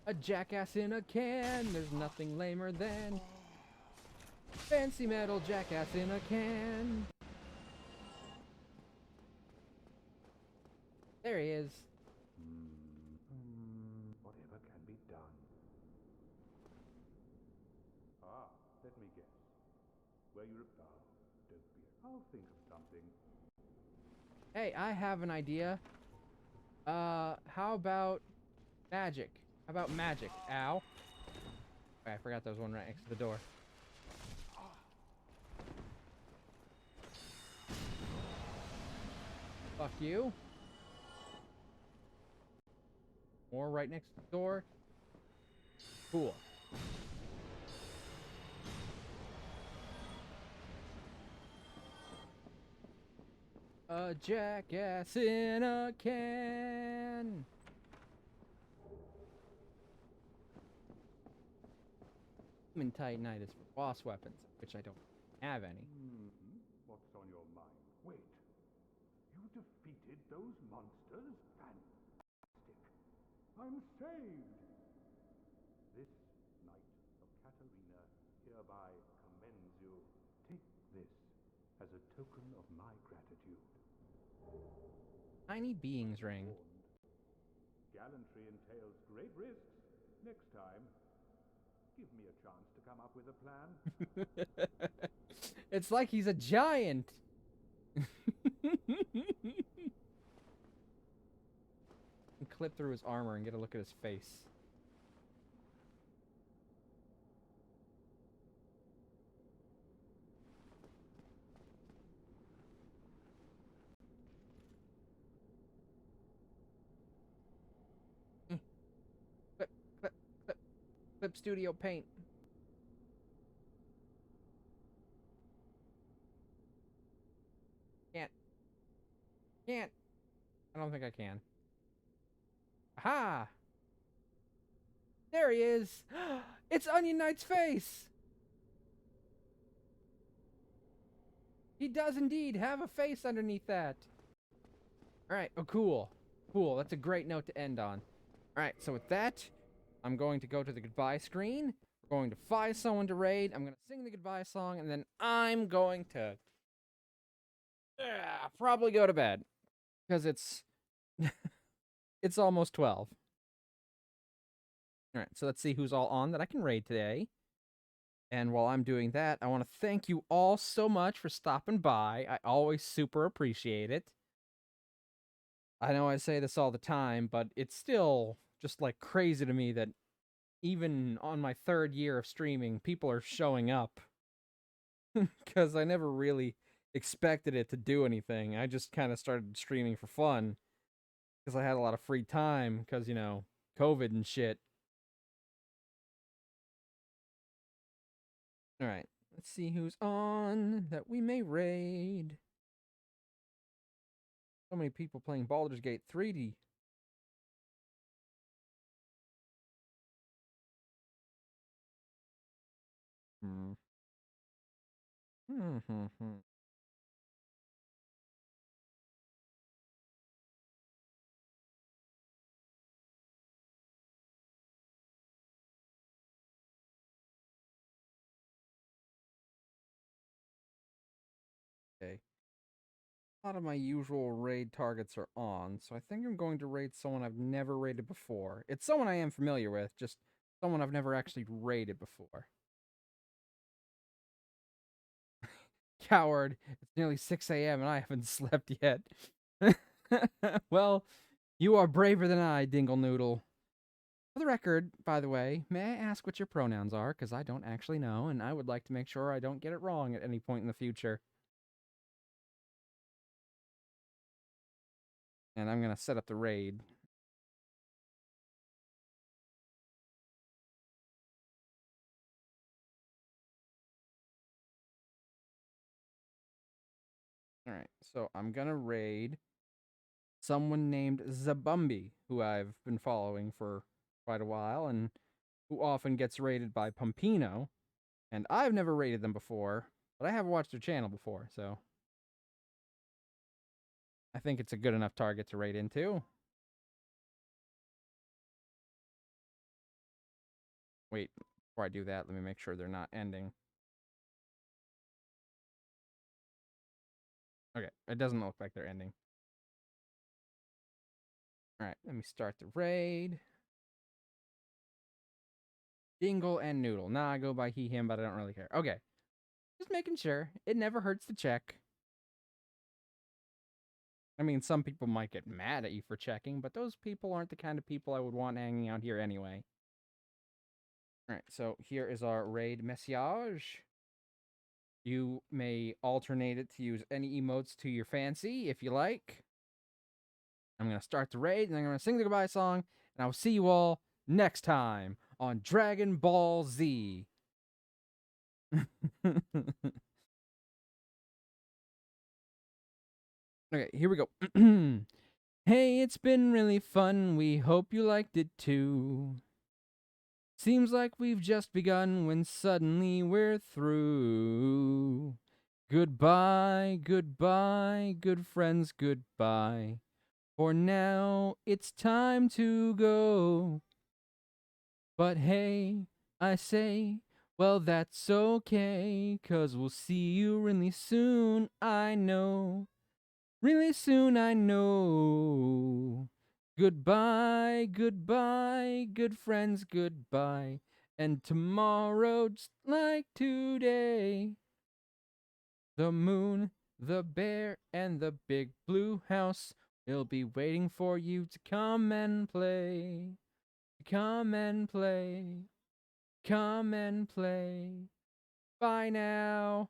Speaker 9: A jackass in a can. There's nothing lamer than fancy metal jackass in a can. There he is.
Speaker 5: Whatever can be done. Ah, let me guess. Where you don't fear. I'll think of something.
Speaker 9: Hey, I have an idea. How about magic? How about magic? Ow. Okay, I forgot there was one right next to the door. Fuck you. More right next to the door. Cool. A jackass in a can. Human Titanitis for boss weapons, which I don't have any.
Speaker 5: What's on your mind? Wait. You defeated those monsters? Fantastic. I'm saved. This Knight of Katarina hereby commends you. Take this as a token of my gratitude.
Speaker 9: Tiny beings ring.
Speaker 5: Gallantry entails great risks. Next time, give me a chance to come up with a plan.
Speaker 9: It's like he's a giant. Clip through his armor and get a look at his face. Clip Studio Paint. Can't. I don't think I can. Aha! There he is! It's Onion Knight's face! He does indeed have a face underneath that. Alright, oh cool. Cool, that's a great note to end on. Alright, so with that, I'm going to go to the goodbye screen. We're going to find someone to raid. I'm going to sing the goodbye song, and then I'm going to probably go to bed. Because it's it's almost 12. Alright, so let's see who's all on that I can raid today. And while I'm doing that, I want to thank you all so much for stopping by. I always super appreciate it. I know I say this all the time, but it's still just like crazy to me that even on my 3rd year of streaming, people are showing up. Because I never really expected it to do anything. I just kind of started streaming for fun. Because I had a lot of free time, because, you know, COVID and shit. Alright, let's see who's on that we may raid. So many people playing Baldur's Gate 3D. Okay. A lot of my usual raid targets are on, so I think I'm going to raid someone I've never raided before. It's someone I am familiar with, just someone I've never actually raided before. Coward, it's nearly 6 a.m. and I haven't slept yet. Well, you are braver than I, Dingle Noodle. For the record, by the way, may I ask what your pronouns are? Because I don't actually know, and I would like to make sure I don't get it wrong at any point in the future. And I'm going to set up the raid. Alright, so I'm going to raid someone named Zabumbi, who I've been following for quite a while, and who often gets raided by Pumpino. And I've never raided them before, but I have watched their channel before, so I think it's a good enough target to raid into. Wait, before I do that, let me make sure they're not ending. Okay, it doesn't look like they're ending. Alright, let me start the raid. Dingle and Noodle. Nah, I go by he, him, but I don't really care. Okay. Just making sure. It never hurts to check. I mean, some people might get mad at you for checking, but those people aren't the kind of people I would want hanging out here anyway. Alright, so here is our raid message. You may alternate it to use any emotes to your fancy, if you like. I'm going to start the raid, and I'm going to sing the goodbye song, and I will see you all next time on Dragon Ball Z. Okay, here we go. Hey, it's been really fun. We hope you liked it too. Seems like we've just begun when suddenly we're through. Goodbye, goodbye, good friends, goodbye. For now, it's time to go. But hey, I say, well, that's okay, 'cause we'll see you really soon, I know. Really soon, I know. Goodbye, goodbye, good friends, goodbye. And tomorrow, just like today, the moon, the bear, and the big blue house will be waiting for you to come and play. Come and play. Come and play. Bye now.